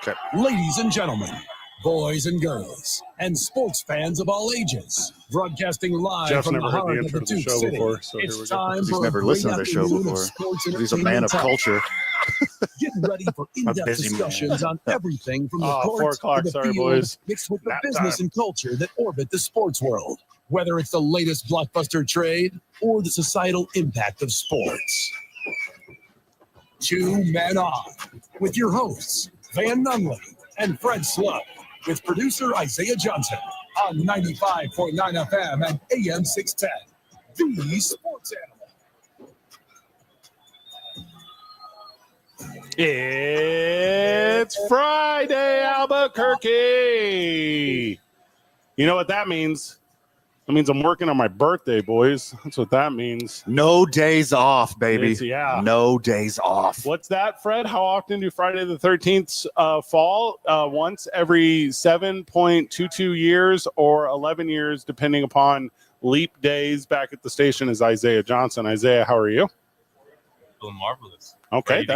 Okay. Ladies and gentlemen, boys and girls, and sports fans of all ages, broadcasting live Jeff's from never the heard the heart of intro the to the Duke show City. before, so here we It's go. time He's for never a listened great to the show afternoon of before. sports He's a man of entertainment talk. culture. Get ready for in-depth busy discussions on everything from the 4 court o'clock, to the sorry, field, boys. mixed with the Nap business time. and culture that orbit the sports world. Whether it's the latest blockbuster trade or the societal impact of sports. 2 Men On with your hosts, Van Nunley and Fred Slow, with producer Isaiah Johnson on 95.9 FM and AM 610. The Sports Animal. It's Friday, Albuquerque. You know what that means? That means I'm working on my birthday, boys. That's what that means. No days off, baby. Yeah. No days off. What's that, Fred? How often do Friday the 13th fall? Once every 7.22 years or 11 years, depending upon leap days. Back at the station is Isaiah Johnson. Isaiah, how are you? Feeling marvelous. Okay.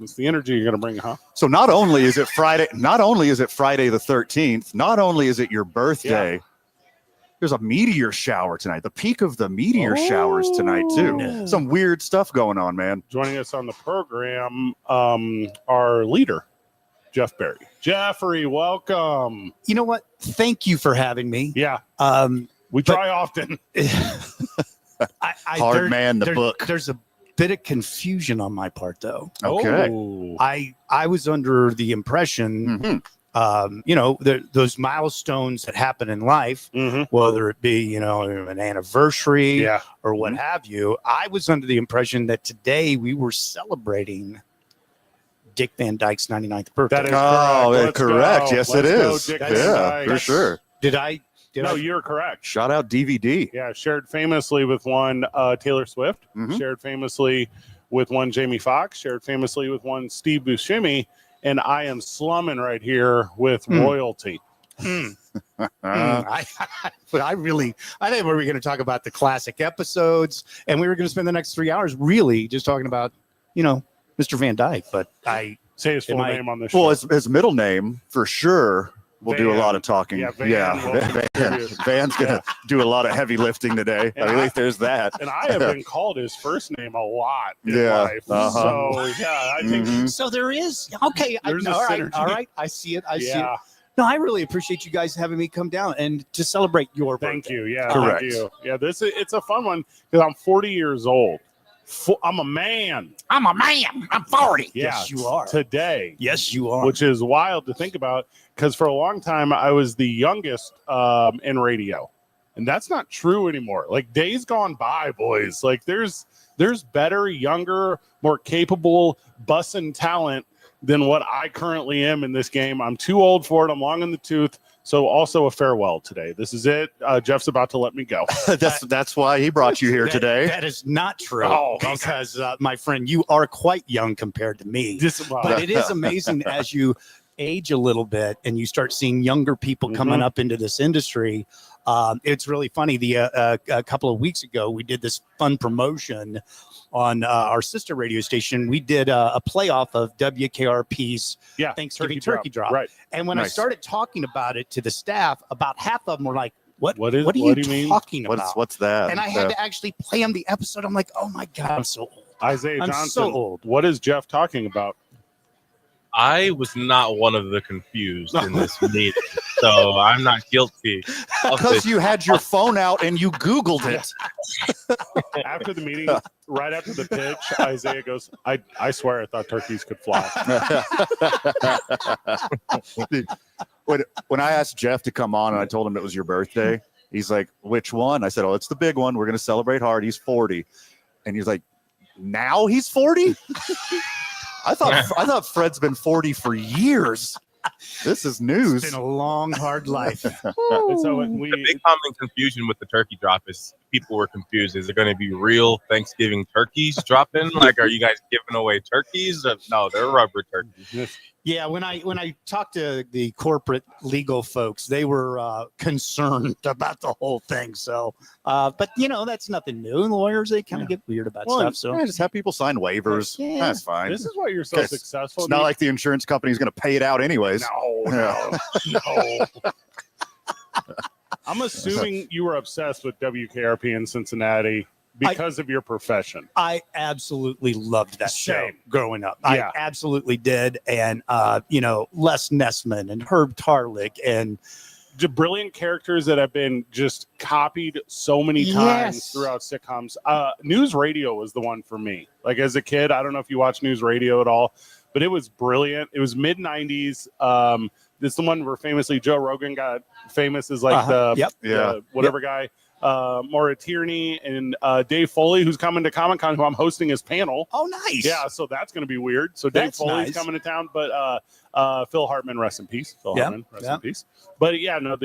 That's the energy you're going to bring, huh? So not only is it Friday the 13th, not only is it your birthday, there's a meteor shower tonight. The peak of the meteor showers tonight, too. Some weird stuff going on, man. Joining us on the program, our leader, Jeff Berry. Jeffrey, welcome. You know what? Thank you for having me. Yeah. We try often. Hard man, the book. There's a bit of confusion on my part, though. Okay. Oh. I was under the impression, those milestones that happen in life, whether it be, an anniversary or what have you, I was under the impression that today we were celebrating Dick Van Dyke's 99th birthday. That is correct. Correct. Go. Yes, Let's it go, is. Dick Yeah, Van Dyke. for sure. No, you're correct. Shout out DVD. Yeah, shared famously with one Taylor Swift, shared famously with one Jamie Foxx, shared famously with one Steve Buscemi, and I am slumming right here with royalty. But I think we were going to talk about the classic episodes, and we were going to spend the next 3 hours really just talking about, Mr. Van Dyke. But I say his full name on the show. Well, his middle name for sure. We'll do a lot of talking. Yeah, Van's going to do a lot of heavy lifting today. And I think there's that. And I have been called his first name a lot in life. So, I think so there is. Okay. There's all synergy. right. I see it. I see it. No, I really appreciate you guys having me come down and to celebrate your birthday. Thank you. Yeah, correct. Thank you. Yeah, it's a fun one because I'm 40 years old. I'm a man. I'm a man. I'm 40. Yeah, Yes, you are. today. Yes, you are. Which is wild to think about because for a long time I was the youngest in radio, and that's not true anymore. Like days gone by, boys. Like there's better, younger, more capable bussin' talent than what I currently am in this game. I'm too old for it. I'm long in the tooth. So also a farewell today. This is it. Jeff's about to let me go. That's why he brought you here today. That is not true. Oh, because my friend, you are quite young compared to me. But it is amazing as you age a little bit and you start seeing younger people coming up into this industry. It's really funny. A couple of weeks ago, we did this fun promotion on our sister radio station. We did a playoff of WKRP's Thanksgiving Turkey Drop. Right. And when I started talking about it to the staff, about half of them were like, what are you talking about? What's that? And I had to actually play them the episode. I'm like, oh my God, I'm so old. Isaiah I'm Johnson, so old. What is Jeff talking about? I was not one of the confused in this meeting, so I'm not guilty. Because you had your phone out and you Googled it. After the meeting, right after the pitch, Isaiah goes, I swear I thought turkeys could fly. When I asked Jeff to come on and I told him it was your birthday, he's like, which one? I said, oh, it's the big one. We're going to celebrate hard. He's 40. And he's like, now he's 40? I thought Fred's been 40 for years. This is news. It's been a long, hard life. So the big common confusion with the turkey drop is people were confused. Is it going to be real Thanksgiving turkeys dropping? Like, are you guys giving away turkeys? No, they're rubber turkeys. Yeah, when I talked to the corporate legal folks, they were concerned about the whole thing. So, but that's nothing new. Lawyers, they kind of get weird about stuff. So just have people sign waivers. Yeah. That's fine. This is why you're so Okay. successful. It's not like the insurance company's going to pay it out anyways. No. I'm assuming you were obsessed with WKRP in Cincinnati because of your profession. I absolutely loved that show Same. growing up. Yeah. I absolutely did. And, Les Nessman and Herb Tarlick and The brilliant characters that have been just copied so many times Yes. throughout sitcoms. News radio was the one for me. Like as a kid, I don't know if you watch news radio at all, but it was brilliant. It was mid 90s. This is the one where famously Joe Rogan got famous as like the whatever guy. Maura Tierney and Dave Foley, who's coming to Comic-Con, who I'm hosting his panel. Oh, nice. Yeah, so that's going to be weird. So Dave That's Foley's nice. coming to town, but Phil Hartman, rest in peace. Phil Yeah, Hartman, rest yeah. in peace. But yeah, no,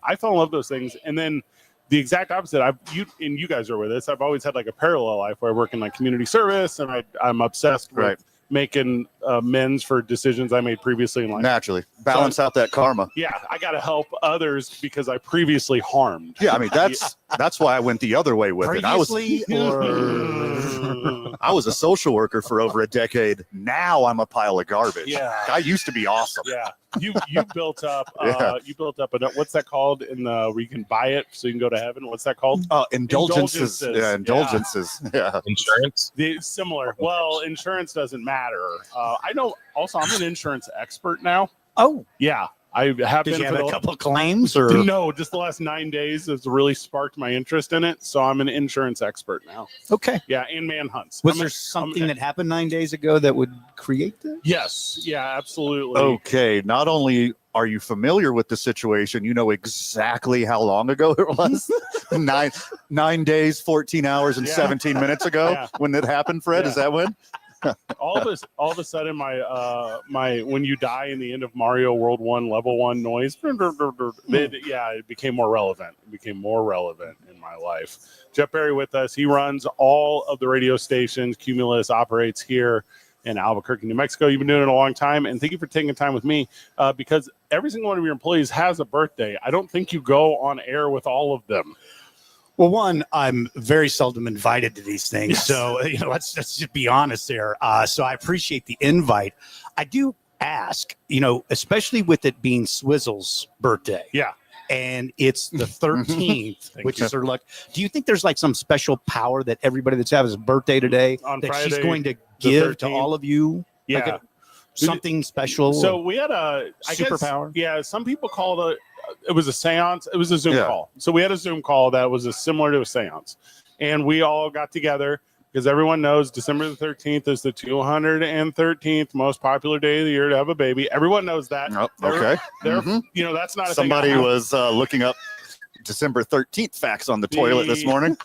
I fell in love with those things, and then the exact opposite. You guys are with us. I've always had like a parallel life where I work in like community service, and I'm obsessed with Right. making amends for decisions I made previously in life. Naturally. Balance out that karma. Yeah, I got to help others because I previously harmed. Yeah, I mean that's why I went the other way with it. Previously, I was a social worker for over a decade. Now I'm a pile of garbage. Yeah. I used to be awesome. Yeah, you built up. Yeah. You built up. What's that called? Where you can buy it so you can go to heaven. What's that called? Indulgences. Indulgences. Yeah, indulgences. Yeah. Insurance? Similar. Well, insurance doesn't matter. I know. Also, I'm an insurance expert now. oh, Yeah, I have did been you for have a the- couple of claims or? No, just the last 9 days has really sparked my interest in it. So I'm an insurance expert now. Okay. Yeah, and manhunts. Was I'm there a- something that happened 9 days ago that would create that? Yes. Yeah. Absolutely. Okay. Not only are you familiar with the situation, you know exactly how long ago it was. 9 days, 14 hours, and Yeah. 17 minutes ago Yeah. when it happened, Fred. Yeah. Is that when? all of a sudden my when you die in the end of Mario World 1 level 1 noise it became more relevant. It became more relevant in my life. Jeff Berry with us. He runs all of the radio stations Cumulus operates here in Albuquerque, New Mexico. You've been doing it a long time, and thank you for taking time with me because every single one of your employees has a birthday. I don't think you go on air with all of them. Well, one, I'm very seldom invited to these things, Yes. so let's just be honest there. So I appreciate the invite. I do ask, especially with it being Swizzle's birthday. Yeah. And it's the 13th, Thank which you. is her luck. Do you think there's like some special power that everybody that's having his birthday today On that she's Friday, going to the give to 13th? all of you? Yeah. Like something special? So we had a Superpower? Yeah, some people called it was a seance. It was a Zoom Yeah. call. So we had a Zoom call that was similar to a seance, and we all got together because everyone knows December the 13th is the 213th most popular day of the year to have a baby. Everyone knows that. Oh, okay. That's not a Somebody thing. was looking up December 13th facts on the toilet this morning.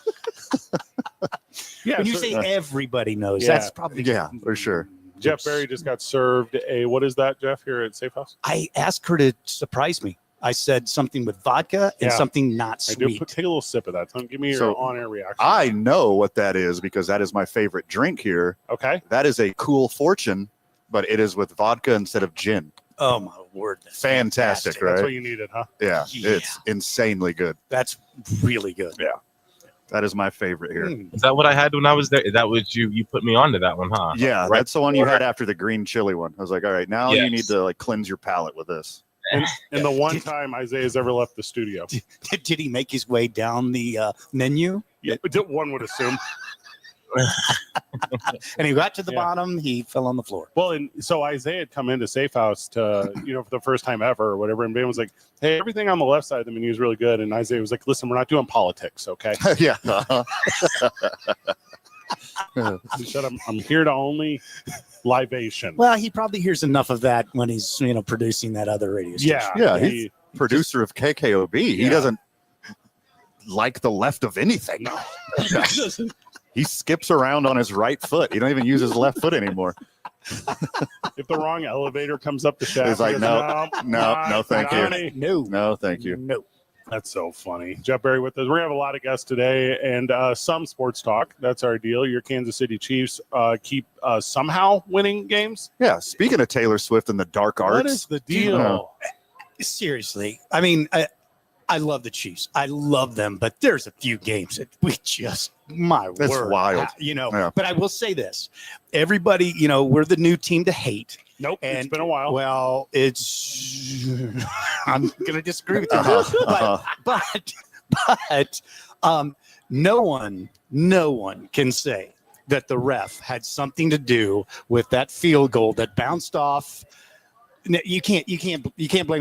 Yeah, when you so- say everybody knows, Yeah. that's probably Yeah, for sure. Jeff Berry just got served what is that, Jeff, here at Safe House? I asked her to surprise me. I said something with vodka and Yeah. something not I do sweet. take a little sip of that. Don't give me your So, on-air reaction. I know what that is because that is my favorite drink here. Okay. That is a Cool Fortune, but it is with vodka instead of gin. Oh my word! That's Fantastic, That's right? what you needed, huh? Yeah, Yeah. it's insanely good. That's really good. That is my favorite here. Mm. Is that what I had when I was there? Is that what you put me onto that one, huh? Yeah, Right that's the one you before- had after the green chili one. I was like, all right, now you Yes. need to like cleanse your palate with this. And the one time Isaiah's ever left the studio. Did he make his way down the menu? Yeah, one would assume. And he got to the Yeah. bottom. He fell on the floor. Well, and so Isaiah had come into Safe House to, for the first time ever or whatever. And Ben was like, hey, everything on the left side of the menu is really good. And Isaiah was like, listen, we're not doing politics, okay? Yeah. He said, I'm here to only libation. Well, he probably hears enough of that when he's producing that other radio station. Yeah. Yeah, he's producer of KKOB. He Yeah. doesn't like the left of anything. No. He skips around on his right foot. He don't even use his left foot anymore. If the wrong elevator comes up the shaft, He's like, he goes, no, not thank you." honey." No. No, thank you. No. That's so funny. Jeff Berry with us. We're going to have a lot of guests today and some sports talk. That's our deal. Your Kansas City Chiefs keep somehow winning games. Yeah. Speaking of Taylor Swift and the dark arts. What is the deal? Seriously, I mean, I love the Chiefs. I love them, but there's a few games that we just, my That's word, wild. Yeah. But I will say this: everybody, we're the new team to hate. Nope. And it's been a while. Well, it's. I'm going to disagree with you, but no one can say that the ref had something to do with that field goal that bounced off. You can't blame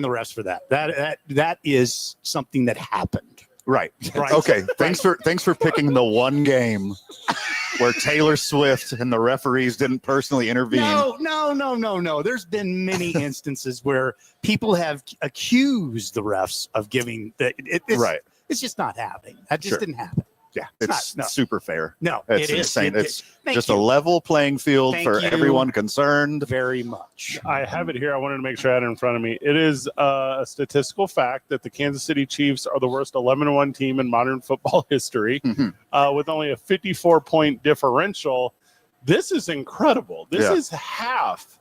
the refs for that. That is something that happened. Right. Right. Okay. Thanks for picking the one game where Taylor Swift and the referees didn't personally intervene. No. There's been many instances where people have accused the refs of giving Right. It's just not happening. That just didn't happen. Yeah. It's not, no. super fair. No, It's it is. insane. It's Thank just you a level playing field Thank for you. everyone concerned. very much. I have it here. I wanted to make sure I had it in front of me. It is a statistical fact that the Kansas City Chiefs are the worst 11-1 team in modern football history, with only a 54-point differential. This is incredible. This is half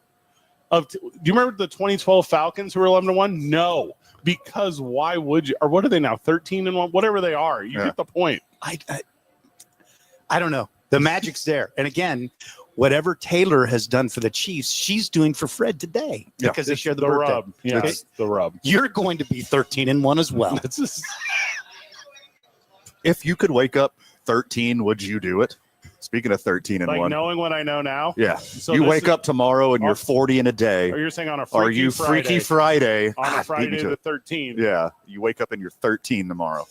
of. Do you remember the 2012 Falcons who were 11-1? No, because why would you? Or what are they now? 13-1, whatever they are. You get the point. I don't know. The magic's there. And again, whatever Taylor has done for the Chiefs, she's doing for Fred today because they share the birthday. Rub. Yeah, Okay? it's the rub. You're going to be 13-1 as well. That's just, If you could wake up 13, would you do it? Speaking of 13 and like 1. knowing what I know now. Yeah. So you this wake is- up tomorrow and you're 40 in a day. Or you're saying on a Freaky Are you Friday, Freaky Friday? on a beat Friday me to the it. 13th. Yeah. You wake up and you're 13 tomorrow.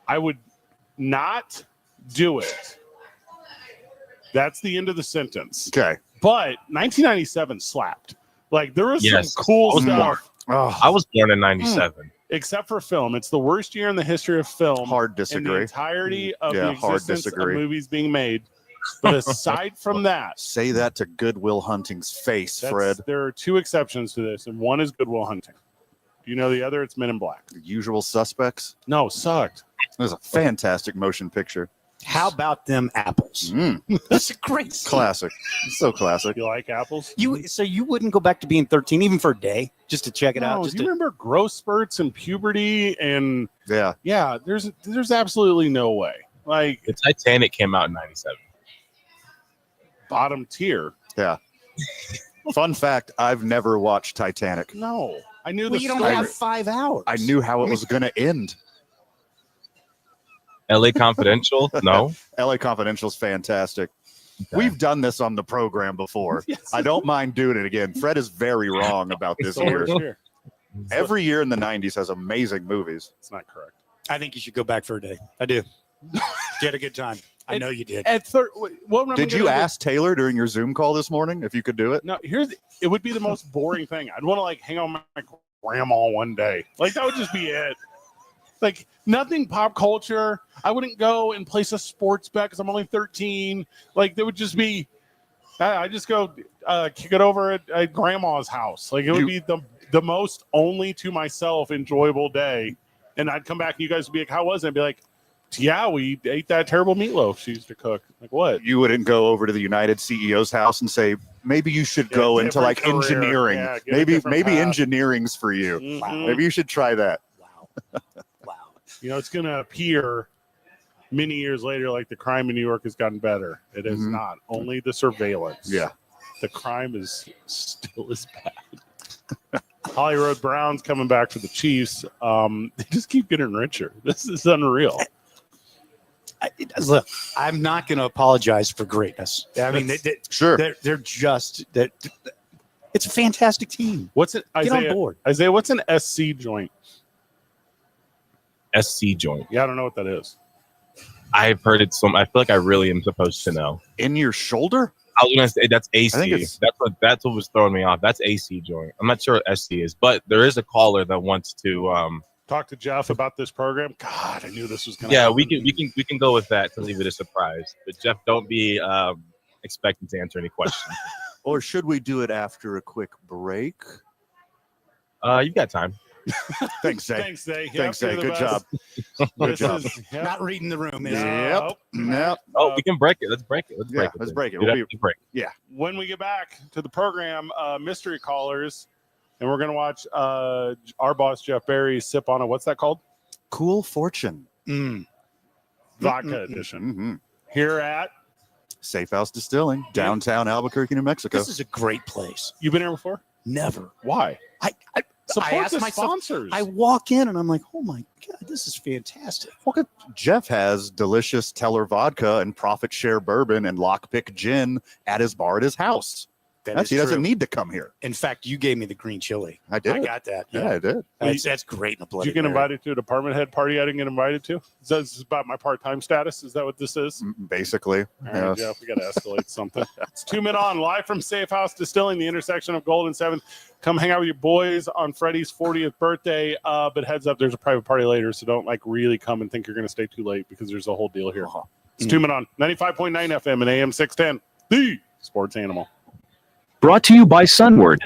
I would not do it. That's the end of the sentence. Okay. But 1997 slapped. Like there was Yes. some cool I was stuff, Oh, I was born in '97. except for film. It's the worst year in the history of film. hard in the disagree. entirety of Yeah, the hard existence of disagree. movies being made. But aside from that, Say that to Goodwill Hunting's face, Fred. there are two exceptions to this, and one is Good Will Hunting. Do you know the other? It's Men in Black. The Usual Suspects. No, sucked. It was a fantastic motion picture. How about them apples? That's a great scene. Classic. So classic. You like apples? So you wouldn't go back to being 13 even for a day just to check it out? No, Just do you remember growth spurts and puberty? And Yeah. yeah, there's absolutely no way. Like The Titanic came out in '97. bottom tier. Yeah. Fun fact, I've never watched Titanic. No, I knew well, the you don't story. have 5 hours. I knew how it was going to end. L.A. Confidential? No. LA Confidential's fantastic. Okay. We've done this on the program before. Yes. I don't mind doing it again. Fred is very wrong about It's this the year. worst year. Every year in the 90s has amazing movies. It's not correct. I think you should go back for a day. I do. You had a good time. I know you did. At third, what am I Did gonna you do? ask Taylor during your Zoom call this morning if you could do it? No, it would be the most boring thing. I'd want to like hang out with my grandma one day. Like that would just be it. Like nothing pop culture. I wouldn't go and place a sports bet because I'm only 13. Like there would just be. I just go kick it over at grandma's house. Like it would be the most only to myself enjoyable day. And I'd come back and you guys would be like, "How was it?" I'd be like, "Yeah, we ate that terrible meatloaf she used to cook." Like what? You wouldn't go over to the United CEO's house and say, maybe you should Get a go into different like career. engineering. Yeah, get a maybe different path. engineering's for you. Mhm. Maybe you should try that. Wow. Wow. You know, it's going to appear many years later like the crime in New York has gotten better. It is Mhm. not. Only the surveillance. Yeah. The crime is still as bad. Hollywood Browns coming back for the Chiefs. They just keep getting richer. This is unreal. Look, I'm not going to apologize for greatness. I mean, Sure. they're just that. It's a fantastic team. What's it, Get on Isaiah? board. Isaiah, what's an SC joint? SC joint. Yeah, I don't know what that is. I've heard it. I feel like I really am supposed to know. In your shoulder? I was gonna say that's AC. I think it's- That's what was throwing me off. That's AC joint. I'm not sure what SC is, but there is a caller that wants to. Talk to Jeff about this program. God, I knew this was going to Yeah, happen. we can go with that to leave it a surprise. But Jeff, don't be expecting to answer any questions. Or should we do it after a quick break? You've got time. Thanks, Zay. Thanks, Zay. Yep, Thanks, Zay. you're the Good job. best. Good This job. is- yep. Not reading the room. Is Yep. Yep. Oh, we can break it. Let's break it. Let's break it. Let's then. break it. Dude, We'll that's be- a break. When we get back to the program, mystery callers, and we're going to watch our boss, Jeff Barry, sip on a, what's that called? Cool Fortune. Vodka edition. Mm-hmm. Here at, Safe House Distilling, downtown Albuquerque, New Mexico. This is a great place. you've been here before? Never. Why? I Support asked the myself- sponsors. I walk in and I'm like, oh my God, this is fantastic. Look at Jeff has delicious Teller vodka and Profit Share bourbon and Lockpick gin at his bar at his house. That He is doesn't true. need to come here. In fact, you gave me the green chili. I did. I got that. Yeah, I did. That's great in a Did bloody you get Mary. invited to a department head party I didn't get invited to? Is this about my part-time status? Is that what this is? Basically. All right, Yes. Jeff, we got to escalate something. It's 2 Men On, live from Safe House Distilling, the intersection of Gold and 7th. Come hang out with your boys on Freddie's 40th birthday. But heads up, there's a private party later, so don't really come and think you're going to stay too late because there's a whole deal here. It's 2 Men On, 95.9 FM and AM 610, the sports animal. Brought to you by Sunward.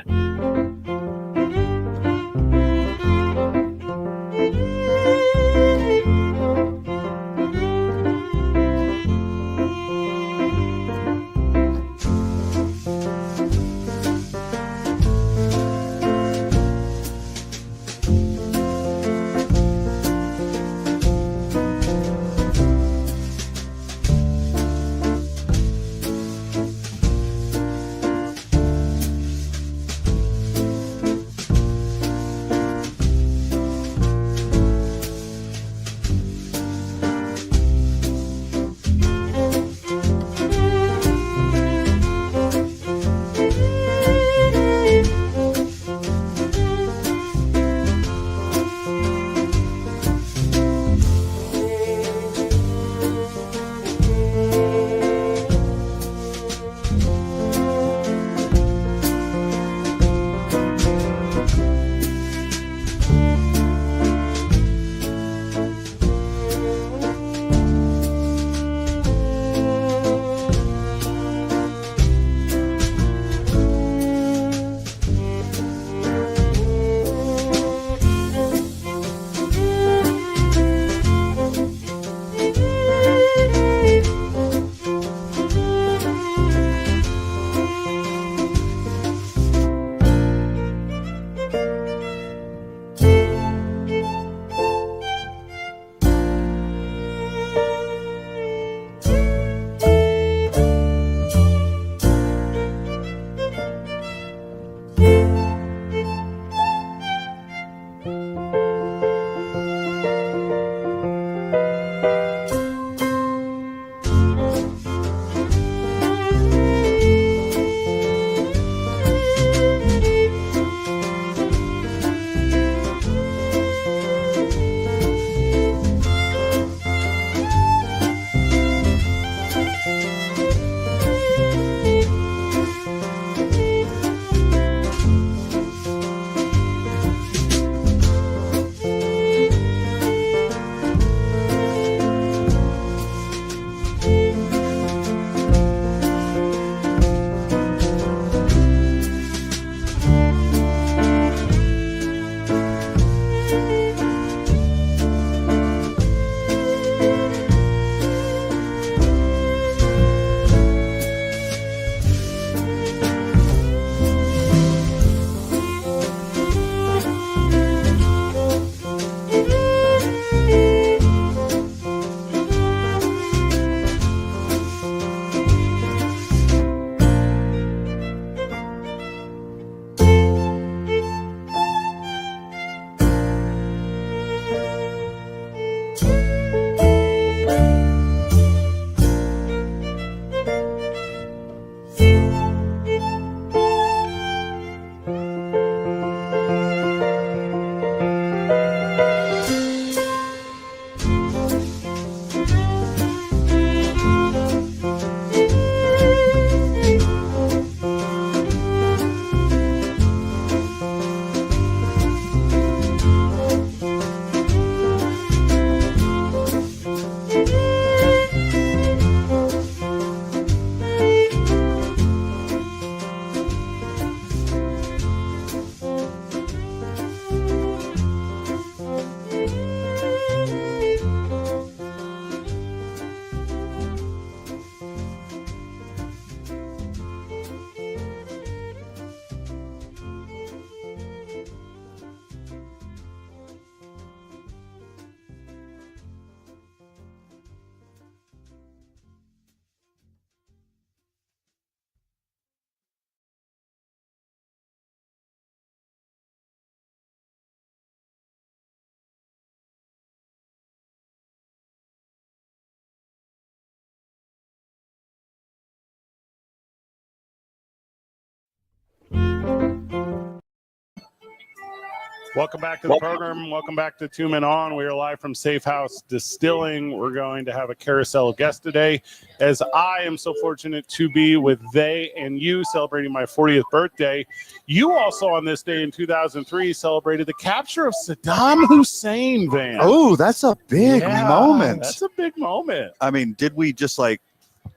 Welcome back to the program. Welcome back to 2 Men On. We are live from Safe House Distilling. We're going to have a carousel of guests today, as I am so fortunate to be with they and you celebrating my 40th birthday. You also on this day in 2003 celebrated the capture of Saddam Hussein, Van. Oh, that's a big Yeah, moment. That's a big moment. I mean, did we just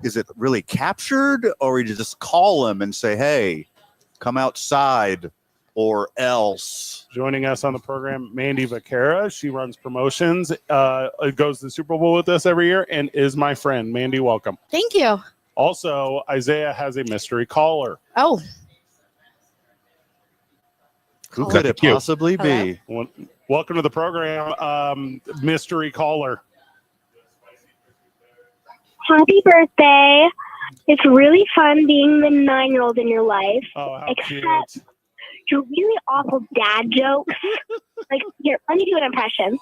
is it really captured, or we just call him and say, hey, come outside or else? Joining us on the program, Mandy Vaquera. She runs promotions, goes to the Super Bowl with us every year, and is my friend. Mandy, welcome. Thank you. Also, Isaiah has a mystery caller. Oh, Who Caller. could it Thank you. possibly Hello. be? Welcome to the program, mystery caller. Happy birthday. It's really fun being the 9-year-old in your life. Oh, how Except- cute. Your really awful dad jokes. Here, let me do an impression.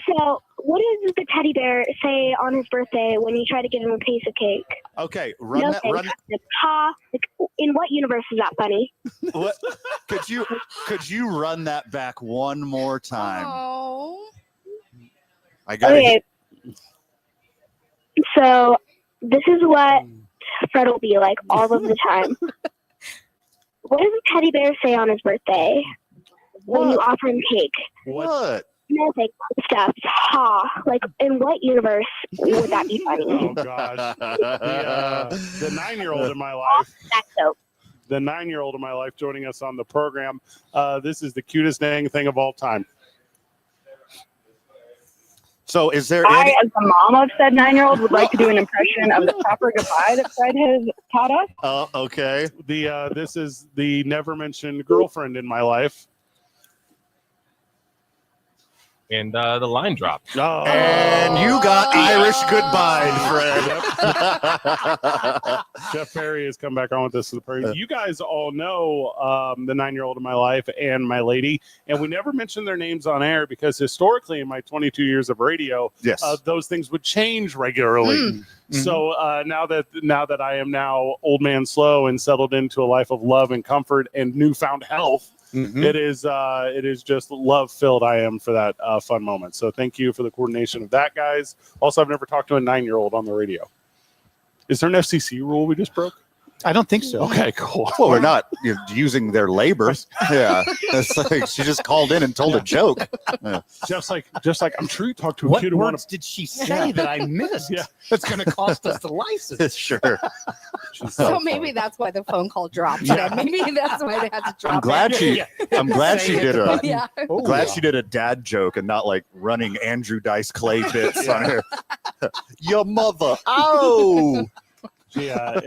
So, what does the teddy bear say on his birthday when you try to give him a piece of cake? Okay, run No that. thanks. Like, ha. Like, in what universe is that funny? What? Could you run that back one more time? oh. I got Okay. So, this is what Fred will be like all of the time. What does a teddy bear say on his birthday when you offer him cake? What? No, like stuff. Ha. Like, in what universe would that be funny? Oh, gosh. The 9-year-old in my life. That's so. The 9-year-old in my life joining us on the program. This is the cutest dang thing of all time. So is there I, any? as the mom of said 9-year-old, would like to do an impression of the proper goodbye that Fred has taught us. Oh, okay. This is the never mentioned girlfriend in my life. And the line dropped. Oh. And you got Irish goodbye, Fred. Jeff Perry has come back on with us for the program. You guys all know the 9-year-old in my life and my lady, and we never mentioned their names on air because historically, in my 22 years of radio, Yes. those things would change regularly. So now that I am now old man slow and settled into a life of love and comfort and newfound health, it is just love filled. I am for that fun moment. So thank you for the coordination of that, guys. Also, I've never talked to a 9-year-old on the radio. Is there an FCC rule we just broke? I don't think so. Okay, cool. Well, we're not using their labor. Yeah. It's like she just called in and told a joke. Just like I'm sure you talked to a What kid who words wanted. did she say that I missed? Yeah. That's going to cost us the license. Sure. So maybe that's why the phone call dropped. Yeah. Then. Maybe that's why they had to drop I'm glad it. she. I'm glad she did a. Yeah. Oh, Glad she did a dad joke and not like running Andrew Dice Clay bits on her. Your mother. Oh. Yeah,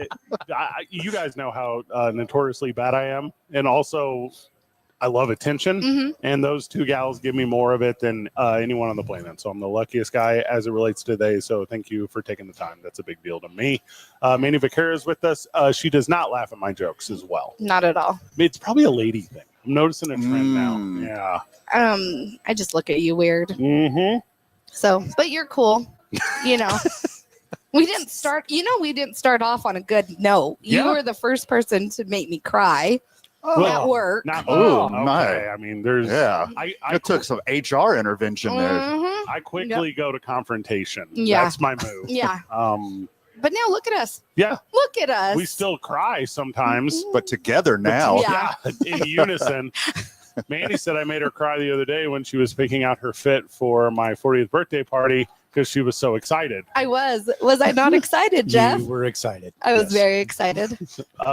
you guys know how notoriously bad I am, and also I love attention. Mhm. And those two gals give me more of it than anyone on the planet. So I'm the luckiest guy as it relates to they. So thank you for taking the time. That's a big deal to me. Manny Vaquera is with us. She does not laugh at my jokes as well. Not at all. It's probably a lady thing. I'm noticing a trend Mm. now. Yeah. I just look at you weird. Mm-hmm. So, but you're cool. You know. We didn't start off on a good note. You Yeah. were the first person to make me cry Well, at work. Not Oh, okay. my. I mean, there's. Yeah. I It took some HR intervention there. Mhm. I quickly go to confrontation. Yeah. That's my move. Yeah. But now look at us. Yeah. Look at us. We still cry sometimes. But together now. Yeah. In unison. Mandy said I made her cry the other day when she was picking out her fit for my 40th birthday party because she was so excited. I was. Was I not excited, Jeff? You were excited. I was Yes. very excited.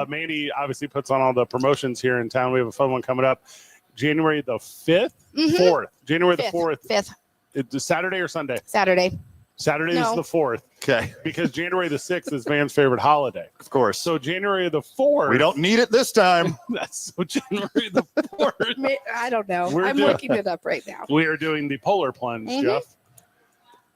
Mandy obviously puts on all the promotions here in town. We have a fun one coming up January the 5th, Mhm. 4th. January the Fifth. 4th. Fifth It's Saturday or Sunday? Saturday. Saturday No. is the 4th Okay. because January the 6th is Van's favorite holiday. Of course. So January the 4th. We don't need it this time. That's so January the 4th. I don't know. We're I'm doing- looking it up right now. We are doing the polar plunge, Mhm. Jeff.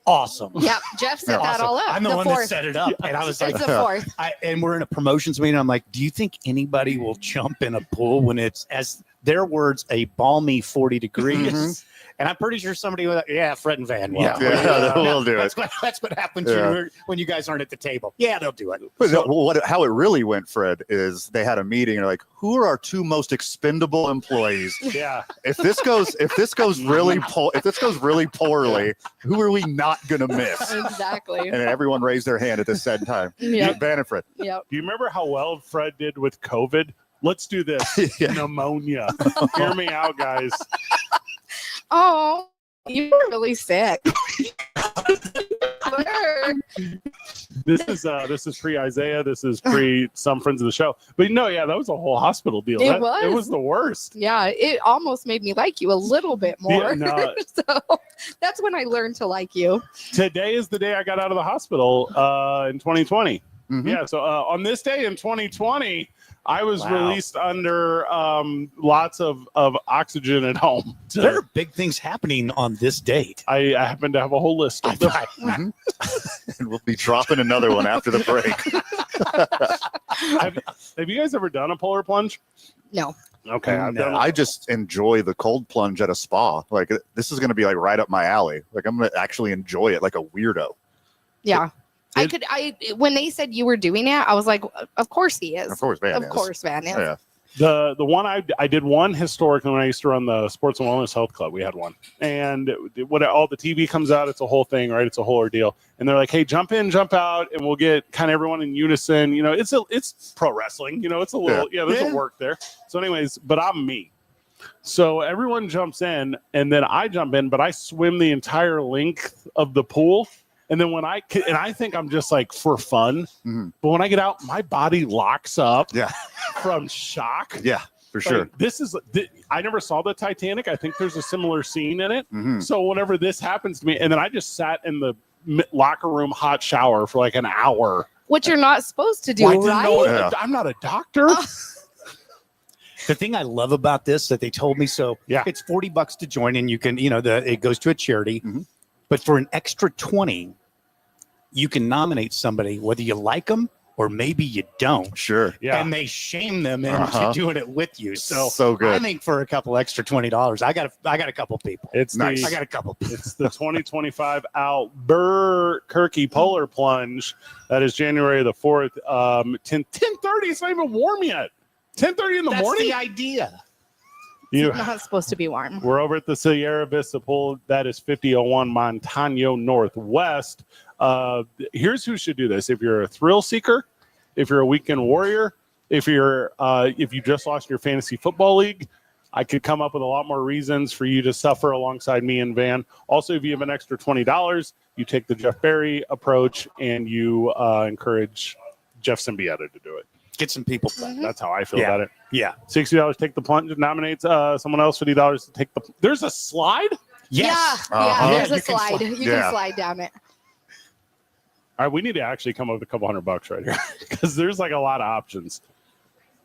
Awesome. Yeah, Jeff set that Awesome. all up. I'm the one that fourth. set it up. And I was like, It's the fourth. and we're in a promotions meeting. I'm like, do you think anybody will jump in a pool when it's as their words, a balmy 40 degrees. Mhm. And I'm pretty sure somebody was, Fred and Van will. Yeah, we'll do it. That's what happens Yeah. when you guys aren't at the table. Yeah, they'll do it. But how it really went, Fred, is they had a meeting and they're like, who are our two most expendable employees? Yeah. If this goes really poorly, who are we not gonna miss? Exactly. And everyone raised their hand at the same time. Yep. Van and Fred. Yep. Do you remember how well Fred did with COVID? Let's do this. Yeah. Pneumonia. Hear me out, guys. Oh, you were really sick. This is pre Isaiah. This is pre some friends of the show. But no, yeah, that was a whole hospital deal. It It was. was the worst. Yeah, it almost made me like you a little bit more. Yeah, no. So that's when I learned to like you. Today is the day I got out of the hospital in 2020. Mhm. Yeah, so on this day in 2020, I was Wow. released under lots of oxygen at home. There are big things happening on this date. I happen to have a whole list of them. Mhm. And we'll be dropping another one after the break. Have you guys ever done a polar plunge? No. Okay, I've No. done. I just enjoy the cold plunge at a spa. Like this is going to be like right up my alley. Like I'm going to actually enjoy it like a weirdo. Yeah. When they said you were doing it, I was like, of course he is. Of course, Van Of is. course, Van is. Yeah. The one I did one historically when I used to run the Sports and Wellness Health Club. We had one, and when all the TV comes out, it's a whole thing, right? It's a whole ordeal, and they're like, "Hey, jump in, jump out, and we'll get kind of everyone in unison." You know, it's pro wrestling. You know, it's a little there's Yeah. a work there. So, anyways, but I'm me. So everyone jumps in, and then I jump in, but I swim the entire length of the pool. And then when I think I'm just like for fun, Mhm. but when I get out, my body locks up Yeah. from shock. Yeah, for sure. Like, I never saw the Titanic. I think there's a similar scene in it. Mhm. So whenever this happens to me, and then I just sat in the locker room hot shower for like an hour. What you're not supposed to do, Well, I didn't know right? Yeah. I'm not a doctor. The thing I love about this that they told me, so Yeah. it's $40 to join, and you can, it goes to a charity. Mhm. But for an extra 20, you can nominate somebody, whether you like them or maybe you don't. Sure. Yeah. And they shame them into Uh-huh. doing it with you. So, So I good. think for a couple extra $20, I got a couple people. It's Nice. I got a couple people. It's the 2025 Albuquerque Polar Plunge. That is January the 4th. 10:30. It's not even warm yet. 10:30 in the That's morning. the idea. You- It's not supposed to be warm. We're over at the Sierra Vista Pool. That is 5001 Montano Northwest. Here's who should do this. If you're a thrill seeker, if you're a weekend warrior, if you just lost your fantasy football league, I could come up with a lot more reasons for you to suffer alongside me and Van. Also, if you have an extra $20, you take the Jeff Berry approach and you encourage Jeff Symbieta to do it. Get some people. That's how I feel Yeah. about it. Yeah. $60 take the plunge. Nominates someone else. $50 to take the. There's a slide. Yes. Yeah, Uh-huh. there's You a can slide. You Yeah. can slide down it. All right, we need to actually come up with a couple $100 right here because there's like a lot of options.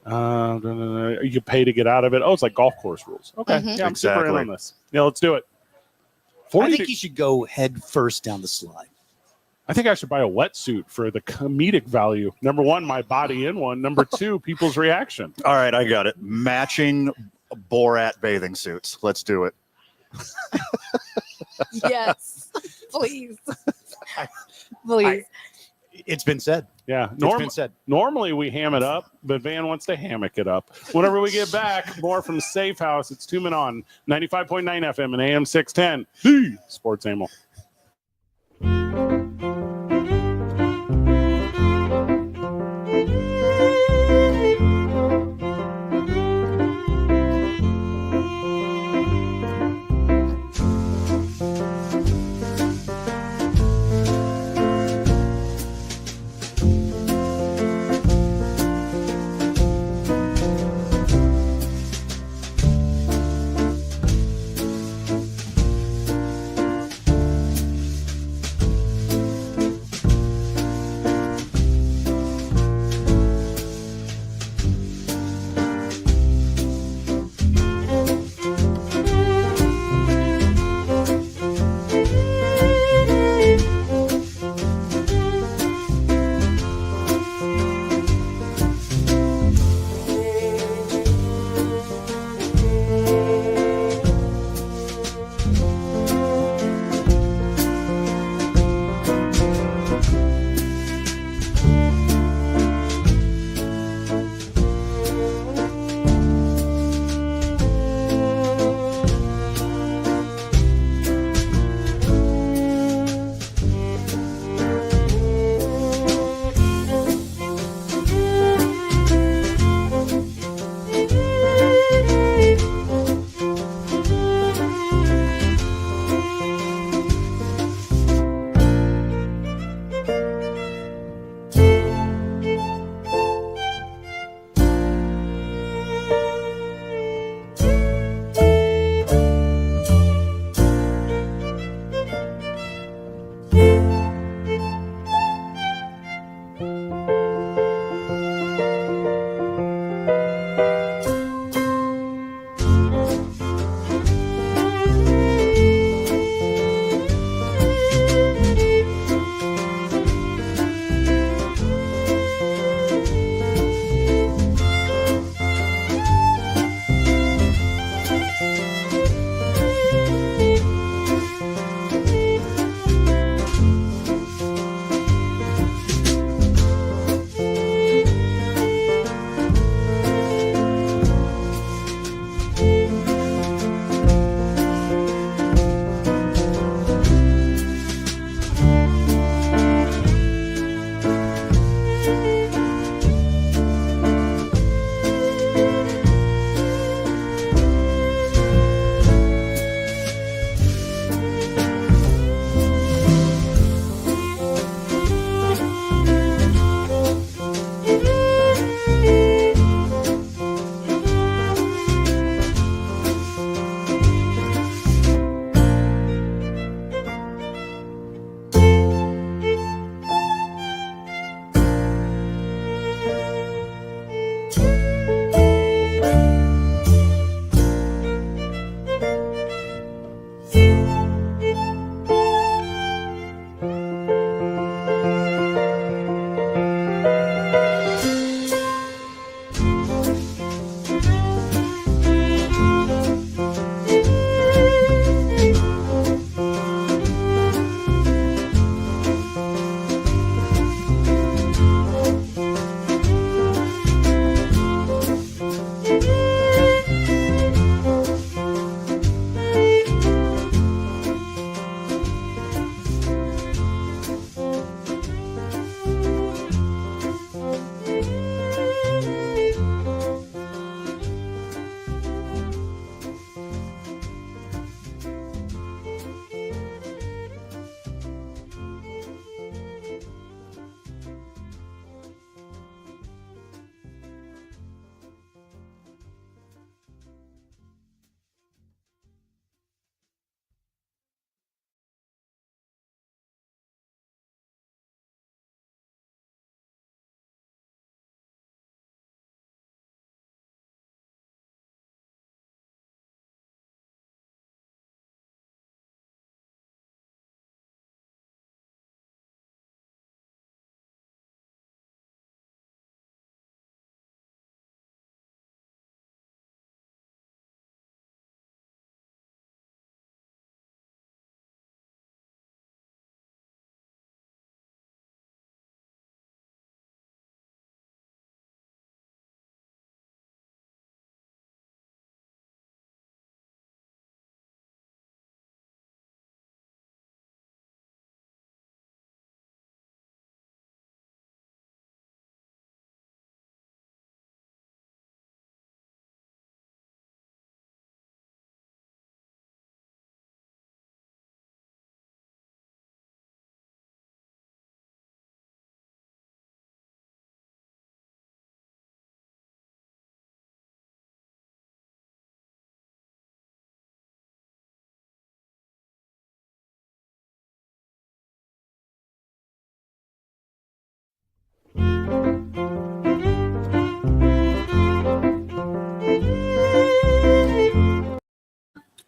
You can pay to get out of it. Oh, it's like golf course rules. Okay, Mhm. yeah, I'm super in Exactly. on this. Yeah, let's do it. I 40 think you should go head first down the slide. I think I should buy a wetsuit for the comedic value. Number one, my body in one. Number two, people's reaction. All right, I got it. Matching Borat bathing suits. Let's do it. Yes. Please. Please. It's been said. Yeah, It's been said. normally we ham it up, but Van wants to hammock it up. Whenever we get back, more from Safe House. It's 2 Men On 95.9 FM and AM 610. The Sports Animal.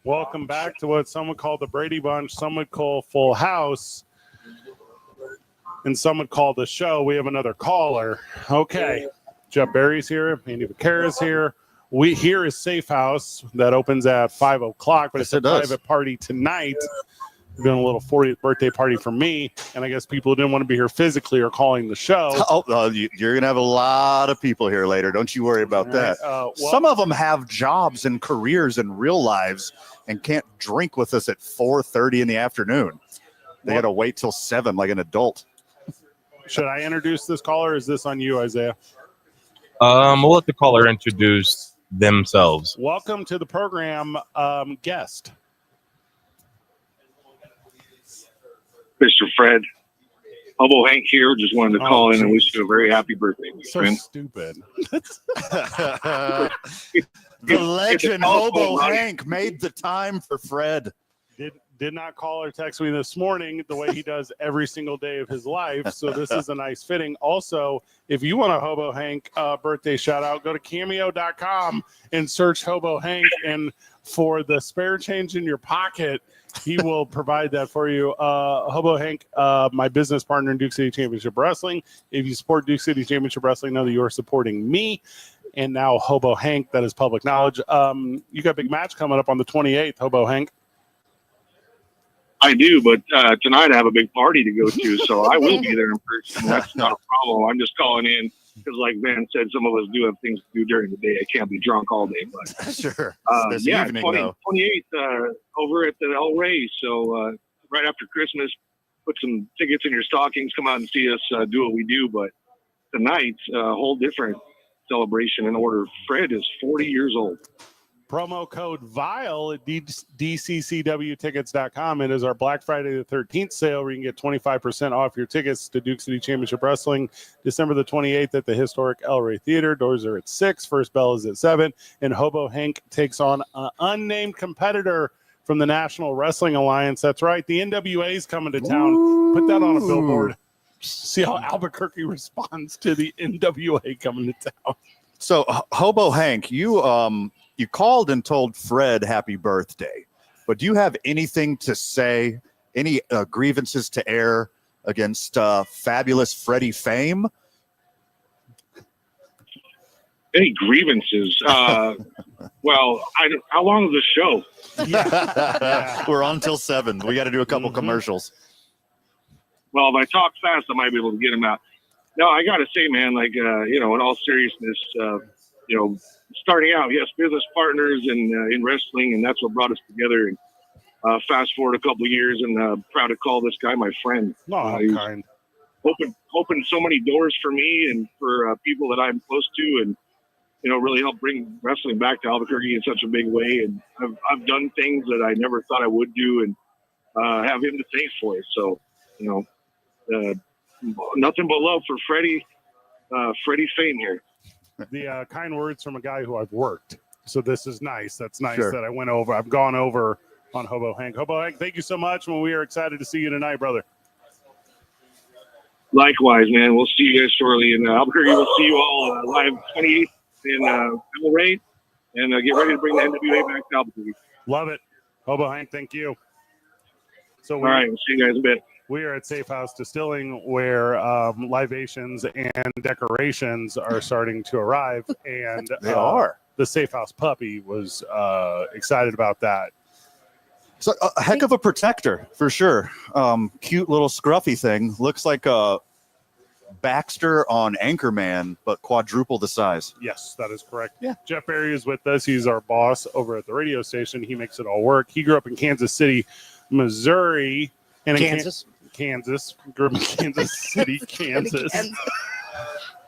Welcome back to what some would call the Brady Bunch, some would call Full House, and some would call the show. We have another caller. Okay. Jeff Barry's here. Andy Vaquera's here. Here is Safe House that opens at 5 o'clock, but Yes, it's a it does. private party tonight. We're doing a little 40th birthday party for me, and I guess people who didn't want to be here physically are calling the show. You're going to have a lot of people here later. Don't you worry about that. Some of them have jobs and careers and real lives and can't drink with us at 4:30 in the afternoon. They got to wait till 7 like an adult. Should I introduce this caller, or is this on you, Isaiah? We'll let the caller introduce themselves. Welcome to the program, guest. Mr. Fred. Hobo Hank here. Just wanted to call in and wish you a very happy birthday, my So friend. stupid. The It's legend a Hobo telephone line. Hank made the time for Fred. Did not call or text me this morning the way he does every single day of his life. So this is a nice fitting. Also, if you want a Hobo Hank birthday shout out, go to cameo.com and search Hobo Hank. And for the spare change in your pocket, he will provide that for you. Hobo Hank, my business partner in Duke City Championship Wrestling. If you support Duke City Championship Wrestling, know that you are supporting me. And now Hobo Hank, that is public knowledge. You got a big match coming up on the 28th, Hobo Hank. I do, but tonight I have a big party to go to, so I will be there in person. That's not a problem. I'm just calling in because, like Van said, some of us do have things to do during the day. I can't be drunk all day, but Sure. This yeah, evening, 28th over at the El Rey. So right after Christmas, put some tickets in your stockings. Come out and see us do what we do. But tonight's a whole different celebration in order. Fred is 40 years old. Promo code VILE at dccwtickets.com. It is our Black Friday the 13th sale where you can get 25% off your tickets to Duke City Championship Wrestling December the 28th at the historic El Rey Theater. Doors are at 6. First bell is at 7. And Hobo Hank takes on an unnamed competitor from the National Wrestling Alliance. That's right. The NWA is coming to town. Put that on a billboard. See how Albuquerque responds to the NWA coming to town. So, Hobo Hank, you called and told Fred happy birthday, but do you have anything to say, any grievances to air against fabulous Freddie Fame? Any grievances? Well, how long is the show? We're on till 7. We got to do a couple commercials. Well, if I talk fast, I might be able to get them out. No, I got to say, man, like, in all seriousness, starting out, yes, business partners and in wrestling, and that's what brought us together. And fast forward a couple of years, and proud to call this guy my friend. He's kind. Opened so many doors for me and for people that I'm close to, and really helped bring wrestling back to Albuquerque in such a big way. And I've done things that I never thought I would do, and have him to thank for it. So, nothing but love for Freddie Fame here. The kind words from a guy who I've worked. So this is nice. That's nice Sure. that I've gone over on Hobo Hank. Hobo Hank, thank you so much. Well, we are excited to see you tonight, brother. Likewise, man. We'll see you guys shortly in Albuquerque. We'll see you all live 28th in El Rey, and get ready to bring the NWA back to Albuquerque. Love it. Hobo Hank, thank you. So All right, we'll see you guys in a bit. We are at Safe House Distilling, where libations and decorations are starting to arrive, and They are. The Safe House puppy was excited about that. So a heck of a protector for sure. Cute little scruffy thing. Looks like a Baxter on Anchorman, but quadruple the size. Yes, that is correct. Yeah. Jeff Barry is with us. He's our boss over at the radio station. He makes it all work. He grew up in Kansas City, Missouri. And in Kansas. Grew up in Kansas City, Kansas.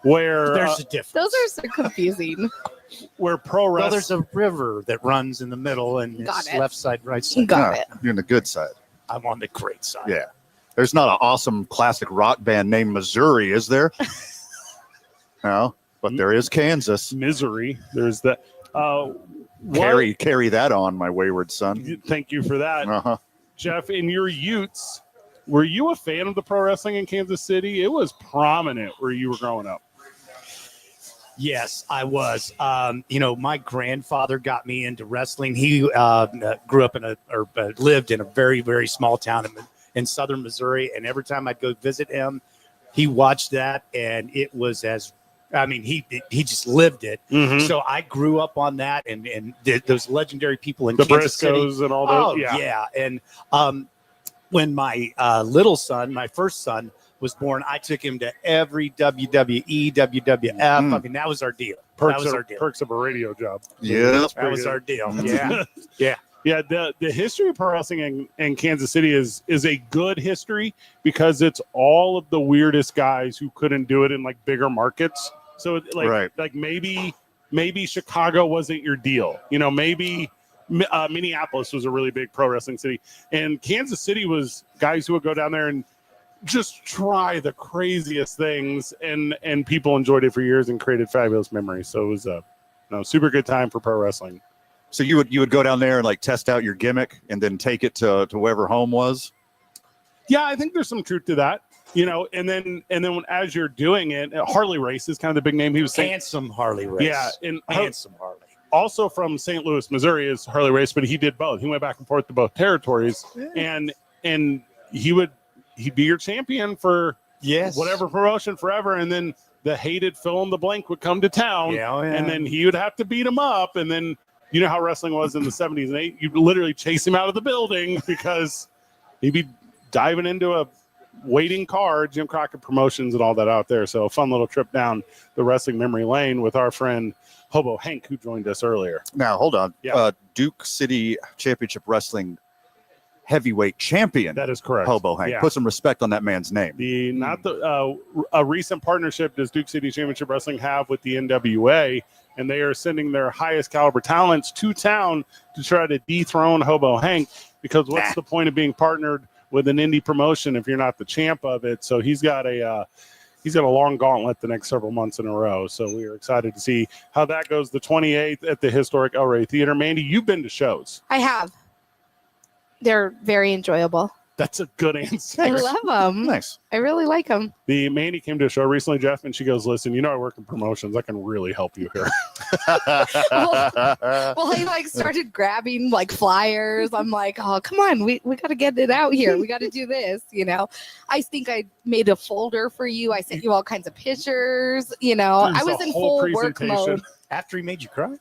Where There's a difference. Those are so confusing. Where pro Well, wrestling. there's a river that runs in the middle, and Got it's it. left side, right side. Got it. You're on the good side. I'm on the great side. Yeah. There's not an awesome classic rock band named Missouri, is there? No, but there is Kansas. Misery. There's that. Carry that on, my wayward son. Thank you for that. Uh-huh. Jeff, in your Utes, were you a fan of the pro wrestling in Kansas City? It was prominent where you were growing up. Yes, I was. My grandfather got me into wrestling. He grew up lived in a very, very small town in southern Missouri. And every time I'd go visit him, he watched that, and it was he just lived it. Mhm. So I grew up on that, and those legendary people in The Kansas City. Briscoes and all those. Oh, yeah. And when my little son, my first son, was born, I took him to every WWE, WWF. I mean, that was our deal. That was our deal. Perks of a radio job. Yeah. That was our deal. Yeah. Yeah. Yeah, the history of pro wrestling in Kansas City is a good history because it's all of the weirdest guys who couldn't do it in like bigger markets. So like maybe Chicago wasn't your deal. Maybe Minneapolis was a really big pro wrestling city, and Kansas City was guys who would go down there and just try the craziest things, and people enjoyed it for years and created fabulous memories. So it was a super good time for pro wrestling. So you would go down there and like test out your gimmick and then take it to wherever home was. Yeah, I think there's some truth to that. And then as you're doing it, Harley Race is kind of the big name. He was saying, Handsome Harley Race. yeah, and Handsome Harley. also from St. Louis, Missouri is Harley Race, but he did both. He went back and forth to both territories, and he'd be your champion for whatever promotion forever, and then the hated fill in the blank would come to town, and then he would have to beat him up, and then you know how wrestling was in the 70s and 80s. You'd literally chase him out of the building because he'd be diving into a waiting car, Jim Crockett Promotions and all that out there. So a fun little trip down the wrestling memory lane with our friend Hobo Hank, who joined us earlier. Now, hold on. Yeah. Duke City Championship Wrestling heavyweight champion. That is correct. Hobo Hank. Yeah. Put some respect on that man's name. A recent partnership does Duke City Championship Wrestling have with the NWA, and they are sending their highest caliber talents to town to try to dethrone Hobo Hank, because what's the point of being partnered with an indie promotion if you're not the champ of it? So he's got a long gauntlet the next several months in a row. So we are excited to see how that goes. The 28th at the historic El Rey Theater. Mandy, you've been to shows. I have. They're very enjoyable. That's a good answer. I love them. Nice. I really like them. The Mandy came to a show recently, Jeff, and she goes, "Listen, I work in promotions. I can really help you here." Well, he started grabbing flyers. I'm like, oh, come on, we got to get it out here. We got to do this. I think I made a folder for you. I sent you all kinds of pictures. I was in full work mode. After he made you cry?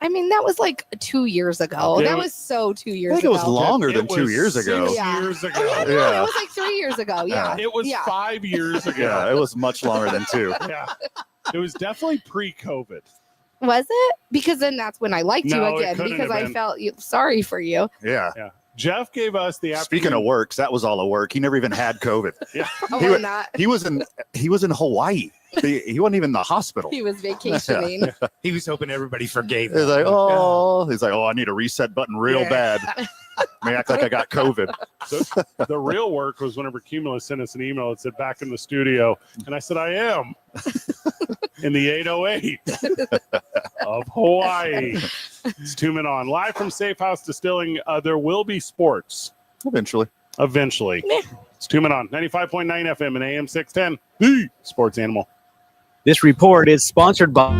I mean, that was 2 years ago. Okay. That was so 2 years I think ago. it was longer It than 2 was years ago. 6 Yeah. years ago. Oh, yeah, no, Yeah. it was 3 years ago. Yeah. It was 5 years ago. Yeah, it was much longer than 2. Yeah. It was definitely pre-COVID. Was it? Because then that's when I liked No, you it again, couldn't because have I been. felt sorry for you. Yeah. Yeah. Jeff gave us the Speaking of works, that was all a work. He never even had COVID. Yeah. Oh, He why wa- not? He was in Hawaii. He wasn't even in the hospital. He was vacationing. He was hoping everybody forgave He's him. like, I need a reset button real Yeah. bad. May act like I got COVID. the real work was whenever Cumulus sent us an email that said back in the studio, and I said, I am in the 808 of Hawaii. It's 2 Men On. Live from Safe House Distilling, there will be sports. Eventually. It's 2 Men On. 95.9 FM and AM 610, the sports animal. This report is sponsored by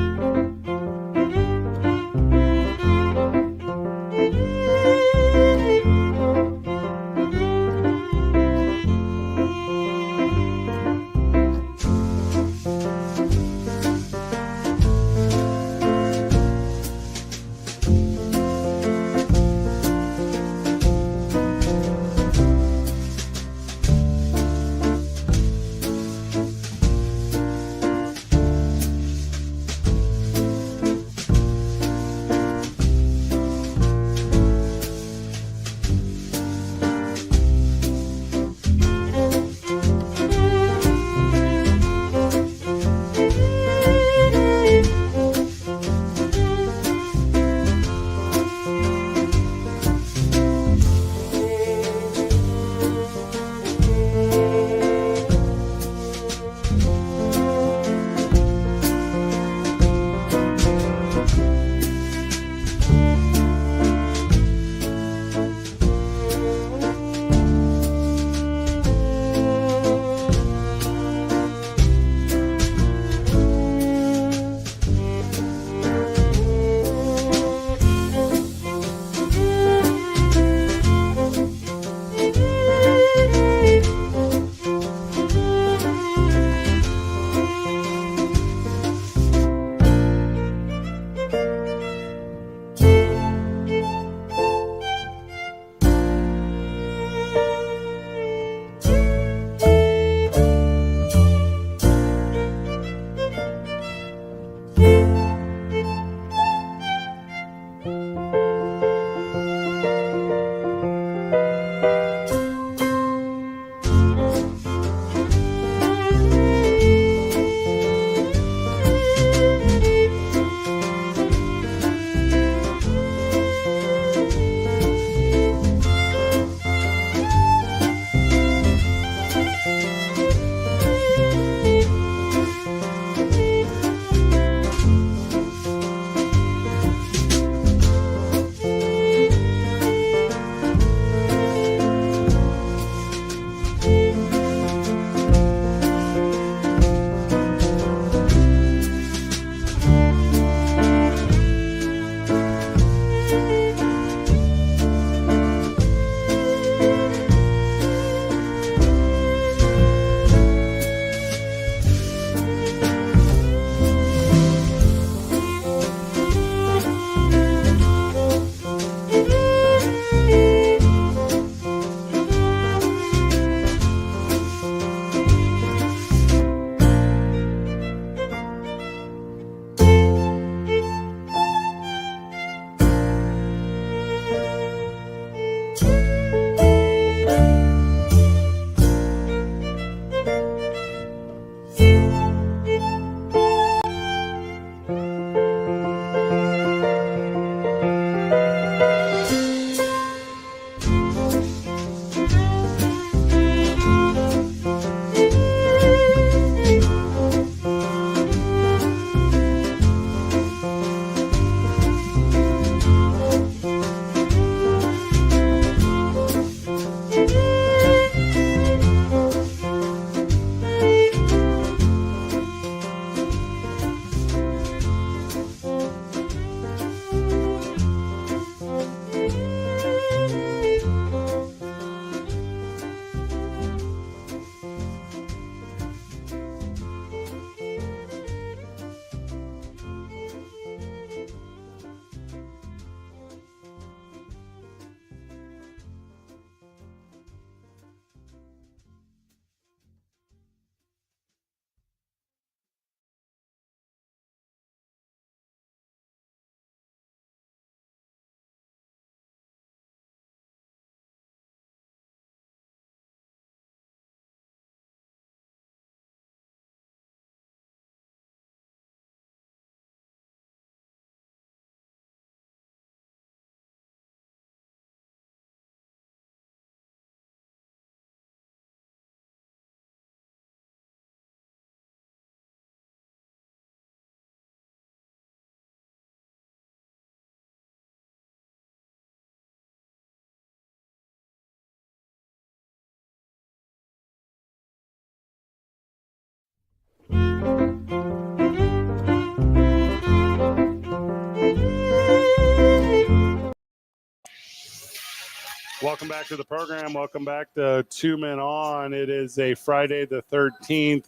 Welcome back to the program. Welcome back to 2 Men On. It is a Friday the 13th.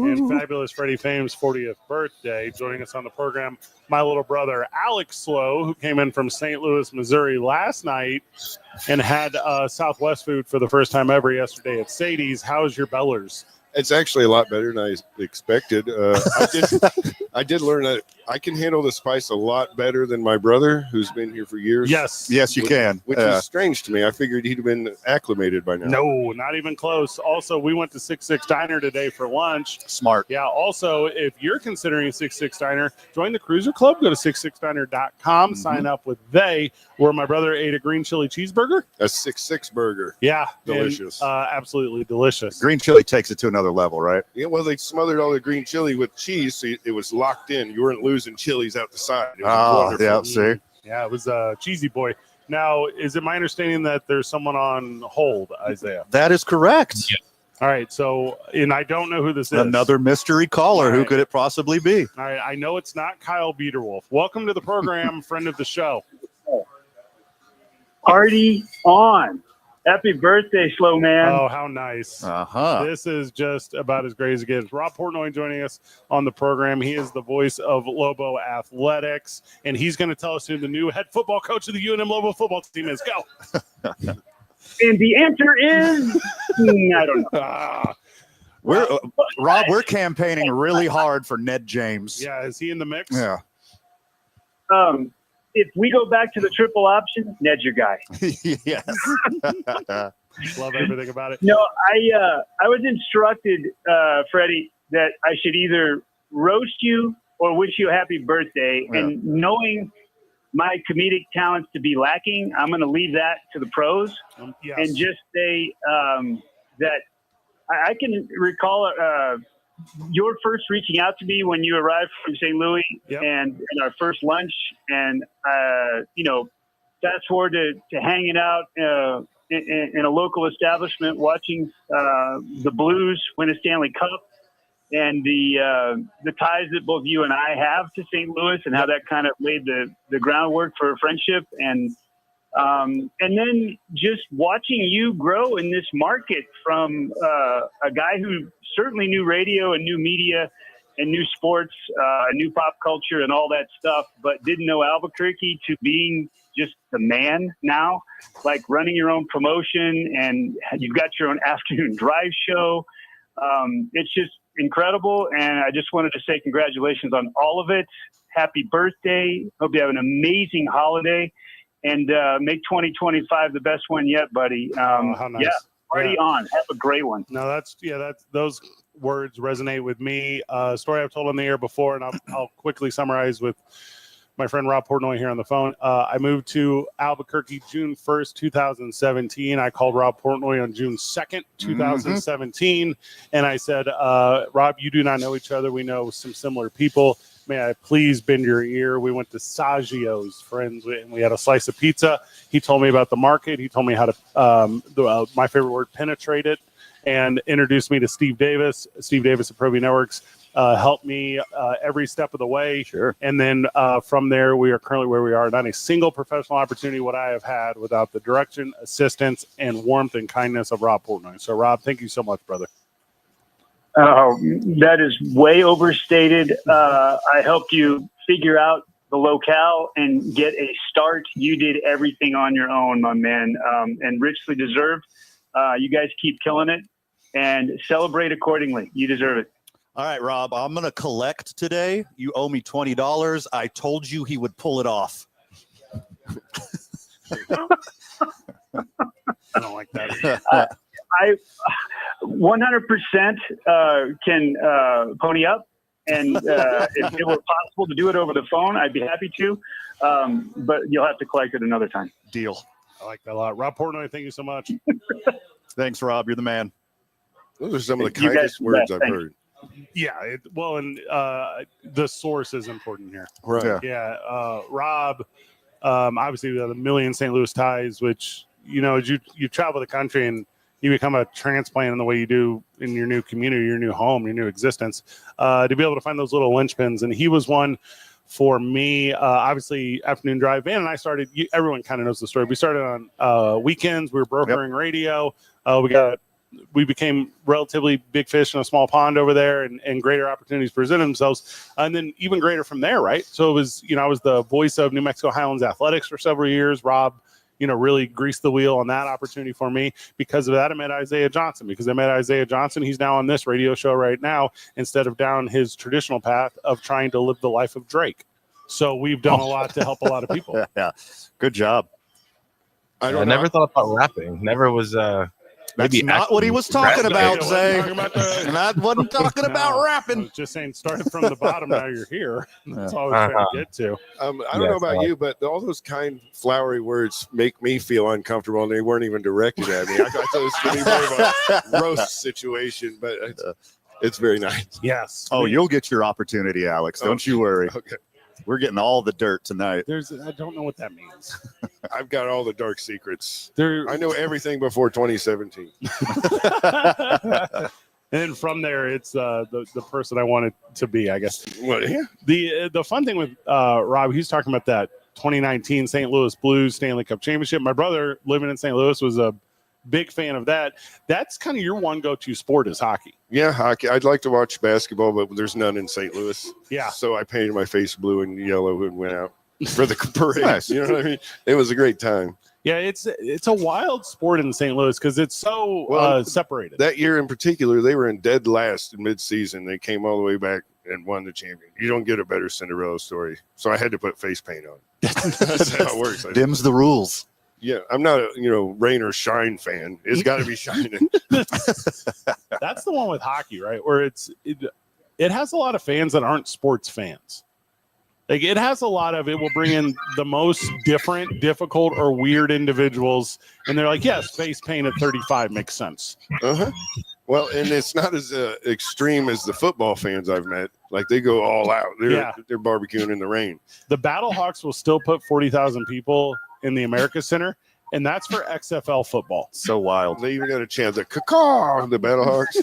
And Fabulous Freddie Fame's 40th birthday. Joining us on the program, my little brother, Alex Slow, who came in from St. Louis, Missouri last night and had Southwest food for the first time ever yesterday at Sadie's. How's your Bellers? It's actually a lot better than I expected. I did learn that I can handle the spice a lot better than my brother, who's been here for years. Yes. Yes, you can. Which is strange to me. I figured he'd have been acclimated by now. No, not even close. Also, we went to 66 Diner today for lunch. Smart. Yeah. Also, if you're considering 66 Diner, join the Cruiser Club. Go to 66diner.com. Sign up with they, where my brother ate a green chili cheeseburger. A 6-6 burger. Yeah. Delicious. And, absolutely delicious. Green chili takes it to another level, right? Yeah, well, they smothered all the green chili with cheese, so it was locked in. You weren't losing chilies out the side. It was wonderful. Yeah, see? Yeah, it was a cheesy boy. Now, is it my understanding that there's someone on hold, Isaiah? That is correct. Yeah. All right. So, and I don't know who this is. Another mystery caller. All Who right. could it possibly be? All right. I know it's not Kyle Biederwolf. Welcome to the program, friend of the show. Party on. Happy birthday, Slow Man. Oh, how nice. This is just about as great as it gets. Rob Portnoy joining us on the program. He is the voice of Lobo Athletics, and he's going to tell us who the new head football coach of the UNM Lobo football team is. Go. And the answer is, I don't know. Rob, we're campaigning really hard for Ned James. Yeah, is he in the mix? Yeah. If we go back to the triple option, Ned's your guy. Yes. Love everything about it. No, I was instructed, Freddie, that I should either roast you or wish you a happy birthday. Yeah. And knowing my comedic talents to be lacking, I'm going to leave that to the pros Yes. and just say that I can recall your first reaching out to me when you arrived from St. Louis and our first lunch, and fast forward to hanging out in a local establishment, watching the Blues win a Stanley Cup, and the ties that both you and I have to St. Louis, and how that kind of laid the groundwork for a friendship, and then just watching you grow in this market from a guy who certainly knew radio and knew media and knew sports, knew pop culture and all that stuff, but didn't know Albuquerque, to being just the man now, like running your own promotion, and you've got your own afternoon drive show. It's just incredible. And I just wanted to say congratulations on all of it. Happy birthday. Hope you have an amazing holiday. And make 2025 the best one yet, buddy. How nice. Yeah, party on. Have a great one. No, that's those words resonate with me. Story I've told on the air before, and I'll quickly summarize with my friend Rob Portnoy here on the phone. I moved to Albuquerque June 1st, 2017. I called Rob Portnoy on June 2nd, 2017, and I said, Rob, you do not know each other. We know some similar people. May I please bend your ear? We went to Saggio's, friends, and we had a slice of pizza. He told me about the market. He told me how to, my favorite word, penetrate it, and introduced me to Steve Davis. Steve Davis at Provi Networks helped me every step of the way. Sure. And then from there, we are currently where we are. Not a single professional opportunity would I have had without the direction, assistance, and warmth and kindness of Rob Portnoy. So, Rob, thank you so much, brother. Oh, that is way overstated. I helped you figure out the locale and get a start. You did everything on your own, my man, and richly deserved. You guys keep killing it and celebrate accordingly. You deserve it. All right, Rob, I'm going to collect today. You owe me $20. I told you he would pull it off. I don't like that. I 100% can pony up, and if it were possible to do it over the phone, I'd be happy to. But you'll have to collect it another time. Deal. I like that a lot. Rob Portnoy, thank you so much. Thanks, Rob. You're the man. Those are some of the You guys kindest words bet. I've Thank heard. Yeah, and the source is important here. Right. Yeah, Rob, obviously we have a million St. Louis ties, which, as you travel the country and you become a transplant in the way you do in your new community, your new home, your new existence, to be able to find those little linchpins. And he was one for me, obviously, afternoon drive. Van and I started. Everyone kind of knows the story. We started on weekends. We were brokering radio. We became relatively big fish in a small pond over there, and greater opportunities presented themselves, and then even greater from there, right? So it was, I was the voice of New Mexico Highlands Athletics for several years. Rob, really greased the wheel on that opportunity for me. Because of that, I met Isaiah Johnson. Because I met Isaiah Johnson, he's now on this radio show right now, instead of down his traditional path of trying to live the life of Drake. So we've done a lot to help a lot of people. Yeah, good job. I never thought about rapping. Never was. That's not what he was talking about, Zay. That wasn't talking about I rapping. was just saying, started from the bottom. Now you're here. That's all I was trying to get to. I don't know about you, but all those kind, flowery words make me feel uncomfortable, and they weren't even directed at me. I thought it was going to be more of a roast situation, but it's very nice. Yes. Oh, you'll get your opportunity, Alex. Don't you worry. Okay. We're getting all the dirt tonight. I don't know what that means. I've got all the dark secrets. I know everything before 2017. And from there, it's the person I wanted to be, I guess. Well, yeah. The fun thing with Rob, he's talking about that 2019 St. Louis Blues Stanley Cup Championship. My brother, living in St. Louis, was a big fan of that. That's kind of your one go-to sport is hockey. Yeah, hockey. I'd like to watch basketball, but there's none in St. Louis. Yeah. So I painted my face blue and yellow and went out for the parade. Nice. You know what I mean? It was a great time. Yeah, it's a wild sport in St. Louis because it's so separated. That year in particular, they were in dead last in mid-season. They came all the way back and won the champion. You don't get a better Cinderella story. So I had to put face paint on. That's how it works. Dims the rules. Yeah, I'm not a rain or shine fan. It's got to be shining. That's the one with hockey, right? Where it has a lot of fans that aren't sports fans. Like it has a lot of, it will bring in the most different, difficult, or weird individuals, and they're like, yes, face paint at 35 makes sense. Uh-huh. Well, and it's not as extreme as the football fans I've met. Like they go all out. They're barbecuing in the rain. The Battlehawks will still put 40,000 people in the America Center, and that's for XFL football. So wild. They even got a chance at caw the Battlehawks.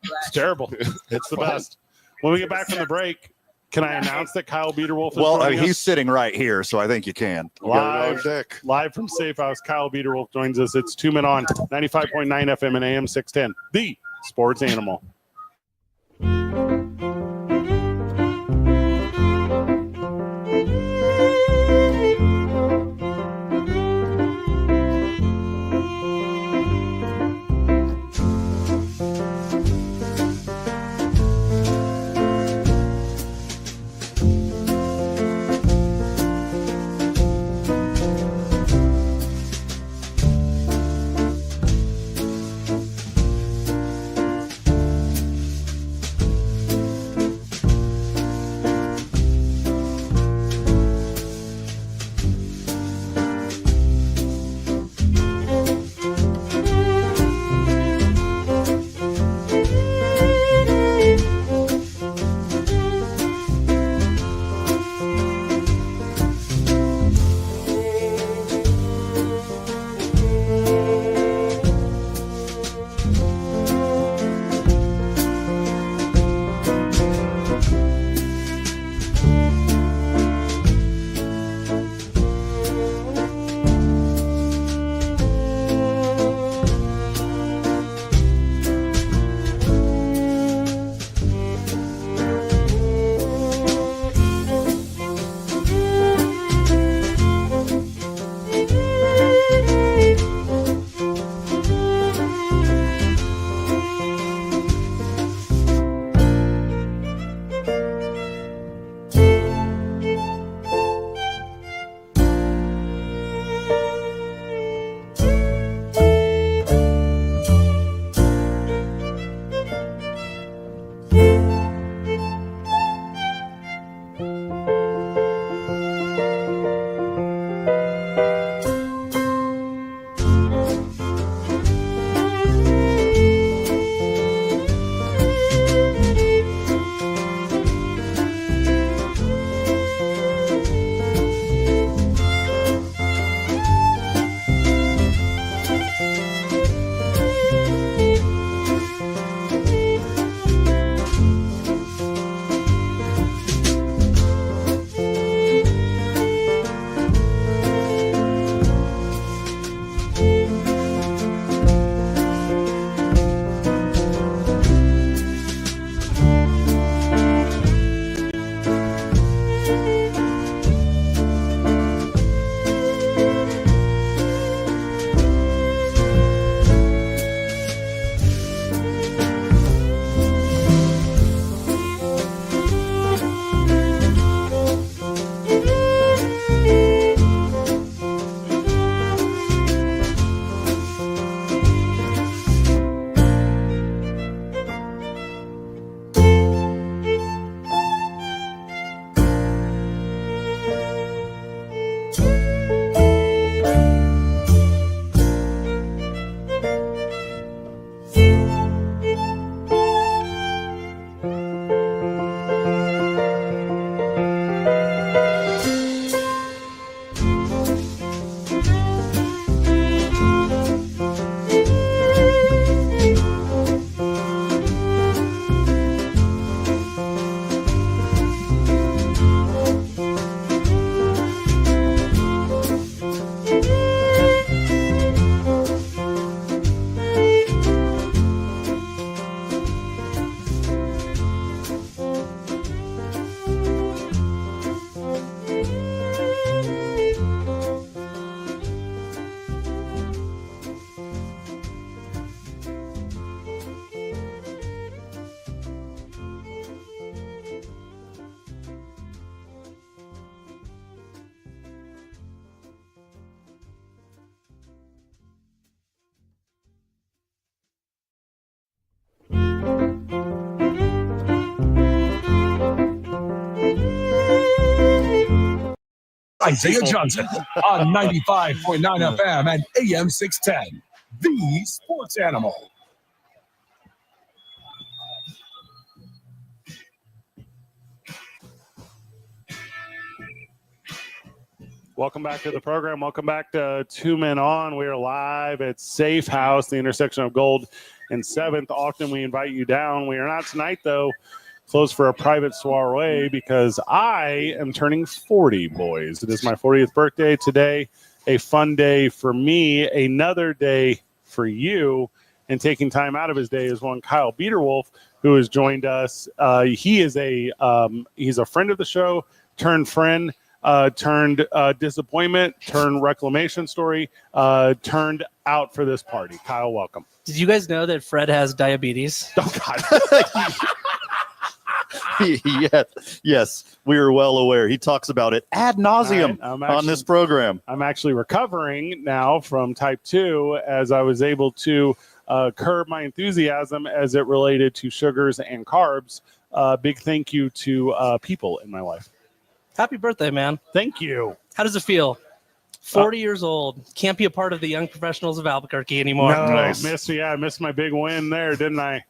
It's terrible. It's the best. When we get back from the break, can I announce that Kyle Biederwolf is joining us? He's sitting right here, so I think you can. Live from Safe House, Kyle Biederwolf joins us. It's 2 Men On, 95.9 FM and AM 610, the sports animal. Isaiah Johnson on 95.9 FM and AM 610. The Sports Animal. Welcome back to the program. Welcome back to Two Men On. We are live at Safe House, the intersection of Gold and 7th. Often we invite you down. We are not tonight, though. Closed for a private soiree because I am turning 40, boys. It is my 40th birthday today. A fun day for me, another day for you. And taking time out of his day is one Kyle Biederwolf, who has joined us. He's a friend of the show, turned friend. Turned disappointment, turned reclamation story, turned out for this party. Kyle, welcome. Did you guys know that Fred has diabetes? Oh, God. Yes, we are well aware. He talks about it ad nauseum on this program. I'm actually recovering now from type 2 as I was able to curb my enthusiasm as it related to sugars and carbs. Big thank you to people in my life. Happy birthday, man. Thank you. How does it feel? 40 years old. Can't be a part of the young professionals of Albuquerque anymore. No, I missed my big win there, didn't I?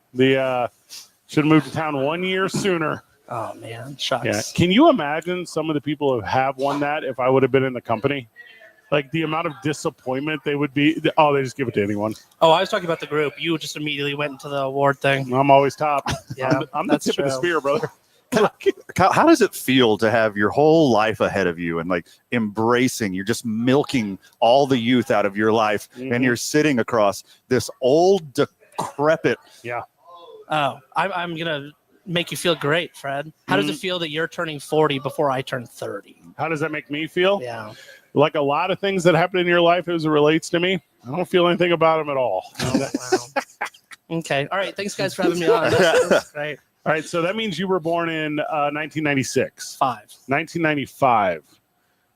Should have moved to town 1 year sooner. Oh, man. Shucks. Yeah. Can you imagine some of the people who have won that if I would have been in the company? Like the amount of disappointment they would be. Oh, they just give it to anyone. Oh, I was talking about the group. You just immediately went into the award thing. I'm always top. Yeah, I'm the tip of the spear, brother. How does it feel to have your whole life ahead of you and like embracing, you're just milking all the youth out of your life and you're sitting across this old, decrepit. Yeah. Oh, I'm going to make you feel great, Fred. How does it feel that you're turning 40 before I turn 30? How does that make me feel? Yeah. Like a lot of things that happen in your life as it relates to me, I don't feel anything about them at all. Oh, wow. Okay. All right. Thanks, guys, for having me on. That's great. All right, so that means you were born in 1996. 1995.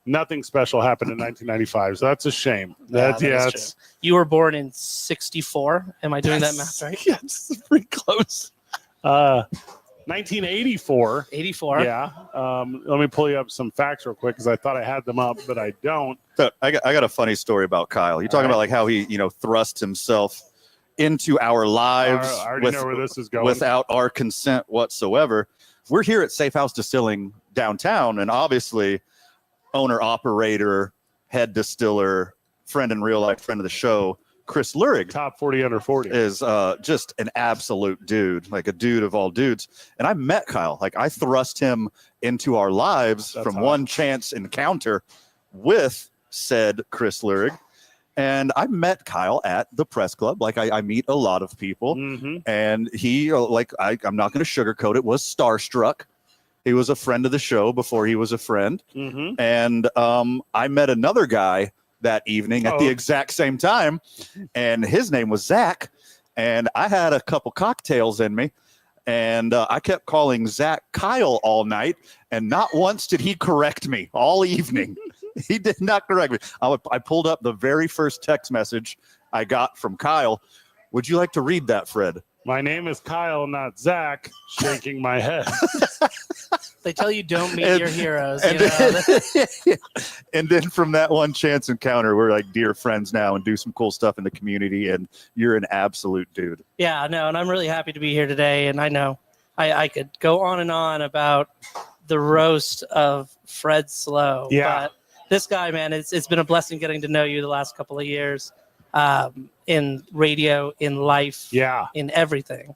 Nothing special happened in 1995, so that's a shame. That's true. You were born in 64. Am I doing that math right? Yes, pretty close. 1984. 84. Yeah. Let me pull you up some facts real quick because I thought I had them up, but I don't. So I got a funny story about Kyle. You're talking about like how he, thrust himself into our lives I already know where this is going. without our consent whatsoever. We're here at Safe House Distilling downtown, and obviously owner, operator, head distiller, friend in real life, friend of the show, Chris Lurig. Top 40 under 40. Is just an absolute dude, like a dude of all dudes. And I met Kyle. Like I thrust him into our lives from one chance encounter with said Chris Lurig. And I met Kyle at the press club. Like I meet a lot of people, and he, I'm not going to sugarcoat it, was starstruck. He was a friend of the show before he was a friend. And I met another guy that evening at the exact same time, and his name was Zach. And I had a couple cocktails in me, and I kept calling Zach Kyle all night, and not once did he correct me all evening. He did not correct me. I pulled up the very first text message I got from Kyle. Would you like to read that, Fred? My name is Kyle, not Zach. Shaking my head. They tell you don't meet your heroes. And then from that one chance encounter, we're like dear friends now and do some cool stuff in the community. And you're an absolute dude. Yeah, no, and I'm really happy to be here today. And I know I could go on and on about the roast of Fred Slow. Yeah. But this guy, man, it's been a blessing getting to know you the last couple of years, in radio, in life, in everything.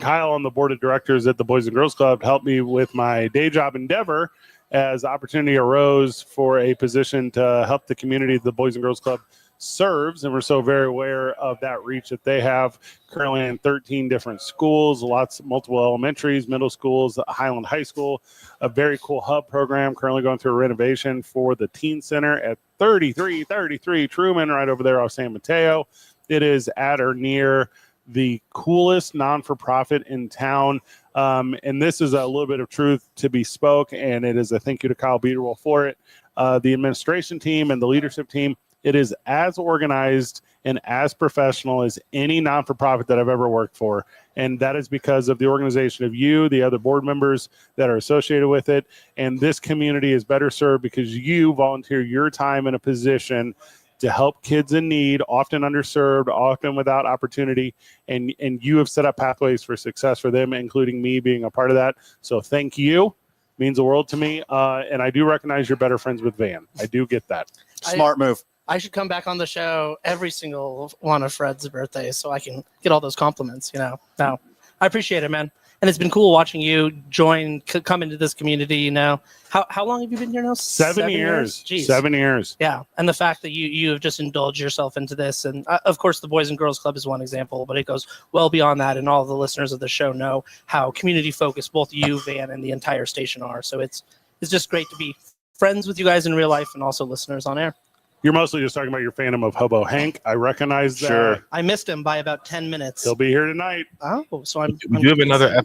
Kyle on the board of directors at the Boys and Girls Club helped me with my day job endeavor as opportunity arose for a position to help the community the Boys and Girls Club serves, and we're so very aware of that reach that they have currently in 13 different schools, multiple elementaries, middle schools, Highland High School, a very cool hub program currently going through a renovation for the teen center at 3333 Truman right over there off San Mateo. It is at or near the coolest non-for-profit in town, and this is a little bit of truth to be spoke, and it is a thank you to Kyle Biederwolf for it. The administration team and the leadership team It is as organized and as professional as any non-for-profit that I've ever worked for. And that is because of the organization of you, the other board members that are associated with it. And this community is better served because you volunteer your time in a position to help kids in need, often underserved, often without opportunity. And you have set up pathways for success for them, including me being a part of that. So thank you. Means the world to me. And I do recognize you're better friends with Van. I do get that. Smart move. I should come back on the show every single one of Fred's birthdays so I can get all those compliments, No, I appreciate it, man. And it's been cool watching you come into this community, How long have you been here now? 7 years. Jeez. 7 years. Yeah. And the fact that you have just indulged yourself into this. And of course, the Boys and Girls Club is one example, but it goes well beyond that. And all the listeners of the show know how community focused both you, Van, and the entire station are. So it's just great to be friends with you guys in real life and also listeners on air. You're mostly just talking about your fandom of Hobo Hank. I recognize that. Sure. I missed him by about 10 minutes. He'll be here tonight. Oh, so We do have another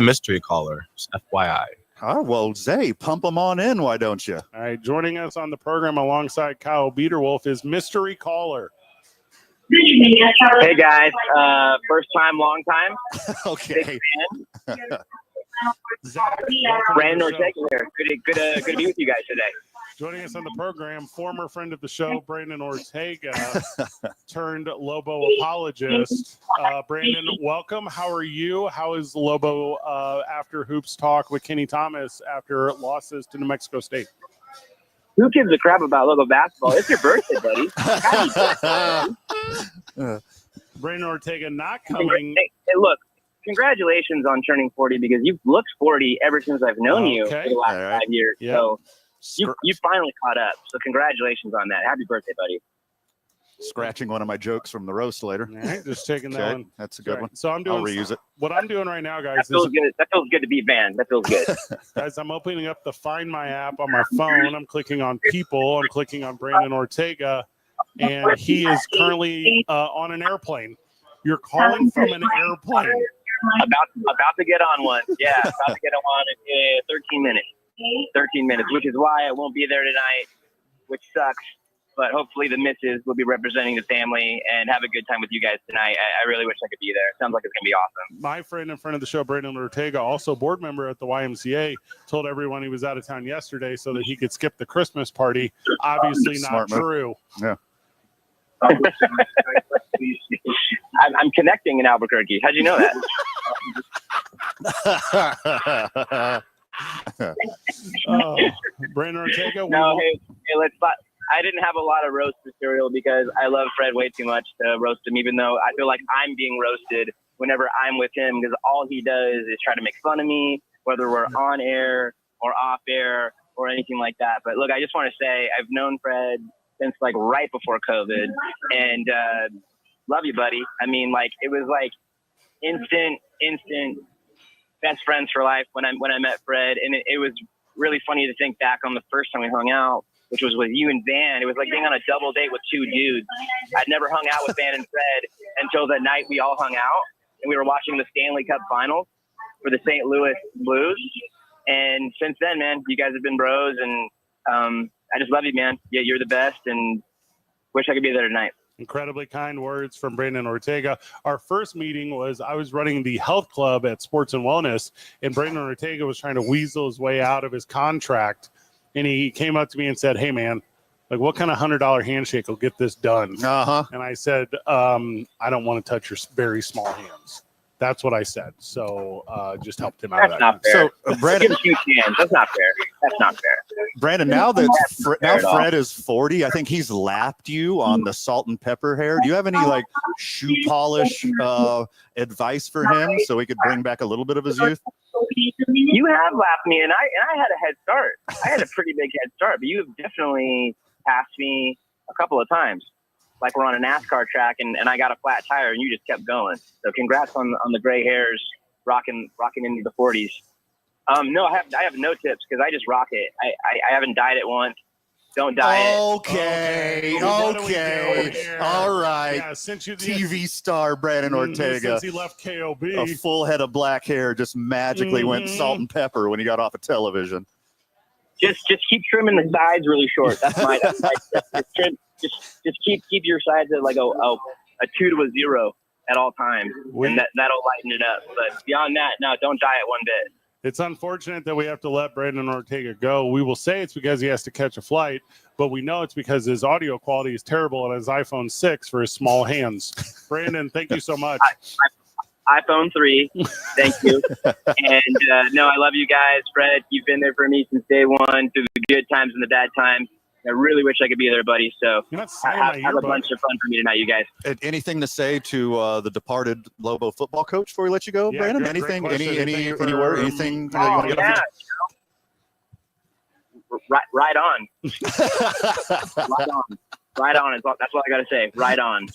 mystery caller. Just FYI. Oh, well, Zay, pump him on in. Why don't you? All right. Joining us on the program alongside Kyle Biederwolf is mystery caller. Hey guys, first time, long time. Okay. Big fan. Brandon Ortega here. Good to be with you guys today. Joining us on the program, former friend of the show, Brandon Ortega, turned Lobo apologist. Brandon, welcome. How are you? How is Lobo after hoops talk with Kenny Thomas after losses to New Mexico State? Who gives a crap about Lobo basketball? It's your birthday, buddy. Happy birthday. Brandon Ortega not coming. Hey, look, congratulations on turning 40 because you've looked 40 ever since I've known you for the last 5 years. Yep. So you finally caught up. So congratulations on that. Happy birthday, buddy. Scratching one of my jokes from the roast later. All right, just taking that one. That's a good one. So I'm doing. I'll reuse it. What I'm doing right now, guys. That feels good. That feels good to be banned. That feels good. Guys, I'm opening up the Find My app on my phone. I'm clicking on people. I'm clicking on Brandon Ortega, and he is currently on an airplane. You're calling from an airplane. About to get on one. Yeah, about to get on one in 13 minutes. 13 minutes, which is why I won't be there tonight, which sucks. But hopefully the missus will be representing the family and have a good time with you guys tonight. I really wish I could be there. Sounds like it's going to be awesome. My friend in front of the show, Brandon Ortega, also board member at the YMCA, told everyone he was out of town yesterday so that he could skip the Christmas party. Obviously not true. Yeah. I'm connecting in Albuquerque. How'd you know that? Brandon Ortega. No, hey, let's. I didn't have a lot of roast material because I love Fred way too much to roast him, even though I feel like I'm being roasted whenever I'm with him because all he does is try to make fun of me, whether we're on air or off air or anything like that. But look, I just want to say I've known Fred since like right before COVID, and love you, buddy. I mean, like it was like instant best friends for life when I met Fred, and it was really funny to think back on the first time we hung out, which was with you and Van. It was like being on a double date with two dudes. I'd never hung out with Van and Fred until the night we all hung out, and we were watching the Stanley Cup Finals for the St. Louis Blues. And since then, man, you guys have been bros, and I just love you, man. Yeah, you're the best, and wish I could be there tonight. Incredibly kind words from Brandon Ortega. Our first meeting was I was running the health club at Sports and Wellness, and Brandon Ortega was trying to weasel his way out of his contract. And he came up to me and said, "Hey, man, like what kind of $100 handshake will get this done?" And I said, "I don't want to touch your very small hands." That's what I said. So just helped him out. That's not fair. So Brandon, that's not fair. That's not fair. Brandon, now that Fred is 40, I think he's lapped you on the salt and pepper hair. Do you have any like shoe polish advice for him so we could bring back a little bit of his youth? You have lapped me, and I had a head start. I had a pretty big head start, but you have definitely passed me a couple of times. Like we're on a NASCAR track, and I got a flat tire, and you just kept going. So congrats on the gray hairs, rocking into the 40s. No, I have no tips because I just rock it. I haven't dyed it once. Don't dye it. Okay. All right. Yeah, since you TV star Brandon Ortega. Since he left KOB. A full head of black hair just magically went salt and pepper when he got off of television. Just keep trimming the sides really short. That's my just keep your sides at like a 2 to a 0 at all times, and that'll lighten it up. But beyond that, no, don't diet one bit. It's unfortunate that we have to let Brandon Ortega go. We will say it's because he has to catch a flight, but we know it's because his audio quality is terrible on his iPhone 6 for his small hands. Brandon, thank you so much. iPhone 3, thank you. And no, I love you guys. Fred, you've been there for me since day one, through the good times and the bad times. I really wish I could be there, buddy. So have a bunch of fun for me tonight, you guys. Anything to say to the departed Lobo football coach before we let you go, Yeah, Brandon? great anything? question. Any For- anything? You want to get Yeah, right on. Right on. That's what I got to say. Right on.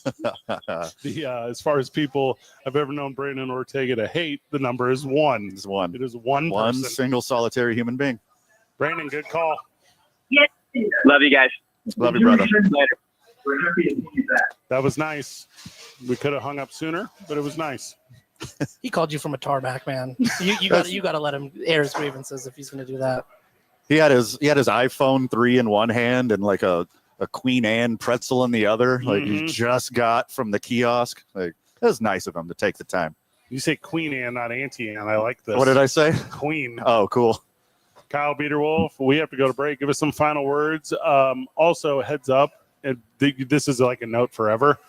As far as people I've ever known Brandon Ortega to hate, the number is 1. It's 1. It is one One person. single solitary human being. Brandon, good call. Love you guys. Love you, brother. Later. That was nice. We could have hung up sooner, but it was nice. He called you from a tarmac, man. You got to let him air his grievances if he's going to do that. He had his iPhone 3 in one hand and like a Queen Anne pretzel in the other. Like he just got from the kiosk. Like it was nice of him to take the time. You say Queen Anne, not Auntie Anne. I like this. What did I say? Queen. Oh, cool. Kyle Beaterwolf, we have to go to break. Give us some final words. Also, heads up, and this is like a note forever.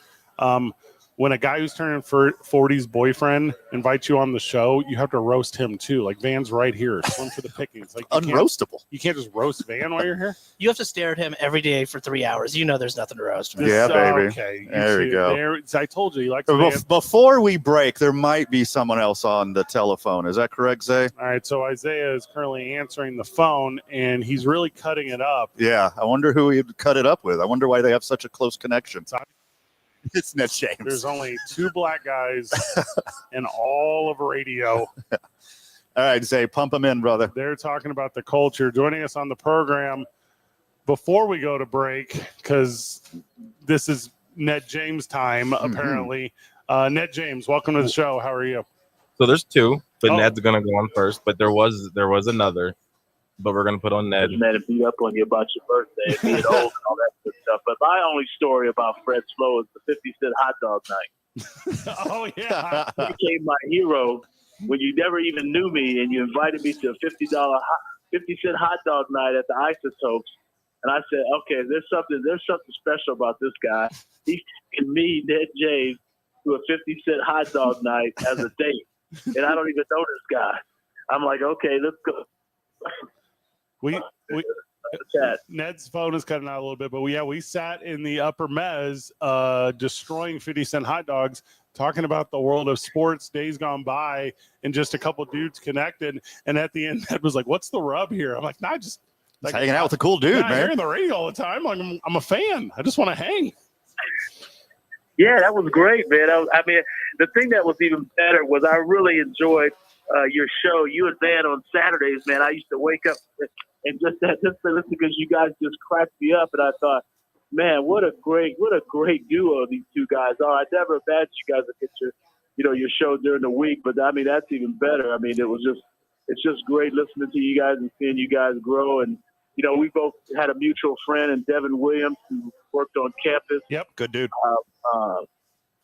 When a guy who's turning 40's boyfriend invites you on the show, you have to roast him too. Like Van's right here, swim for the pickings. Like Unroastable. You can't just roast Van while you're here. You have to stare at him every day for 3 hours. You know there's nothing to roast. Yeah, baby. Okay, There we go. I told you, he likes Van. Before we break, there might be someone else on the telephone. Is that correct, Zay? All right, so Isaiah is currently answering the phone, and he's really cutting it up. Yeah, I wonder who he'd cut it up with. I wonder why they have such a close connection. It's Ned James. There's only 2 black guys in all of radio. All right, Zay, pump them in, brother. They're talking about the culture. Joining us on the program before we go to break, because this is Ned James time, apparently. Ned James, welcome to the show. How are you? So there's 2, but Oh. Ned's gonna go on first. But there was another, but we're gonna put on Ned. Mad to beat up on you about your birthday, being old and all that good stuff. But my only story about Fred Slow is the 50-cent hot dog night. Oh, yeah. You became my hero when you never even knew me, and you invited me to a $50-cent hot dog night at the Isotopes. And I said, okay, there's something special about this guy. He's taking me, Ned James, to a 50-cent hot dog night as a date, and I don't even know this guy. I'm like, okay, let's go. Ned's phone is cutting out a little bit, but we sat in the upper mezz, destroying 50-cent hot dogs, talking about the world of sports, days gone by, and just a couple dudes connected. And at the end, Ned was like, "What's the rub here?" I'm like, "Nah, just like, hanging out with a cool dude, man. You're in the radio all the time. Like, I'm a fan. I just want to hang." Yeah, that was great, man. I mean, the thing that was even better was I really enjoyed your show. You and Van on Saturdays, man. I used to wake up and just listen because you guys just cracked me up, and I thought, man, what a great duo these two guys are. I never imagined you guys would get your show during the week, but I mean that's even better. I mean it's just great listening to you guys and seeing you guys grow. And we both had a mutual friend in Devin Williams who worked on campus. Yep, good dude.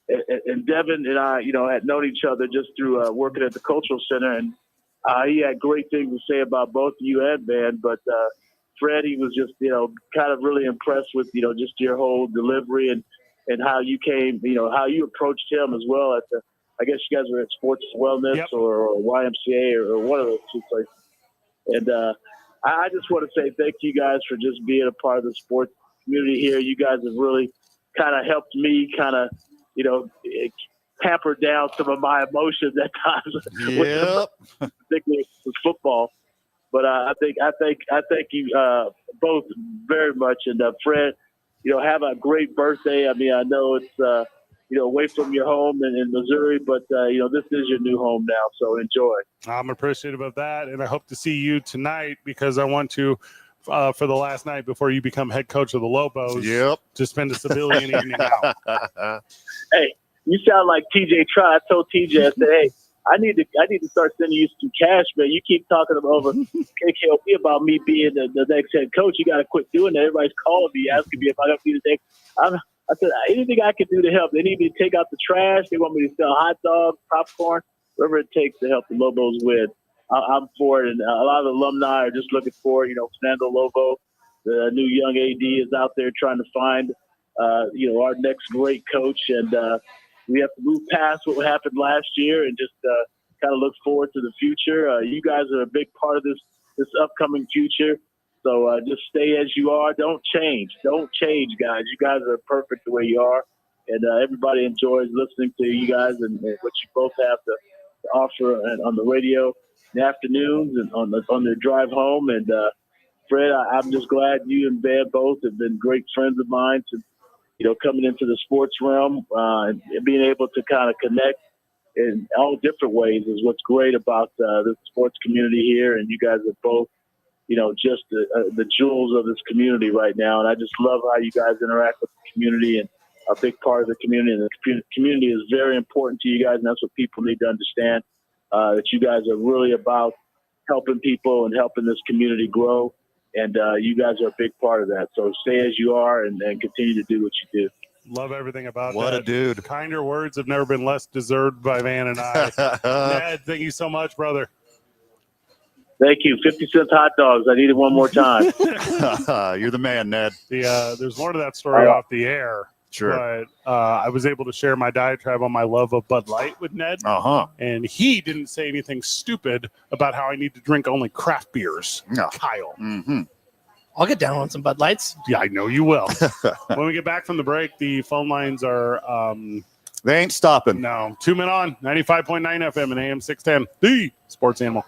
And Devin and I, had known each other just through working at the Cultural Center, and he had great things to say about both you and Van. But Fred, he was just, kind of really impressed with, just your whole delivery and how you came, how you approached him as well at the, I guess you guys were at Sports Wellness or YMCA or one of those two places. And I just want to say thank you guys for just being a part of the sports community here. You guys have really kind of helped me tamper down some of my emotions at times, particularly with football. But I thank you both very much. And Fred, have a great birthday. I mean, I know it's away from your home in Missouri, but this is your new home now, so enjoy. I'm appreciative of that, and I hope to see you tonight because I want to. For the last night before you become head coach of the Lobos, to spend a civilian evening out. Hey, you sound like TJ Trott. I told TJ, I said, hey, I need to start sending you some cash, man. You keep talking over KKOP about me being the next head coach. You got to quit doing that. Everybody's calling me, asking me if I got to be the next. I said, anything I can do to help. They need me to take out the trash. They want me to sell hot dogs, popcorn, whatever it takes to help the Lobos win. I'm for it. And a lot of the alumni are just looking for it. Fernando Lobo, the new young AD, is out there trying to find, our next great coach. And we have to move past what happened last year and just kind of look forward to the future. You guys are a big part of this upcoming future. So just stay as you are. Don't change. Don't change, guys. You guys are perfect the way you are. And everybody enjoys listening to you guys and what you both have to offer on the radio in the afternoons and on their drive home. And Fred, I'm just glad you and Van both have been great friends of mine to, coming into the sports realm and being able to kind of connect in all different ways is what's great about the sports community here. And you guys are both, just the jewels of this community right now. And I just love how you guys interact with the community and a big part of the community. And the community is very important to you guys. And that's what people need to understand, that you guys are really about helping people and helping this community grow. And you guys are a big part of that. So stay as you are and continue to do what you do. Love everything about What that. a dude. Kinder words have never been less deserved by Van and I. Ned, thank you so much, brother. Thank you. 50 cents hot dogs. I need it one more time. You're the man, Ned. There's more to that story off the air. Sure. But I was able to share my diatribe on my love of Bud Light with Ned. Uh-huh. And he didn't say anything stupid about how I need to drink only craft beers. No. Kyle. Mm-hmm. I'll get down on some Bud Lights. Yeah, I know you will. When we get back from the break, the phone lines are they ain't stopping. No. 2 men on 95.9 FM and AM 610. The Sports Animal.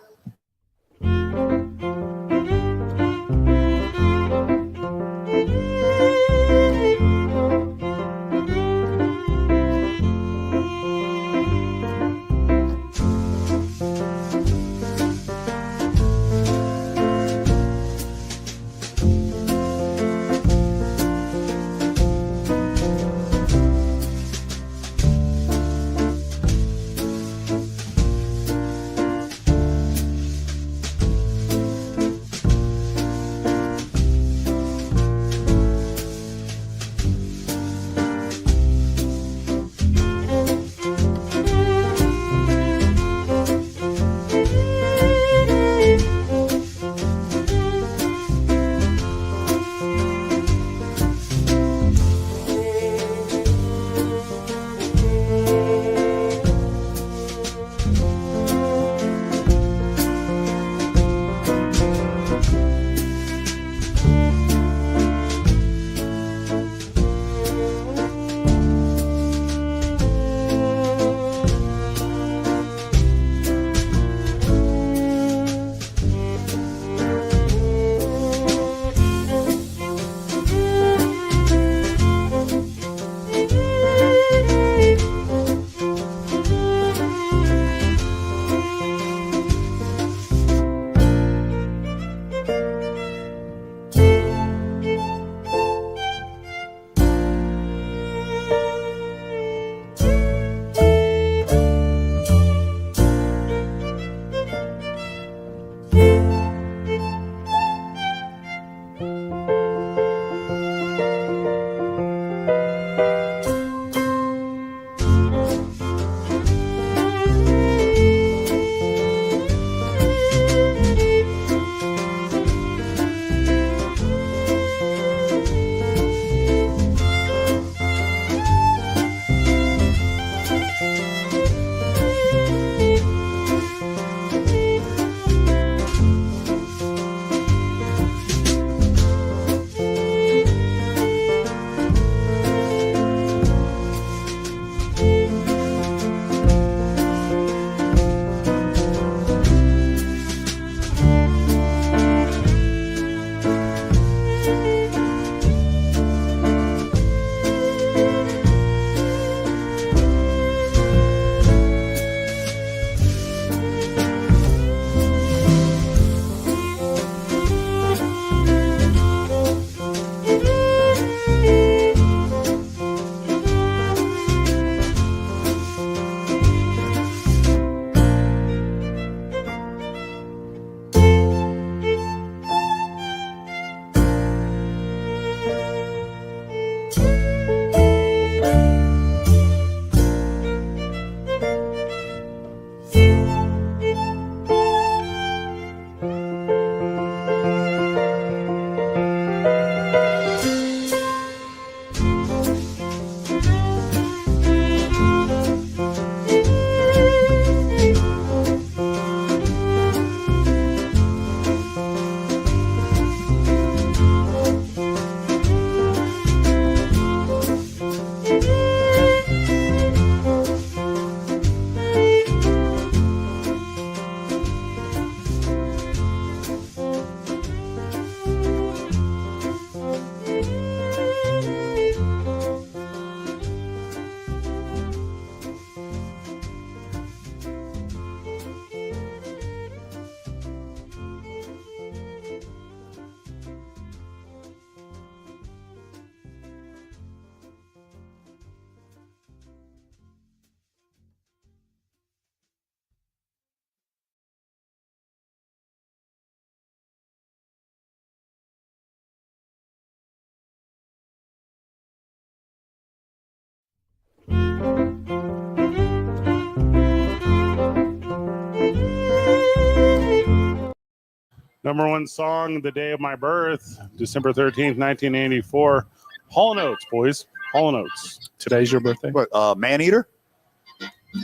Number one song, the day of my birth, December 13th, 1984. Hall & Oates, boys. Hall & Oates. Today's your birthday? What, Man-Eater?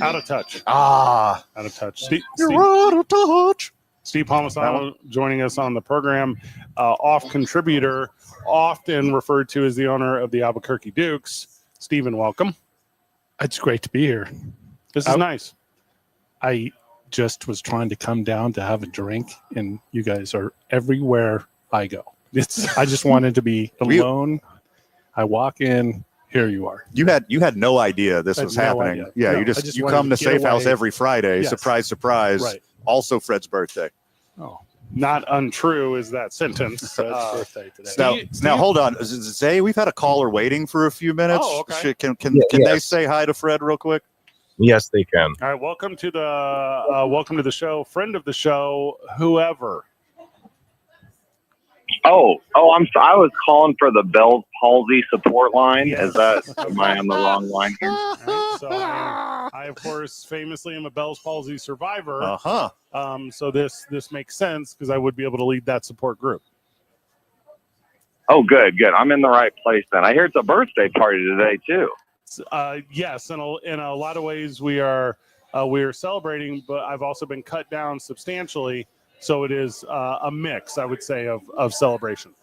Out of touch. Ah. Out of touch. You're out of touch. Steve Palmisano joining us on the program. Off contributor, often referred to as the owner of the Albuquerque Dukes. Stephen, welcome. It's great to be here. This is nice. I just was trying to come down to have a drink, and you guys are everywhere I go. I just wanted to be alone. I walk in, here you are. You had no idea this was happening. idea. Yeah, No, you come to wanted to get Safe House away. every Friday. Yes. Surprise, surprise. Right. Also Fred's birthday. Oh, Not untrue is that sentence. Fred's birthday today. Now hold on, Zay. We've had a caller waiting for a few minutes. Oh, okay. Can they say hi to Fred real quick? Yes, they can. All right, welcome to the show, friend of the show, whoever. I was calling for the Bell's palsy support line. Is that am I on the wrong line here? Right, so I of course famously am a Bell's palsy survivor. Uh-huh. So this makes sense because I would be able to lead that support group. Oh, good. I'm in the right place then. I hear it's a birthday party today too. Yes, in a lot of ways we are celebrating, but I've also been cut down substantially. So it is a mix, I would say, of celebration.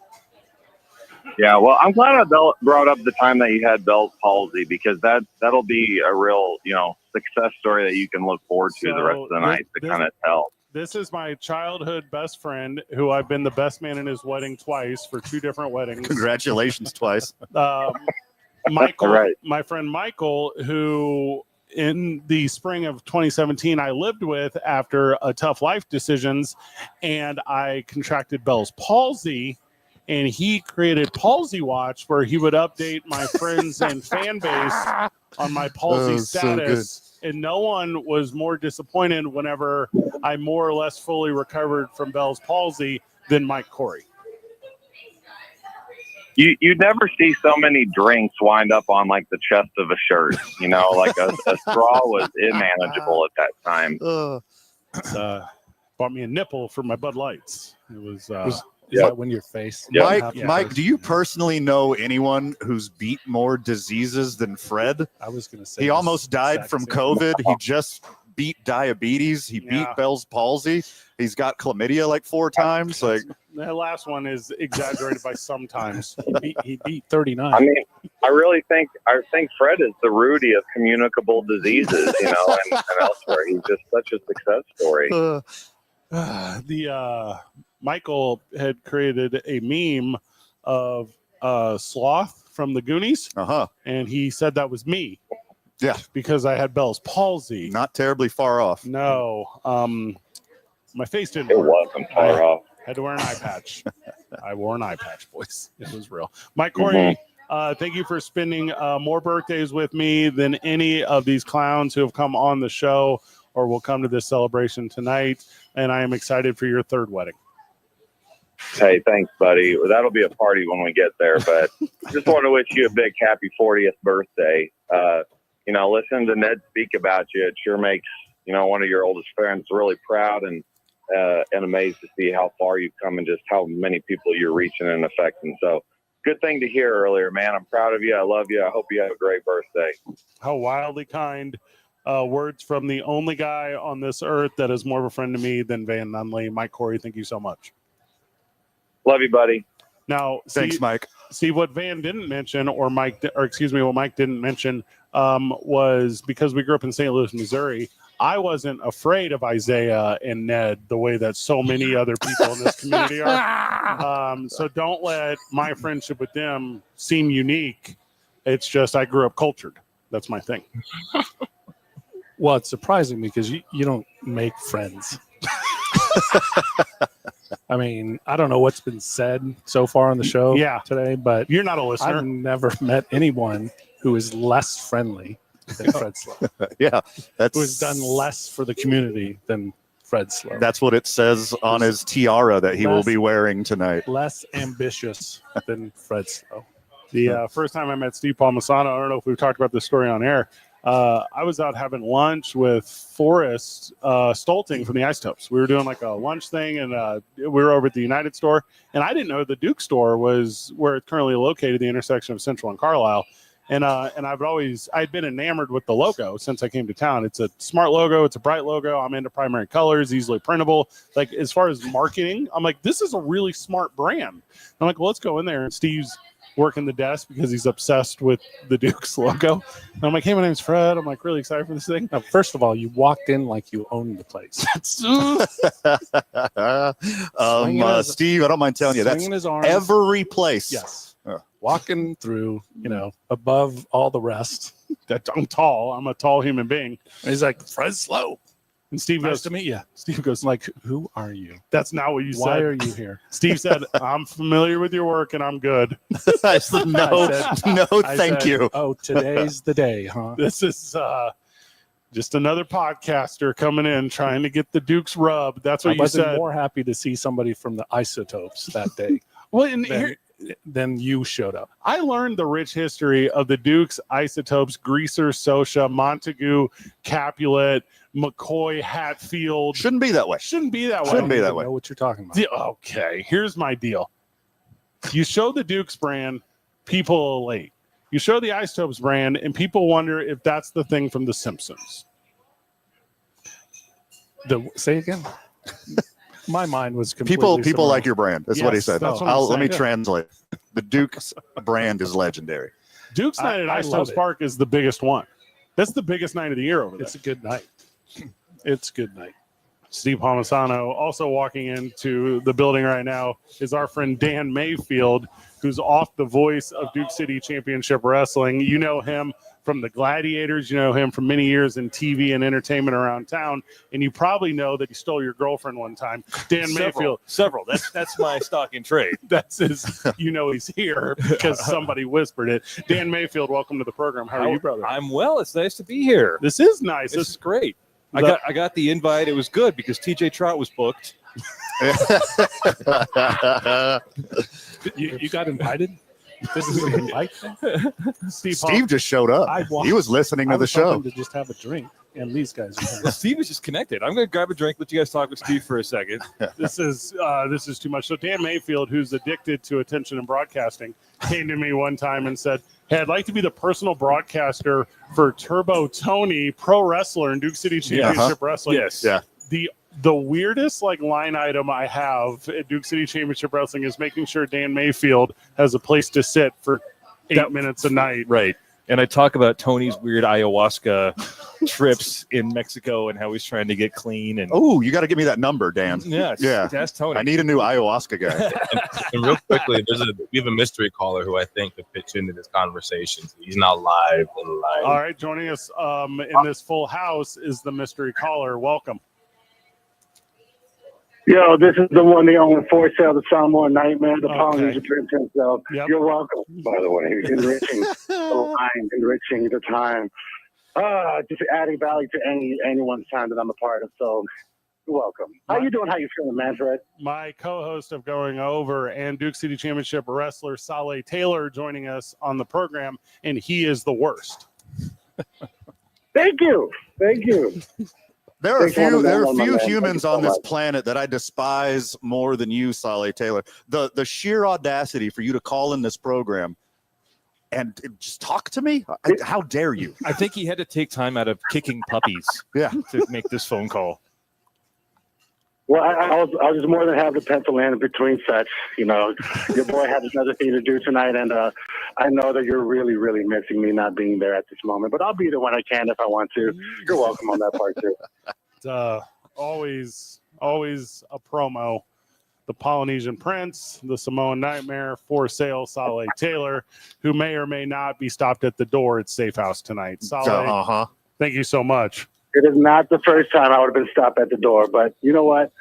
Yeah, well, I'm glad I brought up the time that you had Bell's palsy because that'll be a real, success story that you can look forward to the rest of the night to kind of tell. This is my childhood best friend who I've been the best man in his wedding twice for two different weddings. Congratulations twice. Michael, Right. my friend Michael, who in the spring of 2017 I lived with after a tough life decisions, and I contracted Bell's palsy, and he created Palsy Watch where he would update my friends and fan base on my palsy status. And no one was more disappointed whenever I more or less fully recovered from Bell's palsy than Mike Corey. You never see so many drinks wind up on like the chest of a shirt. Like a straw was immanageable at that time. Bought me a nipple for my Bud Lights. It was. Is that when your face? Mike, do you personally know anyone who's beat more diseases than Fred? I was going to say he almost died from COVID. He just beat diabetes. He beat Bell's palsy. He's got chlamydia like 4 times. Like that last one is exaggerated by sometimes. He beat 39. I mean, I think Fred is the Rudy of communicable diseases, and elsewhere. He's just such a success story. Michael had created a meme of Sloth from the Goonies, and he said that was me. Yeah, because I had Bell's palsy. Not terribly far off. No, my face didn't. It wasn't far off. Had to wear an eye patch. I wore an eye patch, boys. It was real. Mike Corey, thank you for spending more birthdays with me than any of these clowns who have come on the show or will come to this celebration tonight. And I am excited for your 3rd wedding. Hey, thanks, buddy. Well, that'll be a party when we get there. But just want to wish you a big happy 40th birthday. Listening to Ned speak about you, it sure makes one of your oldest friends really proud and amazed to see how far you've come and just how many people you're reaching and affecting. So, good thing to hear earlier, man. I'm proud of you. I love you. I hope you have a great birthday. How wildly kind. Words from the only guy on this earth that is more of a friend to me than Van Nunley. Mike Corey, thank you so much. Love you, buddy. Now, thanks, Mike. See what Van didn't mention, what Mike didn't mention was because we grew up in St. Louis, Missouri. I wasn't afraid of Isaiah and Ned the way that so many other people in this community are. So don't let my friendship with them seem unique. It's just I grew up cultured. That's my thing. Well, it's surprising because you don't make friends. I mean, I don't know what's been said so far on the show today, but you're not a listener. I've never met anyone who is less friendly than Fred Slow. Yeah, who has done less for the community than Fred Slow. That's what it says on his tiara that he will be wearing tonight. Less ambitious than Fred Slow. The first time I met Steve Palmisano, I don't know if we've talked about this story on air. I was out having lunch with Forrest Stolting from the Isotopes. We were doing like a lunch thing, and we were over at the United store. And I didn't know the Duke store was where it's currently located, the intersection of Central and Carlisle. And I'd been enamored with the logo since I came to town. It's a smart logo. It's a bright logo. I'm into primary colors, easily printable. Like, as far as marketing, I'm like, this is a really smart brand. I'm like, well, let's go in there. And Steve's working the desk because he's obsessed with the Duke's logo. And I'm like, hey, my name's Fred. I'm like really excited for this thing. Now, first of all, you walked in like you owned the place. Steve, I don't mind telling you, that's Swinging his arms. every place. Yes. Walking through, above all the rest. That I'm tall. I'm a tall human being. And he's like, Fred Slow. And Steve Nice goes to meet you. Steve goes, Like, who are you? that's not what you Why said. are you here? Steve said, I'm familiar with your work and I'm good. I said, no, I thank said, you. Oh, today's the day, huh? This is just another podcaster coming in trying to get the Duke's rub. That's what I you wasn't said. more happy to see somebody from the Isotopes that day Well, and than you showed up. I learned the rich history of the Duke's, Isotopes, Greaser, Sosha, Montague, Capulet, McCoy, Hatfield. Shouldn't be that way. Shouldn't be that way. Shouldn't be I that don't way. know what you're talking about. Okay, here's my deal. You show the Duke's brand, people are late. You show the Isotopes brand, and people wonder if that's the thing from The Simpsons. Say again. My mind was completely People like your brand. That's what he Yes, said. that's what I'm Let me saying. translate. The Duke's brand is legendary. Duke's night at I Isotopes love it. Park is the biggest one. That's the biggest night of the year over there. It's a good night. It's a good night. Steve Palmisano. Also walking into the building right now is our friend Dan Mayfield, who's off the voice of Duke City Championship Wrestling. You know him from the Gladiators. You know him from many years in TV and entertainment around town. And you probably know that he stole your girlfriend one time. Dan Mayfield. Several. That's my stock in trade. That's his, he's here because somebody whispered it. DanMayfield, welcome to the program. How are you, brother? I'm well. It's nice to be here. This is nice. This is great. I got the invite. It was good because TJ Trout was booked. You got invited? This is an invite thing? Steve just showed up. He was listening to the show. To just have a drink, and these guys are here. Well, Steve is just connected. I'm going to grab a drink, let you guys talk with Steve for a second. This is too much. So Dan Mayfield, who's addicted to attention and broadcasting, came to me one time and said, hey, I'd like to be the personal broadcaster for Turbo Tony, pro wrestler in Duke City Championship Wrestling. Yes. Yeah. The weirdest line item I have at Duke City Championship Wrestling is making sure Dan Mayfield has a place to sit for 8 minutes a night. Right. And I talk about Tony's weird ayahuasca trips in Mexico and how he's trying to get clean. And Oh, you got to give me that number, Dan. yes, Yeah. that's Tony. I need a new ayahuasca guy. And real quickly, we have a mystery caller who I think could pitch into this conversation. He's now live and live. All right, joining us in this full house is the mystery caller. Welcome. Yo, this is the one, the only for sale, the Samoan Nightmare, the Okay. Polynesian Prince himself. Yep. You're welcome, by the way, enriching the line, enriching the time. Just adding value to anyone's time that I'm a part of. So, you're welcome. How you doing? How you feeling, man, Fred? My co-host of Going Over and Duke City Championship wrestler Saleh Taylor joining us on the program, and he is the worst. Thank you. Thank you. There are Thanks for having me on, my few man. Thank humans you so on this much. planet that I despise more than you, Saleh Taylor. The sheer audacity for you to call in this program and just talk to me. How dare you? I think he had to take time out of kicking puppies to make this phone call. Well, I was more than happy to pencil in between such. You know, your boy had another thing to do tonight, and I know that you're really, really missing me not being there at this moment. But I'll be there when I can if I want to. You're welcome on that part too. Always a promo. The Polynesian Prince, the Samoan Nightmare, for sale, Saleh Taylor, who may or may not be stopped at the door at Safe House tonight. Saleh, thank you so much. It is not the first time I would have been stopped at the door, but you know what?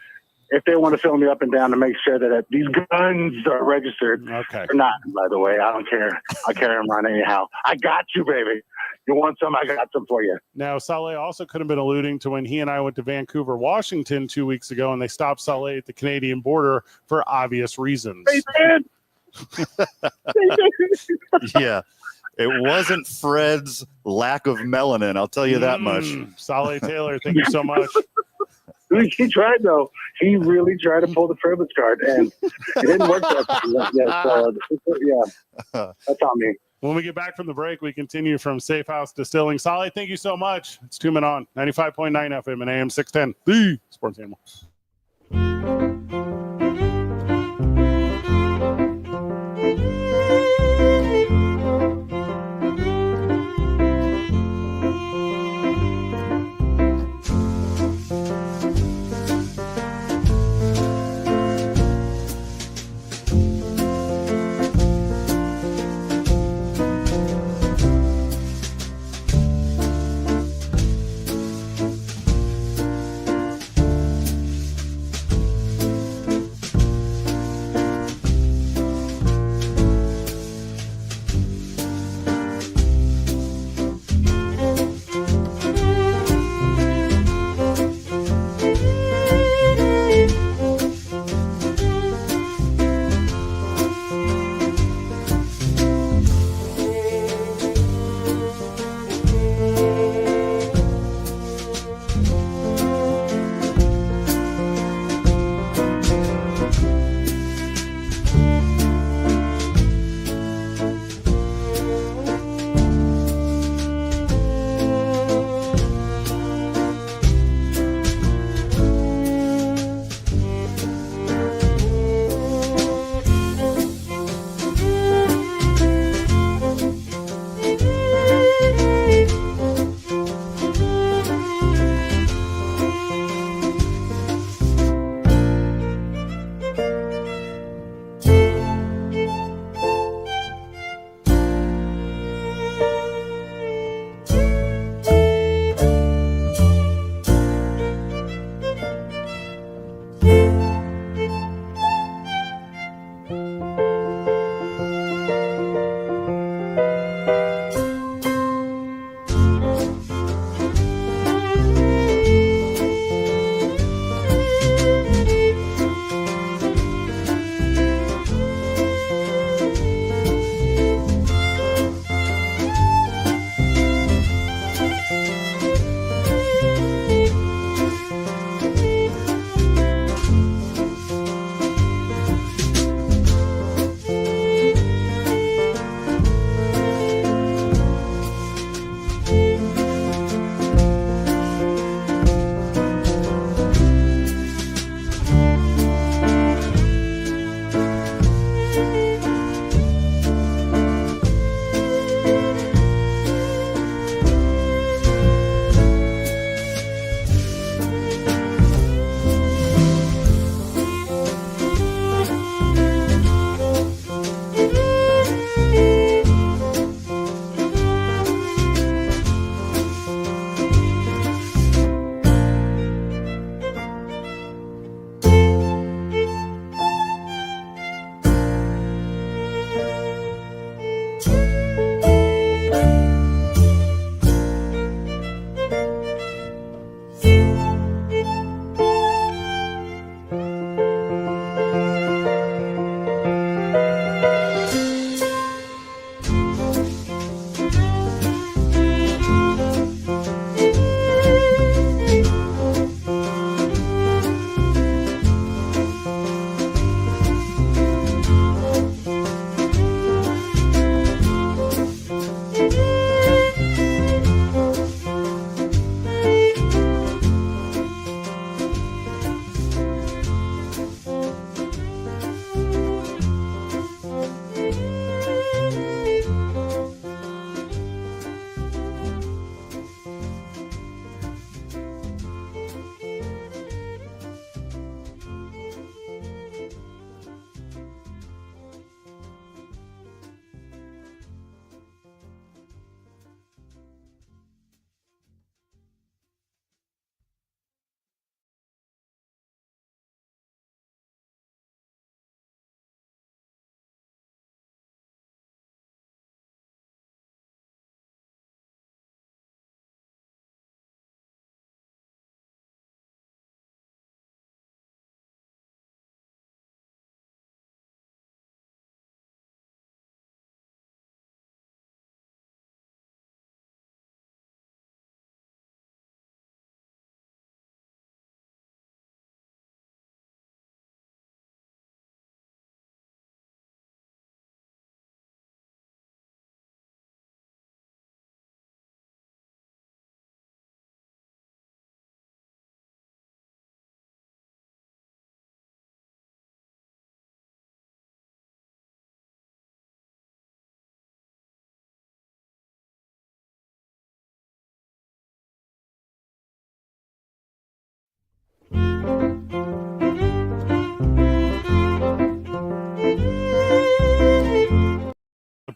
If they want to fill me up and down to make sure that these guns are registered, okay, or not, by the way, I don't care. I'll carry them around anyhow. I got you, baby. You want some? I got some for you. Now, Saleh also could have been alluding to when he and I went to Vancouver, Washington 2 weeks ago, and they stopped Saleh at the Canadian border for obvious reasons. They did. Yeah. It wasn't Fred's lack of melanin. I'll tell you that much. Solid Taylor, thank you so much. He tried though. He really tried to pull the privilege card, and it didn't work. That's on me. When we get back from the break, we continue from Safe House Distilling. Solid, thank you so much. It's 2 Men On 95.9 FM and AM 610, the Sports Animal.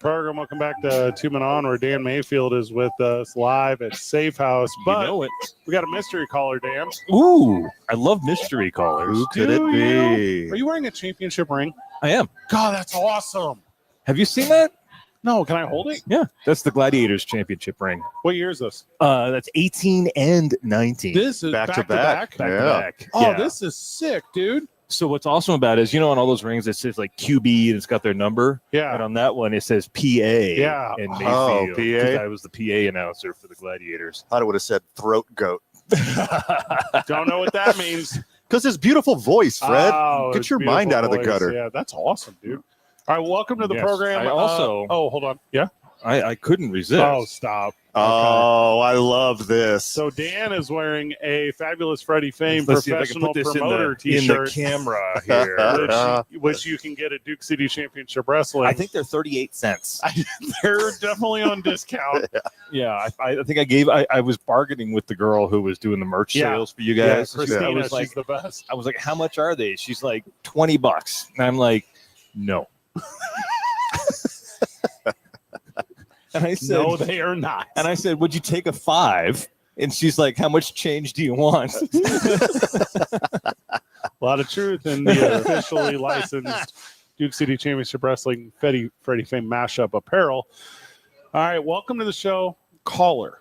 program. Welcome back to Two Men On, where Dan Mayfield is with us live at Safe House. But you know it. We got a mystery caller, Dan. Ooh, I love mystery callers. Who could it Do be? you? Are you wearing a championship ring? I am. God, that's awesome. Have you seen that? No, can I hold it? Yeah, that's the Gladiators championship ring. What year is this? That's 18 and 19. This is back to back. Back to back. Oh, Yeah. this is sick, dude. So what's awesome about it is, on all those rings, it says like QB and it's got their number. Yeah. And on that one, it says PA. Yeah. And Oh, Mayfield. PA? 'Cause I was the PA announcer for the Gladiators. Thought it would have said throat goat. Don't know what that means. Because his beautiful voice, Fred. Oh, Get his your mind beautiful out of the voice. gutter. Yeah, that's awesome, dude. All right, welcome to the Yes. program. I also- hold on. Yeah. I couldn't resist. Oh, stop. Oh, I love this. So Dan is wearing a Fabulous Freddie Fame Let's see if I can professional put this promoter in the T-shirt, camera here. which you can get at Duke City Championship Wrestling. I think they're 38 cents. They're definitely on discount. Yeah, I think I was bargaining with the girl who was doing the merch Yeah. sales for you guys. Yeah, Christina, I was she's like, the best. I was like, how much are they? She's like, $20. And I'm like, no. And I said, No, they are not. And I said, would you take a 5? And she's like, how much change do you want? A lot of truth in the officially licensed Duke City Championship Wrestling Freddie Fame mashup apparel. All right, welcome to the show, caller.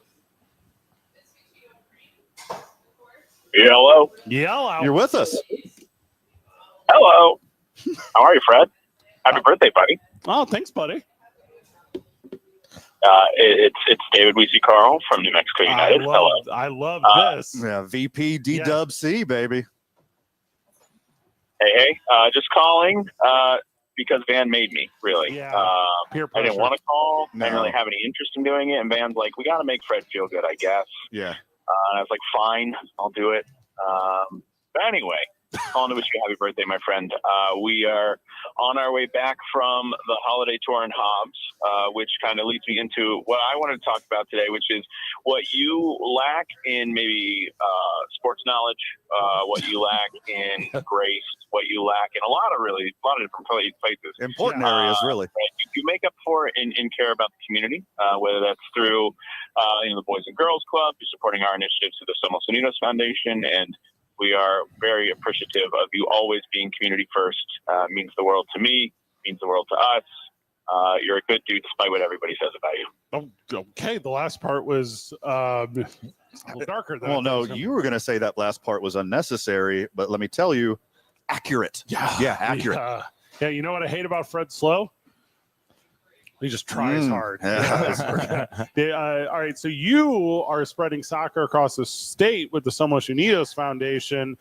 Hello. Yell out. You're with us. Hello. How are you, Fred? Happy birthday, buddy. Oh, thanks, buddy. It's David Weesey Carl from New Mexico United. Hello. I love this. Yeah, VP DWC, baby. Hey. Just calling because Van made me, really. Yeah. I didn't want to call. I didn't No. really have any interest in doing it. And Van's like, we got to make Fred feel good, I guess. Yeah. And I was like, fine, I'll do it. But anyway, calling to wish you a happy birthday, my friend. We are on our way back from the holiday tour in Hobbs, which kind of leads me into what I wanted to talk about today, which is what you lack in maybe sports knowledge, what you lack in grace, what you lack in a lot of different places. Important areas, really. You make up for it and care about the community, whether that's through the Boys and Girls Club, you're supporting our initiatives through the Somos Unidos Foundation, and we are very appreciative of you always being community first. Means the world to me, means the world to us. You're a good dude despite what everybody says about you. Oh, okay, the last part was a little darker than Well, no, you were going to say that last part was unnecessary, but let me tell you, accurate. Yeah, accurate. Yeah, you know what I hate about Fred Slow? He just tries hard. Yeah. All right, so you are spreading soccer across the state with the Somos Unidos Foundation,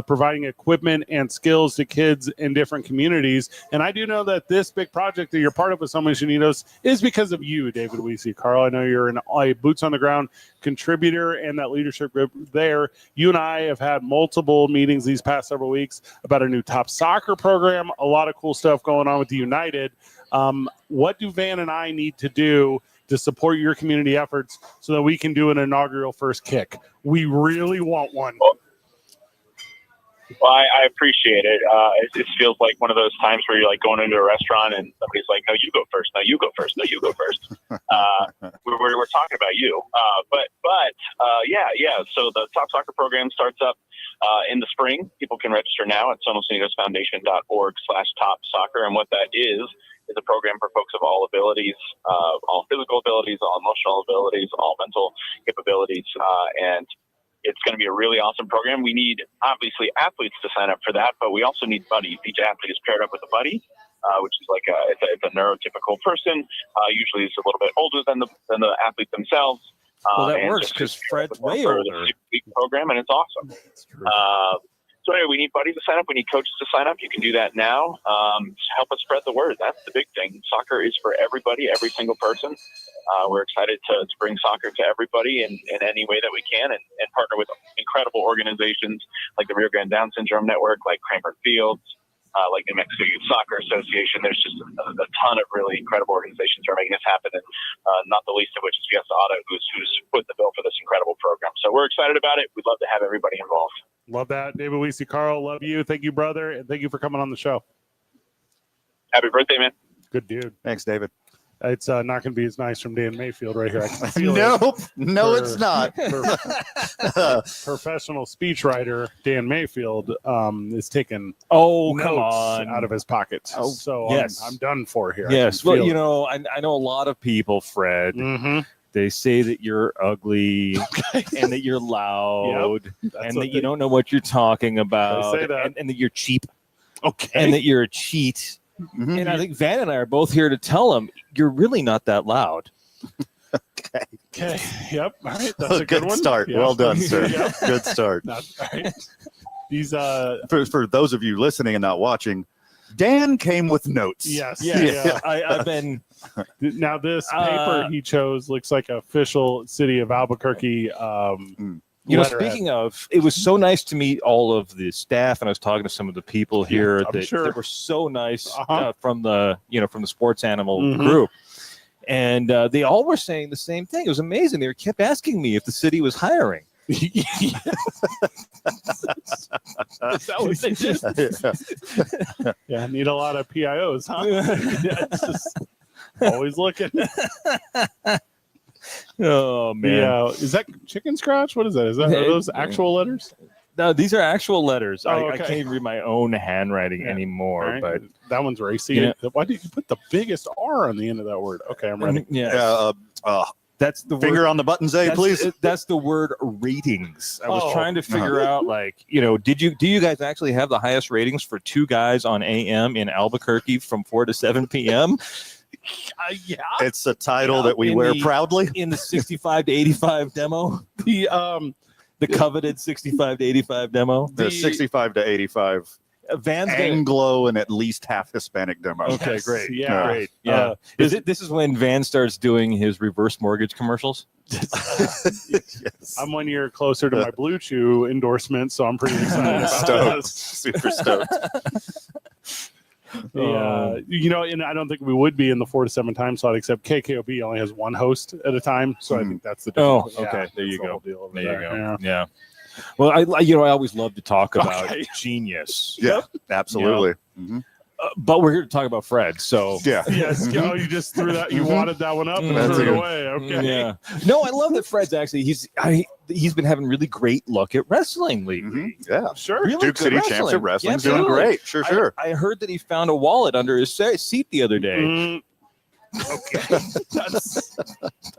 providing equipment and skills to kids in different communities. And I do know that this big project that you're part of with Somos Unidos is because of you, David Weesey. Carl, I know you're a boots on the ground contributor and that leadership group there. You and I have had multiple meetings these past several weeks about a new top soccer program, a lot of cool stuff going on with the United. What do Van and I need to do to support your community efforts so that we can do an inaugural first kick? We really want one. Well, I appreciate it. It feels like one of those times where you're like going into a restaurant and somebody's like, no, you go first. No, you go first. No, you go first. We're talking about you. Yeah. So the Top Soccer program starts up in the spring. People can register now at somosunidosfoundation.org/topsoccer. And what that is a program for folks of all abilities, all physical abilities, all emotional abilities, all mental capabilities. And it's going to be a really awesome program. We need, obviously, athletes to sign up for that, but we also need buddies. Each athlete is paired up with a buddy, which is like it's a neurotypical person. Usually it's a little bit older than the athlete themselves. Well, that and works just because prepare Fred's for way the older. Super League program, and it's awesome. So anyway, we need buddies to sign up. We need coaches to sign up. You can do that now. Help us spread the word. That's the big thing. Soccer is for everybody, every single person. We're excited to bring soccer to everybody in any way that we can and partner with incredible organizations like the Rio Grande Down Syndrome Network, like Cranford Fields, like New Mexico Youth Soccer Association. There's just a ton of really incredible organizations who are making this happen, and not the least of which is Fiesta Auto, who's put the bill for this incredible program. So we're excited about it. We'd love to have everybody involved. Love that. David Weesey, Carl, love you. Thank you, brother. And thank you for coming on the show. Happy birthday, man. Good dude. Thanks, David. It's not going to be as nice from Dan Mayfield right here. I can feel it. Nope. No, it's not. Professional speechwriter Dan Mayfield is taking come notes on. out of his pocket. Oh, so yes. I'm done for here. Yes. Well, I know a lot of people, Fred. Mm-hmm. They say that you're ugly and that you're loud and that you don't know what you're talking about They say that. and that you're cheap. Okay. And that you're a cheat. Mm-hmm. And I think Van and I are both here to tell him you're really not that loud. Okay. Yep. All right. That's a good one. start. Yep. Well done, sir. Yep. Good start. All right. These for those of you listening and not watching, Dan came with notes. Yes. Yeah. I've been. Now this paper he chose looks like official city of Albuquerque. Letterhead. Speaking of, it was so nice to meet all of the staff, and I was talking to some of the people here I'm sure. that were so nice from the sports animal Mhm. group, and they all were saying the same thing. It was amazing. They kept asking me if the city was hiring. Is that what they did? Yeah, I need a lot of PIOs, huh? Yeah, it's just always looking. Oh man, Yeah, is that chicken scratch? What is that? Are those actual letters? No, these are actual letters. Oh, I okay. can't even read my own handwriting anymore. All right. But that one's racy. Yeah. Why did you put the biggest R on the end of that word? Okay, I'm ready. That's the Finger word. on the button, Zay, please. That's the word ratings. I was Oh. trying to figure out, do you guys actually have the highest ratings for two guys on AM in Albuquerque from 4 to 7 p.m.? Yeah, It's a title that we In wear the- proudly. in the 65 to 85 demo, the coveted 65 to 85 demo. The 65 to 85 Van's gonna- Anglo and at least half Hispanic demo. Okay, Yes. great. Yeah. Great. Yeah. This is when Van starts doing his reverse mortgage commercials? Yes. I'm 1 year closer to my Blue Chew endorsement, so I'm pretty excited about Stoked. that. Super stoked. And I don't think we would be in the 4 to 7 time slot, except KKOB only has one host at a time, so I think that's the Oh, difference. okay. Yeah, There you that's the go. whole deal over There you go. Yeah. Yeah. Well, I always love to talk about Okay. genius. Yeah, absolutely. Mhm. But we're here to talk about Fred. So Yeah. Yes. Oh, you just threw that. You wadded that one up and That's threw it good. away. Okay. Yeah. No, I love that Fred's actually he's been having really great luck at wrestling lately. Yeah. Sure. Really Duke good City wrestling. Champs at Wrestling's Yeah, doing absolutely. great. Sure. I heard that he found a wallet under his seat the other day. Mm, okay.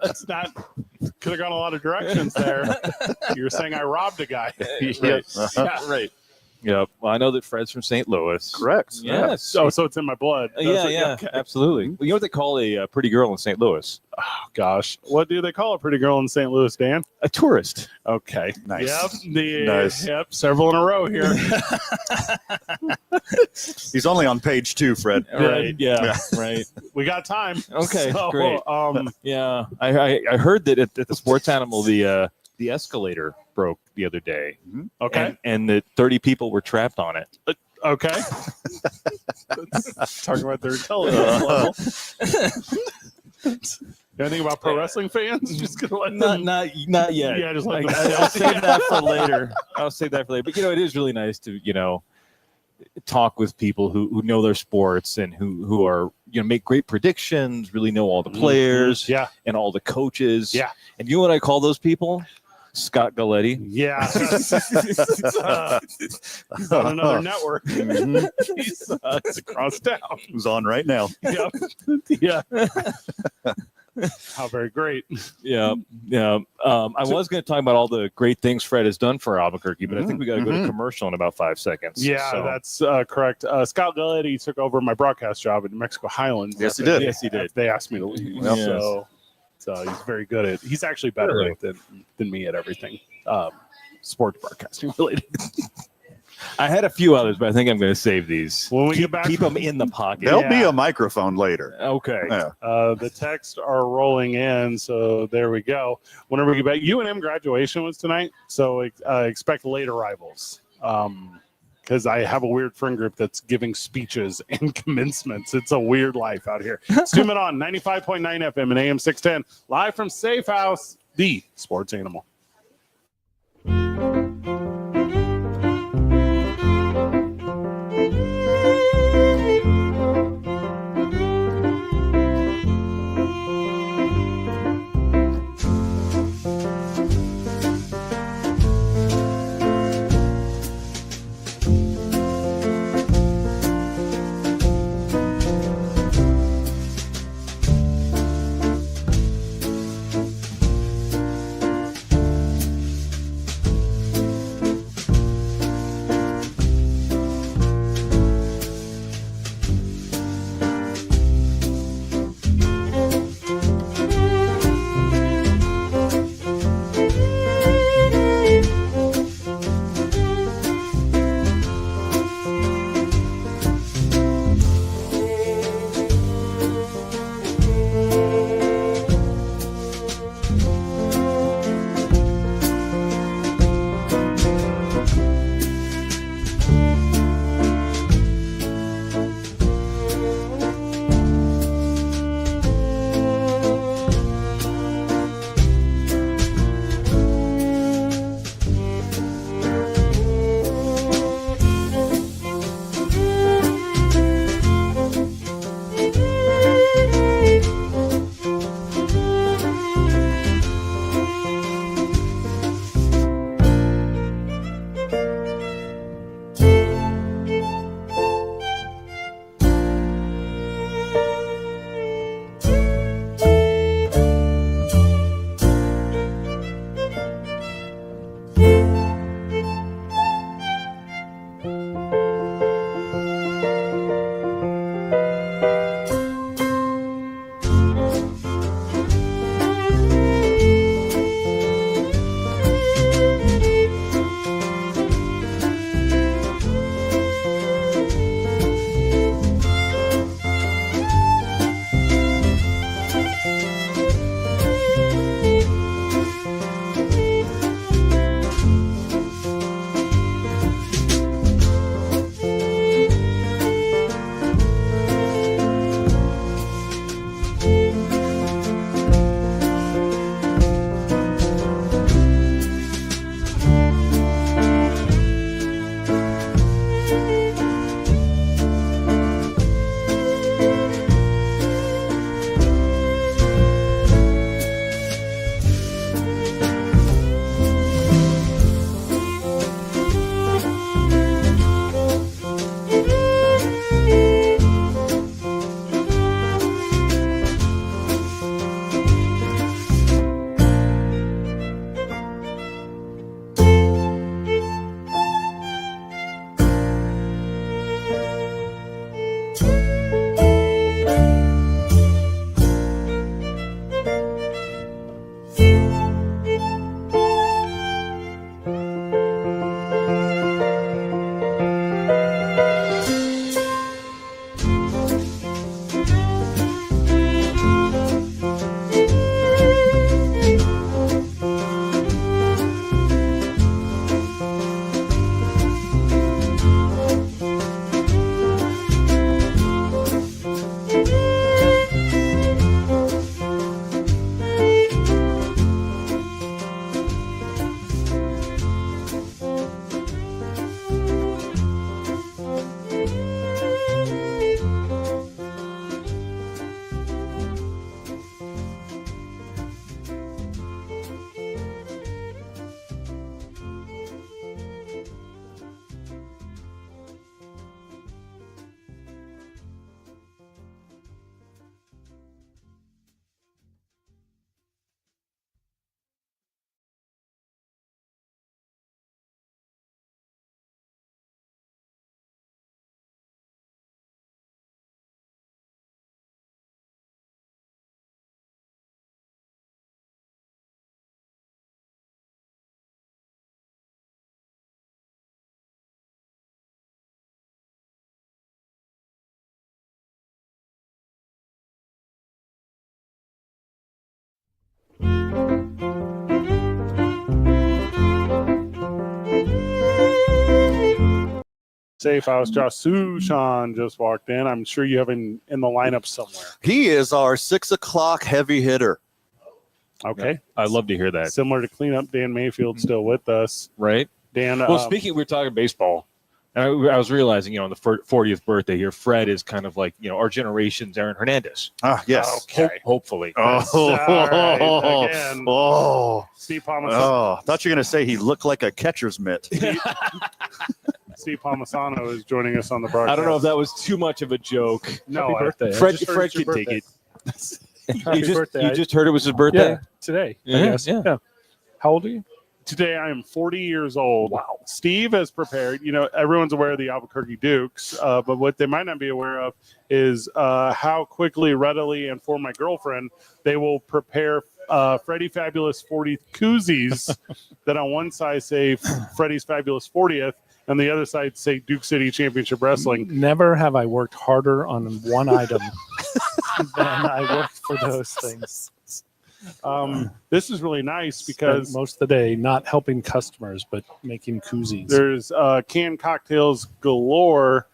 That's not. Could have gone a lot of directions there. You're saying I robbed a guy. Yeah. Yeah. Right. Yeah. Well, I know that Fred's from St. Louis. Correct. Yes. So it's in my blood. Yeah, Okay. absolutely. Well, you know what they call a pretty girl in St. Louis? Oh, gosh. What do they call a pretty girl in St. Louis, Dan? A tourist. Okay. Nice. Yep. Nice. Yep. Several in a row here. He's only on page 2, Fred. Right. Yeah. Right. We got time. Okay. So, Great. Yeah. I heard that at the sports animal the escalator broke the other day. Okay. And that 30 people were trapped on it. Okay. Talking about their intelligence level. Anything about pro wrestling fans? Just gonna let them. Not yet. Yeah, just let them. I'll save that for later. But it is really nice to talk with people who know their sports and who are make great predictions, really know all the players, Yeah. and all the coaches. Yeah. And you know what I call those people? Scott Galletti. Yeah. He's on another network. Mhm. He's across town. Who's on right now? Yep. Yeah. How very great. Yeah. I was going to talk about all the great things Fred has done for Albuquerque, but I think we got to go to commercial in about 5 seconds. Yeah, So- that's correct. Scott Galletti took over my broadcast job at New Mexico Highlands. Yes, he did. Yes, he did. They asked me to leave. Yes. So he's very good at. He's actually better than me at everything sports broadcasting related. I had a few others, but I think I'm going to save these. When we get back, Keep them in the pocket. There'll be a microphone later. Okay. Yeah. The texts are rolling in, so there we go. Whenever we get back, UNM graduation was tonight, so expect late arrivals. Because I have a weird friend group that's giving speeches and commencements. It's a weird life out here. It's 2 Men On 95.9 FM and AM 610, live from Safe House, the sports animal. Safe House. Josh Sushan just walked in. I'm sure you have him in the lineup somewhere. He is our 6 o'clock heavy hitter. Okay. I'd love to hear that. Similar to cleanup, Dan Mayfield still with us. Right. Dan. Well, speaking, we were talking baseball, and I was realizing, on the 40th birthday here, Fred is kind of like, our generation's Aaron Hernandez. Ah, yes. Okay. Hopefully. All right, again. Steve Palmisano. Oh, I thought you were going to say he looked like a catcher's mitt. Steve Palmisano is joining us on the broadcast. I don't know if that was too much of a joke. No, Happy birthday. Fred can take it. You just heard it was his birthday? Yeah, today. Yeah, I guess. yeah. How old are you? Today I am 40 years old. Wow. Steve has prepared, everyone's aware of the Albuquerque Dukes, but what they might not be aware of is how quickly, readily, and for my girlfriend, they will prepare Freddie Fabulous 40th koozies that on one side say Freddie's Fabulous 40th, and the other side say Duke City Championship Wrestling. Never have I worked harder on one item than I worked for those things. This is really nice Spent because most of the day not helping customers, but making koozies. there's canned cocktails galore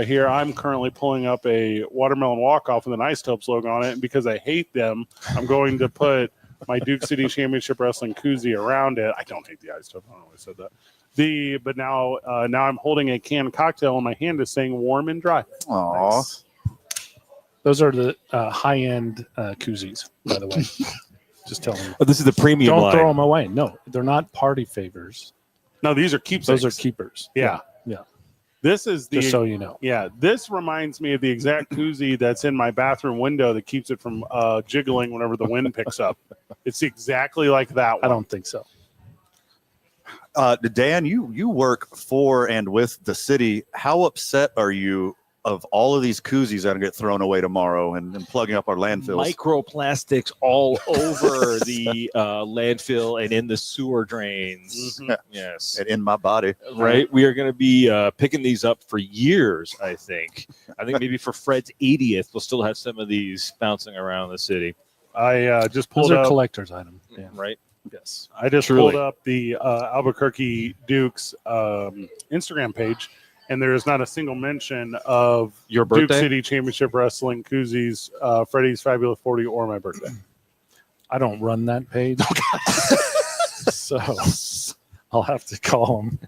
here. I'm currently pulling up a watermelon walk-off with an Isotopes logo on it, and because I hate them, I'm going to put my Duke City Championship Wrestling koozie around it. I don't hate the Isotopes. I don't know why I said that. But now I'm holding a canned cocktail in my hand is saying warm and dry. Aw. Nice. Those are the high-end koozies, by the way. Just telling you. Oh, this is the premium Don't line. throw them away. No, they're not party favors. No, these are keepsakes. Those are keepers. Yeah. Yeah. This is the Just so you know. Yeah, this reminds me of the exact koozie that's in my bathroom window that keeps it from jiggling whenever the wind picks up. It's exactly like that one. I don't think so. Dan, you work for and with the city. How upset are you of all of these koozies that are going to get thrown away tomorrow and plugging up our landfills? Microplastics all over the landfill and in the sewer drains. Mhm. Yes. And in my body. Right. We are going to be picking these up for years, I think. I think maybe for Fred's 80th, we'll still have some of these bouncing around the city. I just Those pulled are up. collector's items. Yeah. Right. Yes. I just Truly. pulled up the Albuquerque Dukes Instagram page, and there is not a single mention of Your Duke birthday? City Championship Wrestling koozies, Freddie's Fabulous 40, or my birthday. I don't run that page. So I'll have to call them.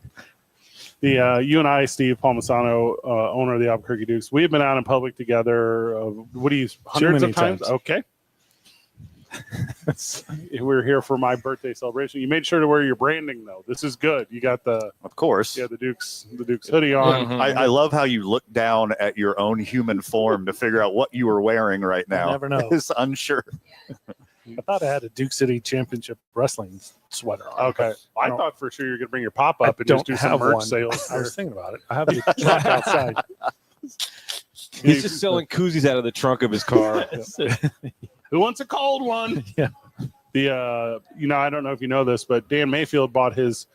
The you and I, Steve Palmisano, owner of the Albuquerque Dukes, we have been out in public together. What do you hundreds many of times? times. Okay. We're here for my birthday celebration. You made sure to wear your branding though. This is good. You got the Of course. the Dukes hoodie on. Mhm. I love how you look down at your own human form to figure out what you are wearing right now. never know. It's unsure. I thought I had a Duke City Championship Wrestling sweater on. Okay. I don't- thought for sure you're gonna bring your pop I up and just don't do some have merch one. sales. I was thinking about it. I have the truck outside. He's just selling koozies out of the trunk of his car. Who wants a cold one? Yeah. The I don't know if you know this, but Dan Mayfield bought his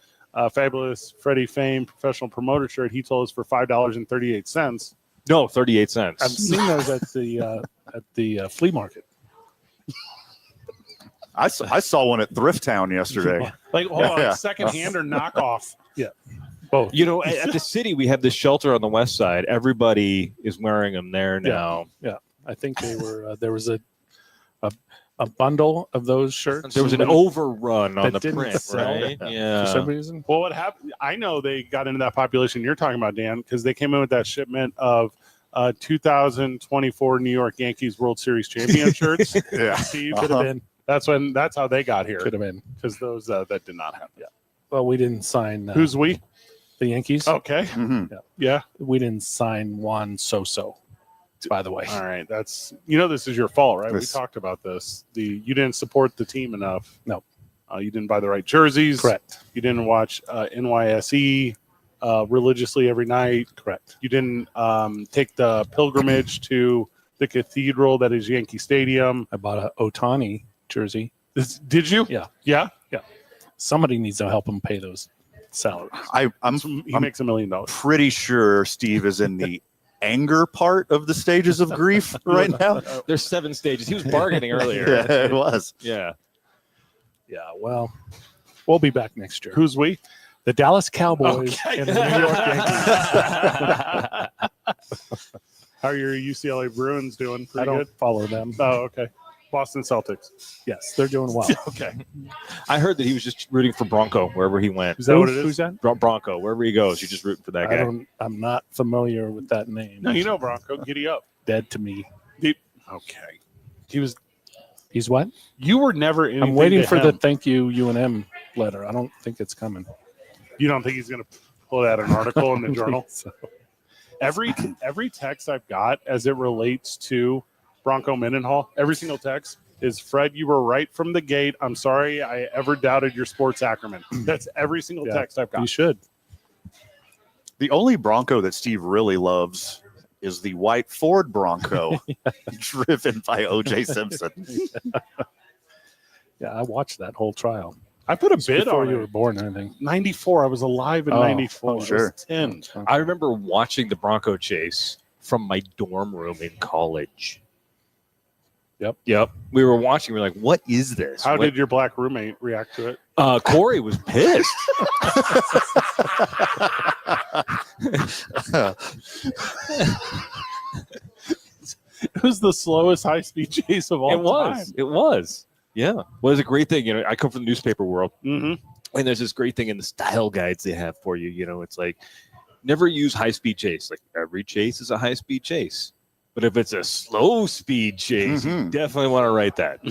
Fabulous Freddie Fame professional promoter shirt. He told us for $5.38. No, 38 cents. I've seen those at the flea market. I saw one at Thrift Town yesterday. Like, hold on, Yeah. second hand or knockoff? Yeah. Both. At the city, we have this shelter on the west side. Everybody is wearing them there now. Yeah. I think they were there was a bundle of those shirts. There was an overrun on that the didn't print, sell right? for some reason. Well, what happened? I know they got into that population you're talking about, Dan, because they came in with that shipment of 2024 New York Yankees World Series champion shirts. Yeah. Steve, Could have been. That's how they got here. Could have been. Because those that did not happen. Yeah. Well, we didn't sign. Who's we? The Yankees. Okay. Mhm. Yeah. We didn't sign Juan Soso, by the way. All right. That's this is your fault, right? This- We talked about this. You didn't support the team enough. No. You didn't buy the right jerseys. Correct. You didn't watch NYSE religiously every night. Correct. You didn't take the pilgrimage to the cathedral that is Yankee Stadium. I bought a Otani jersey. Did you? Yeah. Yeah. Somebody needs to help him pay those salaries. He I'm makes $1 million. pretty sure Steve is in the anger part of the stages of grief right now. There's 7 stages. He was bargaining earlier. Yeah, it was. Yeah. Yeah. Well, we'll be back next year. Who's we? The Dallas Cowboys and the New York Yankees. How are your UCLA Bruins doing? I don't follow them. Oh, okay. Boston Celtics. Yes, they're doing well. Okay. I heard that he was just rooting for Bronco wherever he went. Is that what it is? Who's that? Bronco, wherever he goes, you're just rooting for that guy. I'm not familiar with that name. No, you know Bronco. Giddy up. Dead to me. Okay. He's what? You were never anything I'm waiting to for him. the thank you UNM letter. I don't think it's coming. You don't think he's going to pull out an article in the I don't journal? think so. Every text I've got as it relates to Bronco Mendenhall, every single text is, Fred, you were right from the gate. I'm sorry I ever doubted your sports acumen. That's every single Yeah, text I've got. You should. The only Bronco that Steve really loves is the white Ford Bronco, driven by O.J. Simpson. Yeah, I watched that whole trial. I put a It's bid before on you it. were born, I think. 94. I was alive in 94. I was sure. 10. I remember watching the Bronco chase from my dorm room in college. Yep. We were watching. We were like, "What is this?" How What- did your black roommate react to it? Corey was pissed. It was the slowest high-speed chase of all It time. was. It was. Yeah. Well, it's a great thing. You know, I come from the newspaper world, Mm-hmm. and there's this great thing in the style guides they have for you. You know, it's like never use high-speed chase. Like every chase is a high-speed chase. But if it's a slow speed chase, you definitely want to write that.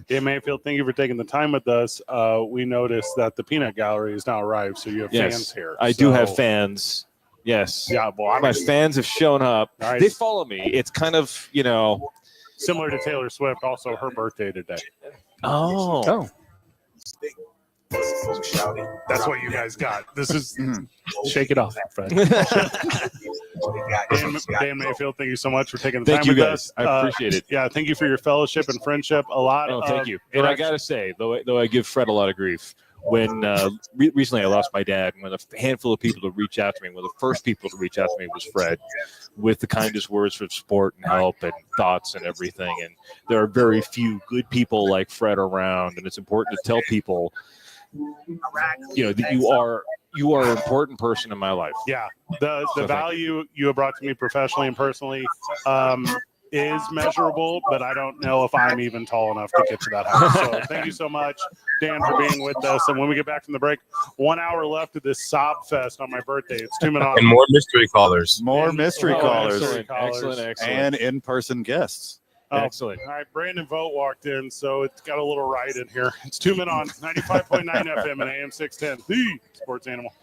Dan Mayfield, thank you for taking the time with us. We noticed that the Peanut Gallery has now arrived, so you have fans here. I do have So- fans. Yes. Yeah, well, my fans have shown up. Nice. They follow me. It's kind of, you know. Similar to Taylor Swift, also her birthday today. Oh. That's what you guys got. This is Shake it off, Fred. Dan Mayfield, thank you so much for taking the Thank time you with guys. us. I appreciate it. Yeah, thank you for your fellowship and friendship. A lot Oh, of thank you. And I got to say, though I give Fred a lot of grief, when recently I lost my dad, and when a handful of people to reach out to me, one of the first people to reach out to me was Fred, with the kindest words for support and help and thoughts and everything. And there are very few good people like Fred around, and it's important to tell people, you know, that you are an important person in my life. Yeah, the So thank value you have brought to me professionally and personally is measurable, but I don't know if I'm even tall enough to get to that height. So thank you so much, Dan, for being with us. And when we get back from the break, 1 hour left of this sob fest on my birthday. It's 2 minutes. And more mystery callers. More mystery callers. Excellent. And in-person guests. Excellent. All right, Brandon Vogt walked in, so it's got a little ride in here. It's 2 Men on 95.9 FM and AM 610, the sports animal.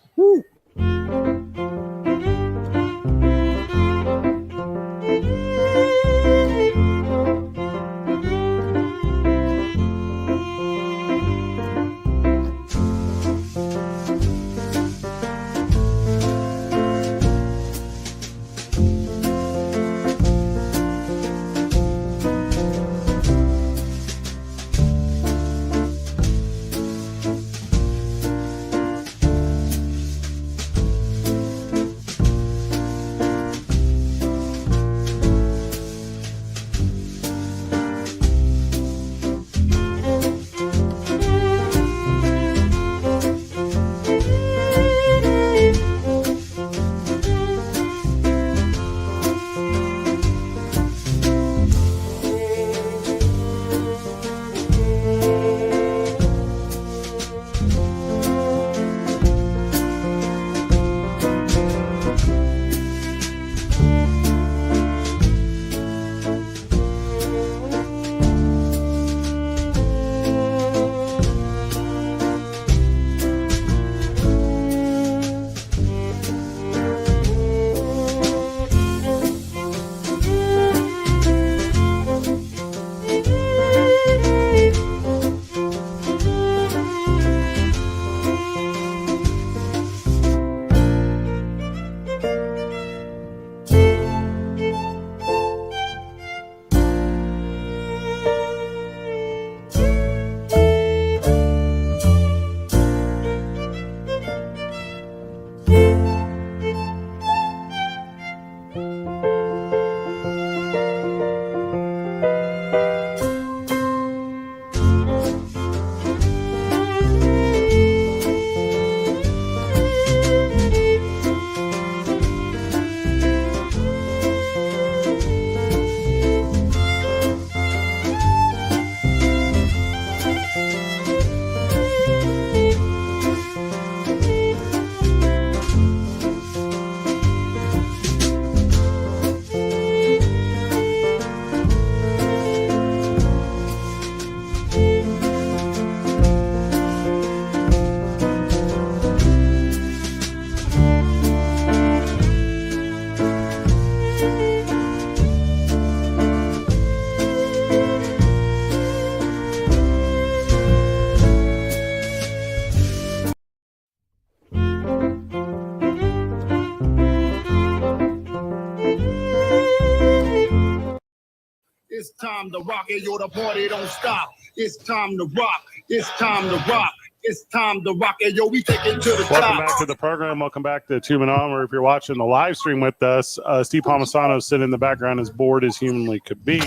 time to rock. Hey, yo, the party don't stop. It's time to rock. It's time to rock. It's time to rock. Hey, yo, we take it to the Welcome top. back to the program. Welcome back to Two Men On, or if you're watching the live stream with us, Steve Palmisano sitting in the background as bored as humanly could be.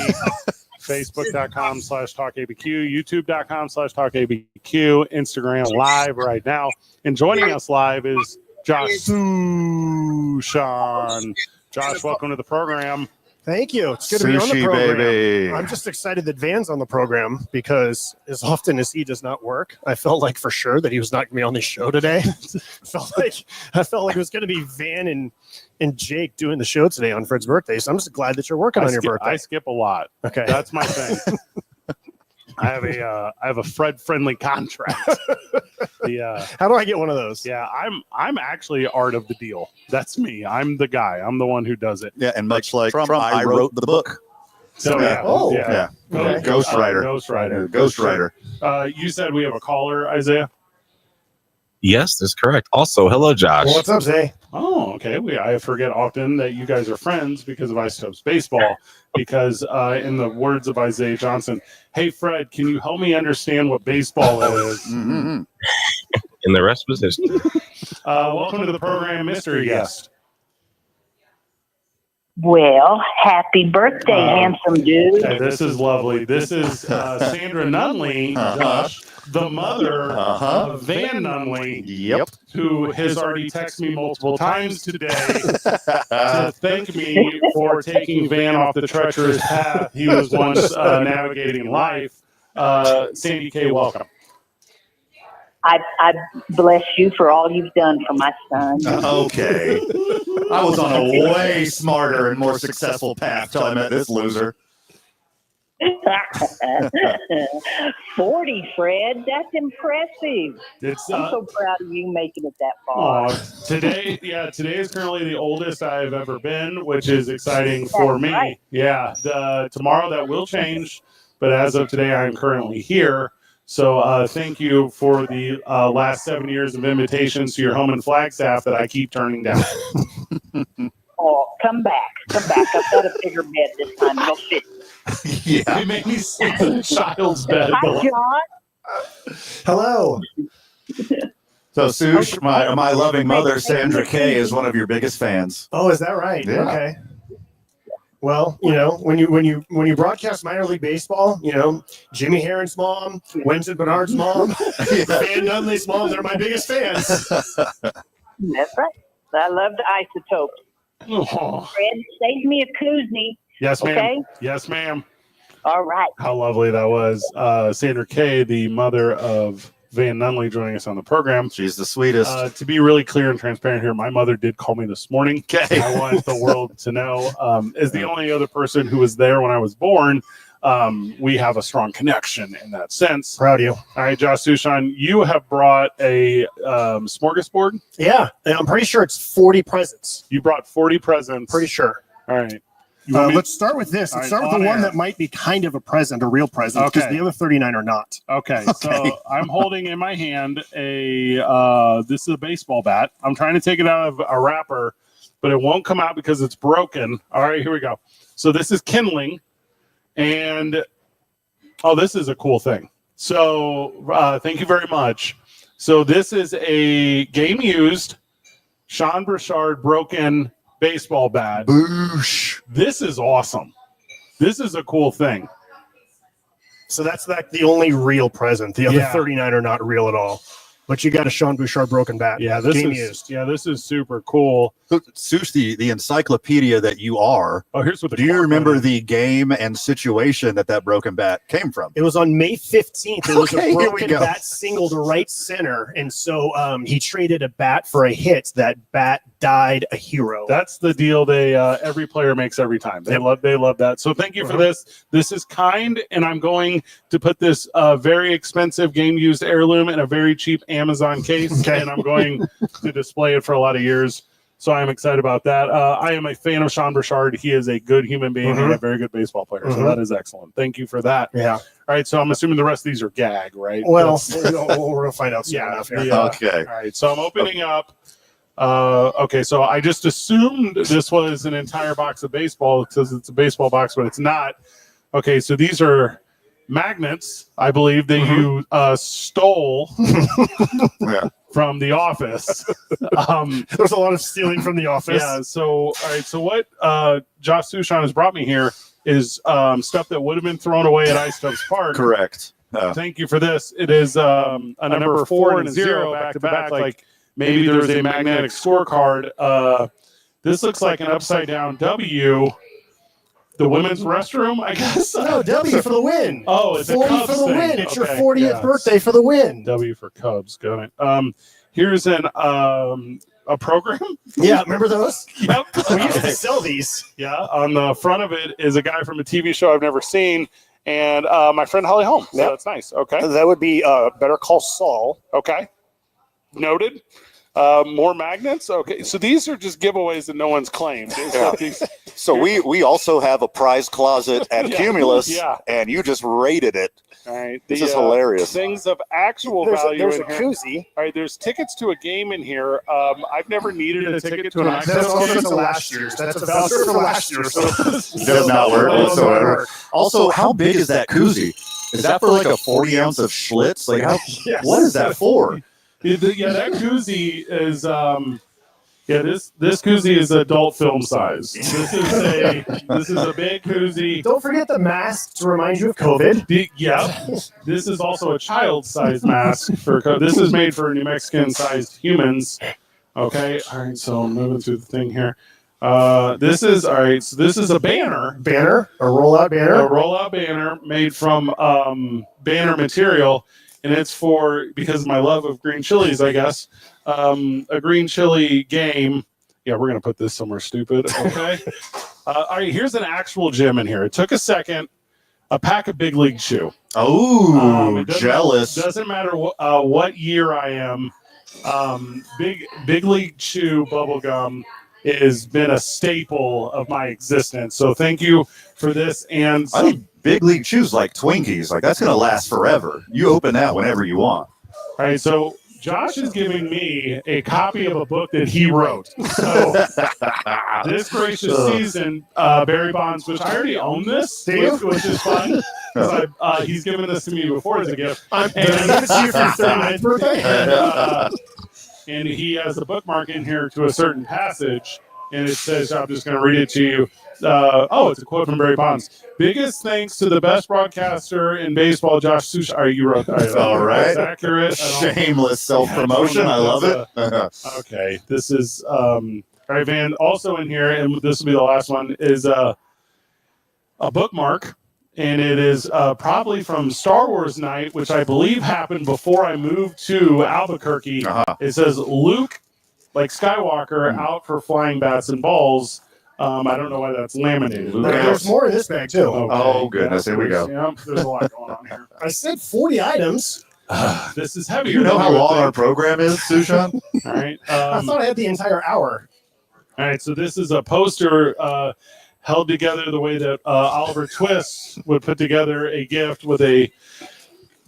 Facebook.com/TalkABQ, YouTube.com/TalkABQ, Instagram live right now. And joining us live is Josh Sushan. Josh, welcome to the program. Thank you. It's good to be on the Sushi, program. baby. I'm just excited that Van's on the program because as often as he does not work, I felt like for sure that he was not going to be on this show today. I felt like it was going to be Van and Jake doing the show today on Fred's birthday. So I'm just glad that you're working on your birthday. I skip a lot. Okay. That's my thing. I have a Fred friendly contract. How do I get one of those? Yeah, I'm actually art of the deal. That's me. I'm the guy. I'm the one who does it. Yeah, and much like from I wrote the book. So yeah. Oh, yeah. Okay. Ghostwriter. Ghostwriter. You said we have a caller, Isaiah? Yes, that's correct. Also, hello, Josh. Well, what's up, Zay? Oh, okay. I forget often that you guys are friends because of Isotopes Baseball. Because in the words of Isaiah Johnson, hey, Fred, can you help me understand what baseball is? And the rest was history. Welcome to the program, mystery guest. Well, happy birthday, handsome dude. Okay, this is lovely. This is Sandra Nunley, Josh, the mother of Van Nunley. Yep. Who has already texted me multiple times today to thank me for taking Van off the treacherous path he was once navigating life. Sandy K, welcome. I bless you for all you've done for my son. Okay. I was on a way smarter and more successful path till I met this loser. 40, Fred. That's impressive. I'm so proud of you making it that far. Today is currently the oldest I've ever been, which is exciting for me. Right. Yeah, tomorrow that will change, but as of today, I'm currently here. So thank you for the last 7 years of invitations to your home in Flagstaff that I keep turning down. Oh, come back. I've got a bigger bed this time. It'll fit. Yeah, it made me sleep in a child's bed. Hi, John. Hello. So, Sush, my loving mother, Sandra K, is one of your biggest fans. Oh, is that right? Yeah. Okay. Well, when you broadcast minor league baseball, Jimmy Herron's mom, Winston Bernard's mom, Van Nunley's mom, they're my biggest fans. That's right. I love the Isotopes. Oh. Fred, save me a koozie. Yes, ma'am. Okay? Yes, ma'am. All right. How lovely that was. Sandra Kay, the mother of Van Nunley, joining us on the program. She's the sweetest. To be really clear and transparent here, my mother did call me this morning. Okay. I want the world to know, as the only other person who was there when I was born, we have a strong connection in that sense. Proud of you. All right, Josh Sushan, you have brought a smorgasbord? Yeah, I'm pretty sure it's 40 presents. You brought 40 presents. Pretty sure. All right. Let's start with this. All Let's right, start with on the one air. that might be kind of a present, a real present, because Okay. the other 39 are not. Okay, so I'm holding in my hand this is a baseball bat. I'm trying to take it out of a wrapper, but it won't come out because it's broken. All right, here we go. So this is kindling, and this is a cool thing. So thank you very much. So this is a game-used Sean Burchard broken baseball bat. Boosh. This is awesome. This is a cool thing. So that's like the only real present. The other 39 are not real at all. But you got a Sean Bouchard broken bat. Yeah, this Game is used. yeah, this is super cool. Sush, the encyclopedia that you are. Oh, here's what. Do you remember the game and situation that broken bat came from? It was on May 15th. It was Okay, a here we broken go. bat single to right center. And so he traded a bat for a hit. That bat died a hero. That's the deal they every player makes every time. They love that. So thank you for this. This is kind, and I'm going to put this very expensive game used heirloom in a very cheap Amazon case, and I'm going to display it for a lot of years. So I'm excited about that. I am a fan of Sean Burchard. He is a good human being and a very good baseball player. So that is excellent. Thank you for that. Yeah. All right. So I'm assuming the rest of these are gag, right? Well, we're going to find out soon Yeah, enough here. Okay. All right. So I'm opening up. Okay. So I just assumed this was an entire box of baseball because it's a baseball box, but it's not. Okay, so these are magnets, I believe, that you stole from The Office. There's a lot of stealing from The Office. Yeah. So, all right. So what Josh Sushan has brought me here is stuff that would have been thrown away at Isotopes Park. Correct. Thank you for this. It is a number 4 and a 0 back to back. Like maybe there's a magnetic scorecard. This looks like an upside down W. The women's restroom, I guess. No, W for the win. Oh, it's 40 a Cubs for the thing. win. It's your Okay, 40th yeah. birthday for the win. W for Cubs. Got it. Here's a program. Yeah, remember those? Yep. We used to sell these. Yeah. On the front of it is a guy from a TV show I've never seen, and my friend Holly Holmes. So Yep. that's nice. Okay. That would be Better Call Saul. Okay. Noted. More magnets. Okay. So these are just giveaways that no one's claimed. Yeah. So we also have a prize closet at Yeah. Cumulus, Yeah. and you just rated it. All right. This is hilarious. Things of actual There's value a in here. koozie. All right. There's tickets to a game in here. I've never needed a ticket to an That's Isotopes also game. to last year's. That's a voucher for last year. So Does not work whatsoever. Also, how big is that koozie? Is that for like a 40 ounce of Schlitz? Like, how, Yes. what is that for? Yeah, that koozie is this koozie is adult film size. This is a big koozie. don't forget the mask to remind you of COVID. Yeah, this is also a child-sized mask for this is made for New Mexican-sized humans. Okay, all right. So I'm moving through the thing here. This is all right. So this is a banner, A rollout banner. a rollout banner made from banner material. And it's for, because of my love of green chilies, I guess, a green chili game. Yeah, we're going to put this somewhere stupid. Okay. All right, here's an actual gym in here. It took a second. A pack of Big League Chew. Oh, jealous. Doesn't matter what year I am. Big League Chew bubblegum has been a staple of my existence. So thank you for this. And I think Big League Chews like Twinkies. Like, that's going to last forever. You open that whenever you want. all right, so Josh is giving me a copy of a book that he wrote. So this gracious season, Barry Bonds, which I already own this, which is fun. 'Cause he's given this to me before as a gift. Did I give it to you for your 39th birthday? And he has a bookmark in here to a certain passage, and it says, I'm just going to read it to you. It's a quote from Barry Bonds. Biggest thanks to the best broadcaster in baseball, Josh Sushan. Are you right? All right. That's accurate. Shameless self-promotion. I love it. Okay. This is, all right, Van. Also in here, and this will be the last one, is a bookmark. And it is probably from Star Wars Night, which I believe happened before I moved to Albuquerque. It says Luke, like Skywalker, out for flying bats and balls. I don't know why that's laminated. There's more in this bag too. Oh, goodness. Here we go. Yeah, there's a lot going on here. I said 40 items. This is heavy. You know how long our program is, Sushan? All right. I thought I had the entire hour. All right. So this is a poster held together the way that Oliver Twist would put together a gift with a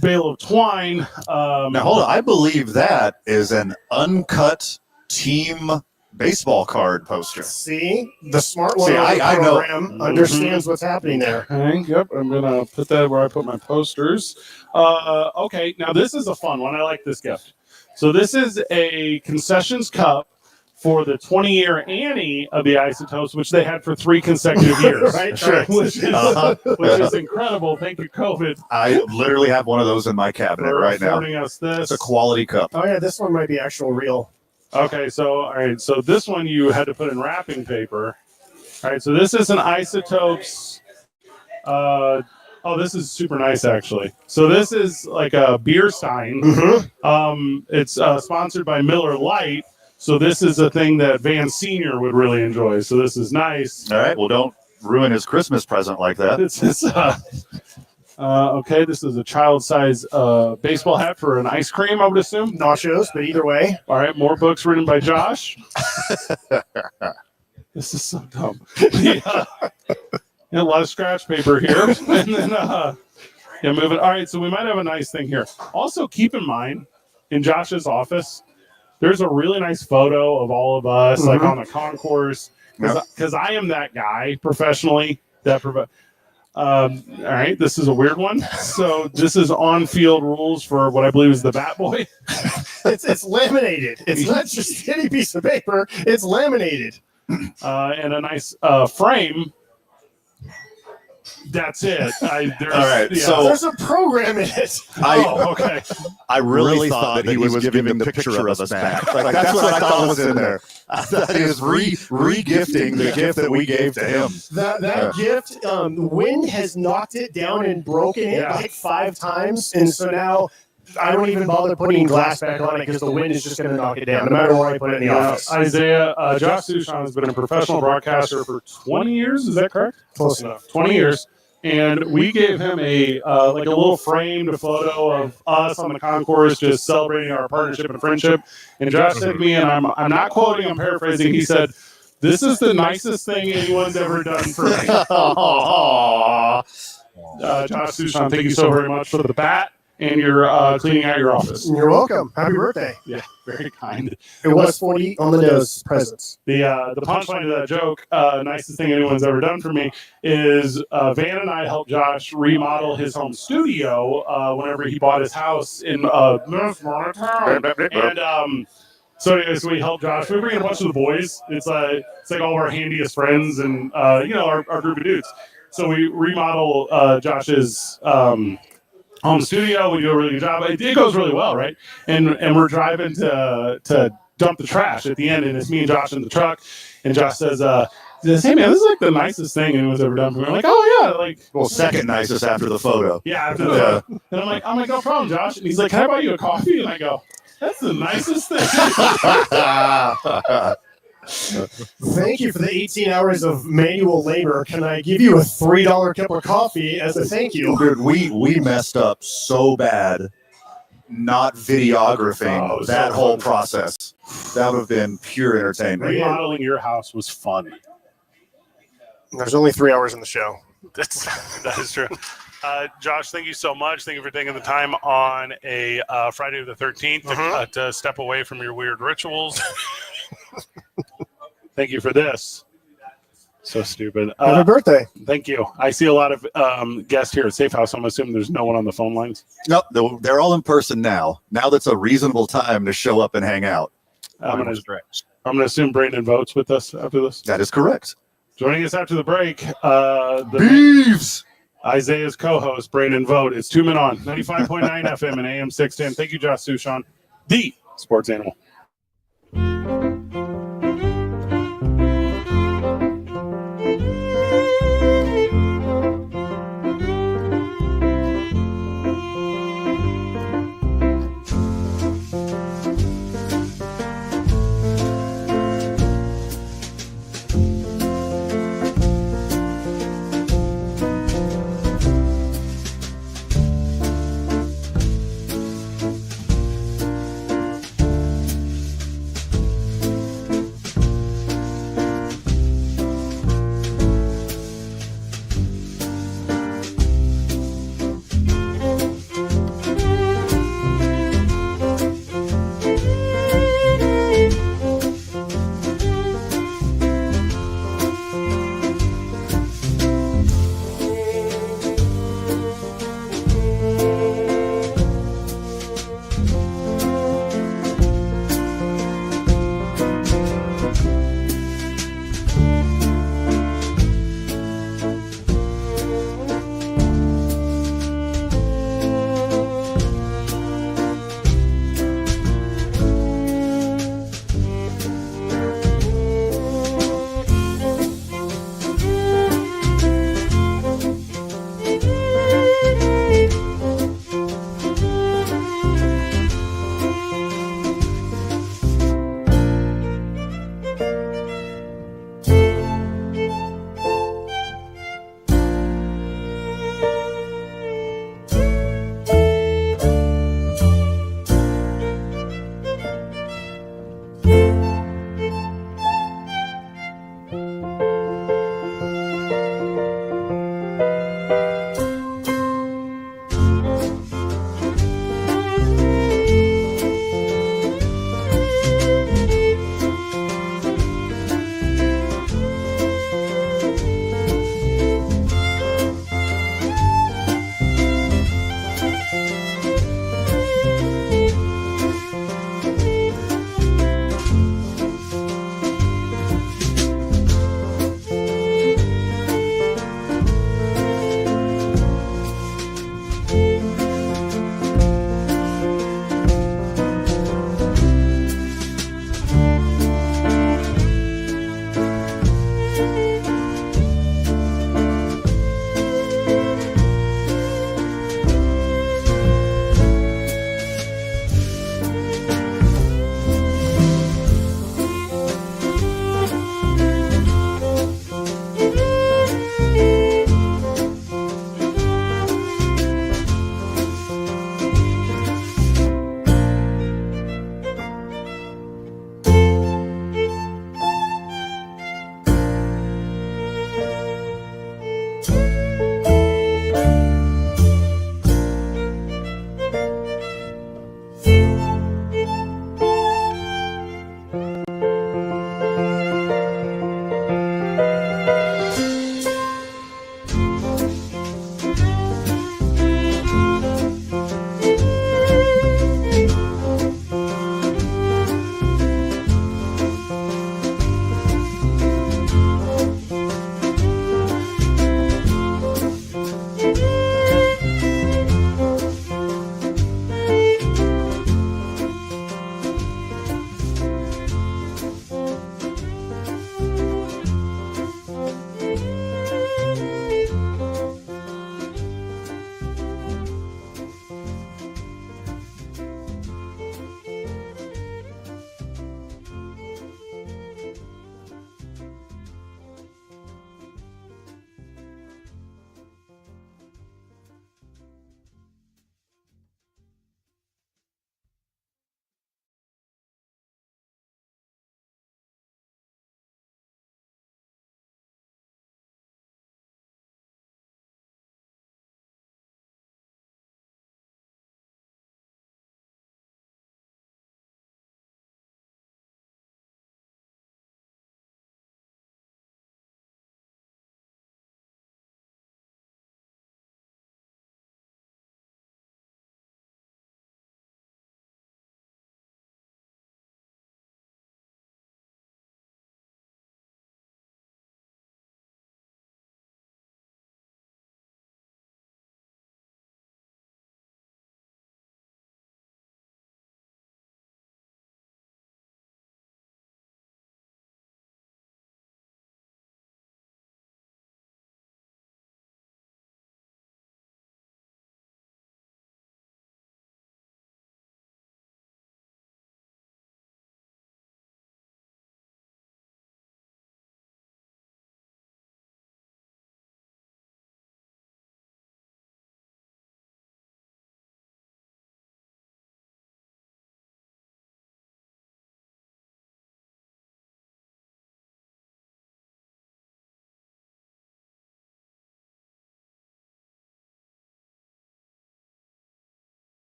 bale of twine. Now, hold on. I believe that is an uncut team baseball card poster. See, the smart one See, on the I know. program understands what's happening there. Okay, yep, I'm gonna put that where I put my posters. Okay, now this is a fun one. I like this gift. So this is a concessions cup for the 20-year Annie of the Isotopes, which they had for 3 consecutive years. Right, sure. Which is incredible. Thank you, COVID. I literally have one of those in my cabinet for right now. affording us this. It's a quality cup. Oh yeah, this one might be actual real. Okay, so all right, so this one you had to put in wrapping paper. All right, so this is an Isotopes. This is super nice actually. So this is like a beer stein. It's sponsored by Miller Lite. So this is a thing that Van Senior would really enjoy. So this is nice. All right. Well, don't ruin his Christmas present like that. This is okay. This is a child-size baseball hat for an ice cream, I would assume. Nachos, but either way. All right, more books written by Josh. This is so dumb. A lot of scratch paper here, and then moving. All right, so we might have a nice thing here. Also, keep in mind, in Josh's office, there's a really nice photo of all of us, like on the concourse, because I am that guy professionally that All right, this is a weird one. So this is on-field rules for what I believe is the Bat Boy. It's laminated. It's not just any piece of paper. It's laminated. And a nice frame. That's it. All right, so there's a program in it. Okay. I really thought that he was giving the picture of us back. Like, that's what I thought was in there. I thought he was re-gifting the gift that we gave to him. That gift, wind has knocked it down and broken it like 5 times, and so now I don't even bother putting glass back on it because the wind is just going to knock it down, no matter where I put it in the office. Isaiah, Josh Sushan has been a professional broadcaster for 20 years. Is that correct? Close enough. 20 years. And we gave him a like a little framed photo of us on the concourse, just celebrating our partnership and friendship. And Josh said to me, and I'm not quoting, I'm paraphrasing. He said, "This is the nicest thing anyone's ever done for me." Josh Sushan, thank you so very much for the bat and your cleaning out your office. You're welcome. Happy birthday. Yeah, very kind. It was 40 on the nose presents. The punchline to that joke, nicest thing anyone's ever done for me, is Van and I helped Josh remodel his home studio whenever he bought his house in this small town. And so anyways, we helped Josh. We bring in a bunch of the boys. It's like all of our handiest friends and our group of dudes. So we remodel Josh's home studio. We do a really good job. It goes really well, right? And we're driving to dump the trash at the end, and it's me and Josh in the truck. And Josh says, "Hey man, this is like the nicest thing anyone's ever done for me." I'm like, "Oh yeah, like second nicest after the photo." Yeah, after the and I'm like, "No problem, Josh." And he's like, "Can I buy you a coffee?" And I go, "That's the nicest thing." Thank you for the 18 hours of manual labor. Can I give you a $3 cup of coffee as a thank you? Dude, we messed up so bad not videographing that whole process. That would have been pure entertainment. Remodeling your house was fun. There's only 3 hours in the show. That is true. Josh, thank you so much. Thank you for taking the time on a Friday the 13th to step away from your weird rituals. Thank you for this. So stupid. Happy birthday. Thank you. I see a lot of guests here at Safe House. I'm assuming there's no one on the phone lines. No, they're all in person now. Now that's a reasonable time to show up and hang out. I'm going to assume Brandon Votes with us after this. That is correct. Joining us after the break, Beeves. Isaiah's co-host, Brandon Vote. It's 2 Men On, 95.9 FM and AM 610. Thank you, Josh Sushan, the sports animal.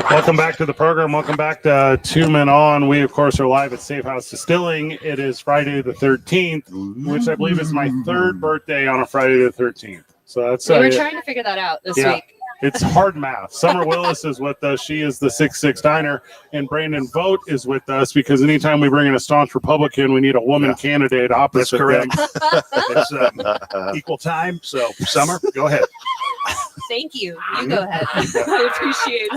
Welcome back to the program. Welcome back to Two Men On. We, of course, are live at Safe House Distilling. It is Friday the 13th, which I believe is my third birthday on a Friday the 13th. So that's We were trying to figure that out this week. It's hard math. Summer Willis is with us. She is the 6'6" Diner. And Brandon Vogt is with us because anytime we bring in a staunch Republican, we need a woman candidate opposite. That's correct. It's equal time. So, Summer, go ahead. Thank you. You go ahead. I appreciate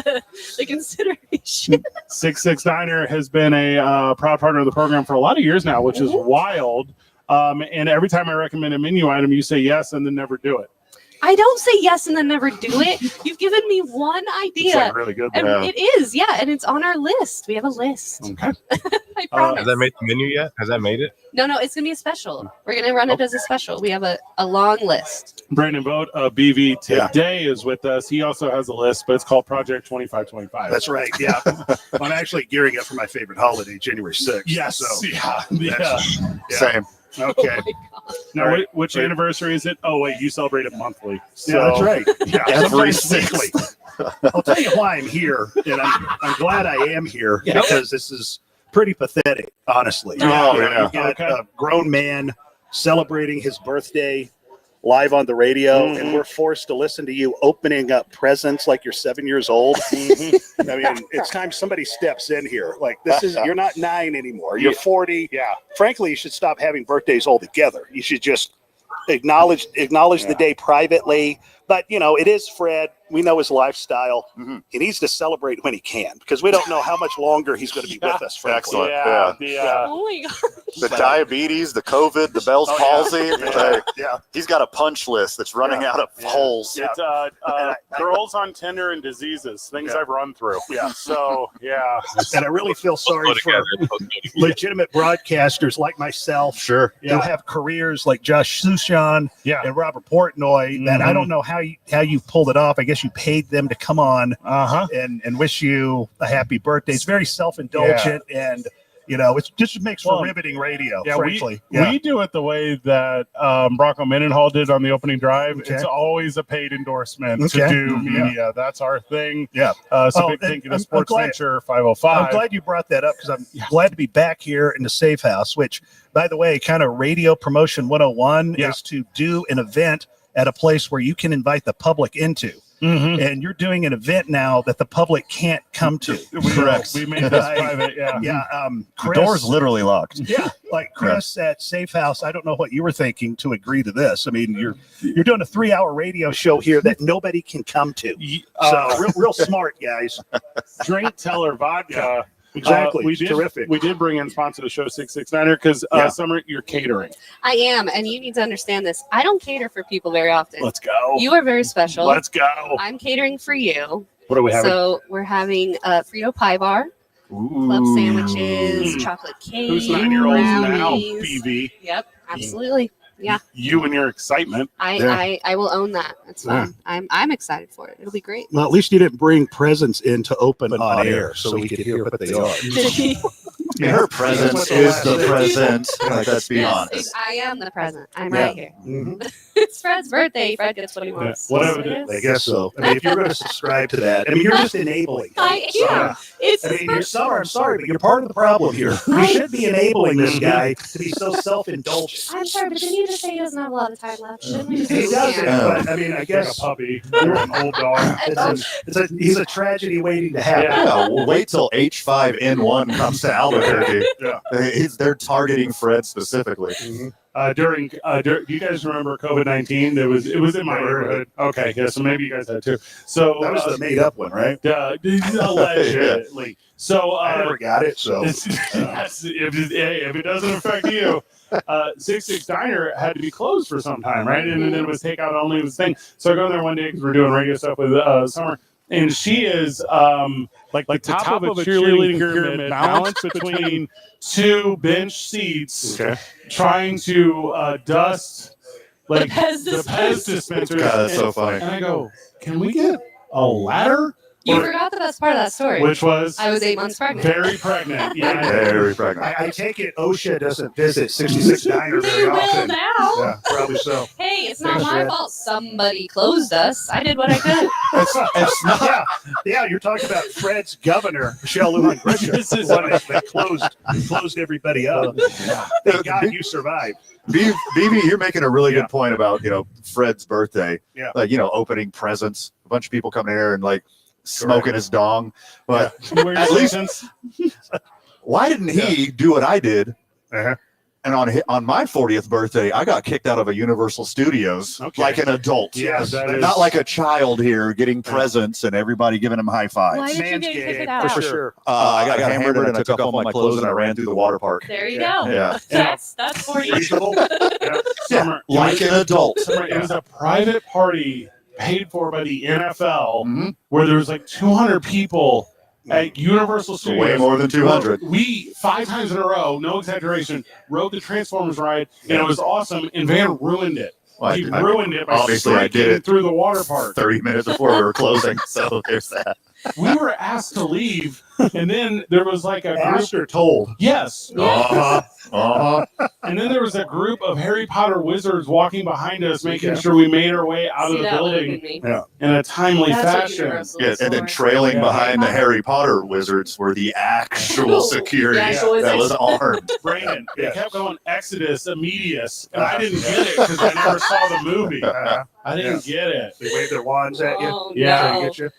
the consideration. 6'6" Diner has been a proud partner of the program for a lot of years now, which is wild. And every time I recommend a menu item, you say yes and then never do it. I don't say yes and then never do it. You've given me one idea. It's like really good. And it is, yeah, and it's on our list. We have a list. Okay. I promise. Has that made the menu yet? Has that made it? No, it's gonna be a special. We're gonna run it as a special. We have a long list. Brandon Vogt, BV today is with us. He also has a list, but it's called Project 2525. That's right. Yeah. I'm actually gearing up for my favorite holiday, January 6th. Yes. So Yeah. Same. Okay. Now, All right. which anniversary is it? Oh, wait, you celebrate it monthly. Yeah, that's right. Yeah, Every sometimes weekly. I'll tell you why I'm here, and I'm glad I am here because this is pretty pathetic, honestly. Oh, You know, yeah. you got a grown man celebrating his birthday live on the radio, and we're forced to listen to you opening up presents like you're 7 years old. I mean, it's time somebody steps in here. Like, this is, you're not 9 anymore. You're 40. Yeah. Frankly, you should stop having birthdays altogether. You should just acknowledge the day privately. But, you know, it is Fred. We know his lifestyle. He needs to celebrate when he can because we don't know how much longer he's going to be with us, frankly. Excellent. Oh my god. The diabetes, the COVID, the Bell's palsy. He's got a punch list that's running out of holes. It's girls on Tinder and diseases, things I've run through. Yeah. So, yeah. And I really feel sorry for legitimate broadcasters like myself who have careers like Josh Sushan and Robert Portnoy that I don't know how you pulled it off. I guess you paid them to come on and wish you a happy birthday. It's very self-indulgent and you know, it just makes for riveting radio, frankly. We do it the way that Bronco Mendenhall did on the opening drive. It's always a paid endorsement to do media. That's our thing. Yeah. So big thank you to Sports Venture 505. I'm glad you brought that up because I'm glad to be back here in the Safe House, which, by the way, kind of radio promotion 101 is to do an event at a place where you can invite the public into. And you're doing an event now that the public can't come to. Correct. We made this private. Chris, The door's literally locked. Yeah, like Chris at Safe House. I don't know what you were thinking to agree to this. I mean, you're doing a 3-hour radio show here that nobody can come to. So real smart, guys. Drink Teller Vodka. Exactly. We did, terrific. We did bring in sponsor the show 6'6" Diner because Summer, you're catering. I am, and you need to understand this. I don't cater for people very often. Let's go. You are very special. Let's go. I'm catering for you. What are we having? So we're having a Frito pie bar, club sandwiches, chocolate cake, Who's 9-year-olds now? brownies. BV. Yep, absolutely. Yeah, You and your excitement. I will own that. That's fine. I'm excited for it. It'll be great. Well, at least you didn't bring presents in to open on air so we could hear what they are. Her presence is the present. Like, let's be honest. I am the present. I'm right here. It's Fred's birthday. Fred gets what he wants. Whatever it is. I guess so. I mean, if you're going to subscribe to that, I mean, you're just enabling. I am. It's I mean, you're Summer, I'm sorry, but you're part of the problem here. You should be enabling this guy to be so self-indulgent. I'm sorry, but didn't you just say he doesn't have a lot of time left? Shouldn't we just He doesn't, Yeah. but I mean, I guess a puppy. You're an old dog. He's a tragedy waiting to happen. Yeah, well, wait till H5N1 comes to Albuquerque. They're targeting Fred specifically. Do you guys remember COVID-19? It was in my neighborhood. Okay, yeah, so maybe you guys had too. So That was the made-up one, right? Allegedly. So I never got it. So yes, if it doesn't affect you, 6'6" Diner had to be closed for some time, right? And then it was takeout only was thing. So I go in there one day because we're doing radio stuff with Summer, and she is like the top of a cheerleading pyramid, balanced between two bench seats, trying to dust like the Pez dispensers. God, that's so funny. And I go, can we get a ladder? You forgot the best part of that story. Which was? I was 8 months pregnant. Very pregnant. Yeah. Very pregnant. I take it OSHA doesn't visit 66 Diner very They will often. now. Yeah, probably so. Hey, it's not Thanks, my Red. fault. Somebody closed us. I did what I could. It's not. Yeah, you're talking about Fred's governor, Michelle Lujan Grisham, This is- the one that closed everybody up. Thank God you survived. BB, you're making a really good point about, Fred's birthday. Yeah. Like, opening presents, a bunch of people coming here and like smoking his dong. But at least, why didn't he do what I did? Uh-huh. And on my 40th birthday, I got kicked out of a Universal Studios like an adult. Yes, that is- not like a child here getting presents and everybody giving him high fives. Why did you get kicked out? For sure. I got hammered and I took off all my clothes and I ran through the water park. There you go. Yeah. That's for you. Summer, Like an adult. Summer, it was a private party paid for by the NFL where there was like 200 people at Universal Studios. Way more than 200. We 5 times in a row, no exaggeration, rode the Transformers ride, and it was awesome. And Van ruined it. Well, He ruined it by obviously I did streaking it through the water park. 30 minutes before we were closing. So there's that. We were asked to leave, and then there was like a group. Asked or told? Yes. Uh-huh. And then there was a group of Harry Potter wizards walking behind us, making sure we made our way out of the building in a timely fashion. Yes, and then trailing behind the Harry Potter wizards were the actual security that was armed. Brandon, they kept going Exodus, Immedius, and I didn't get it because I never saw the movie. I didn't get it. They waved their wands at you. Oh, Yeah. no. They get you.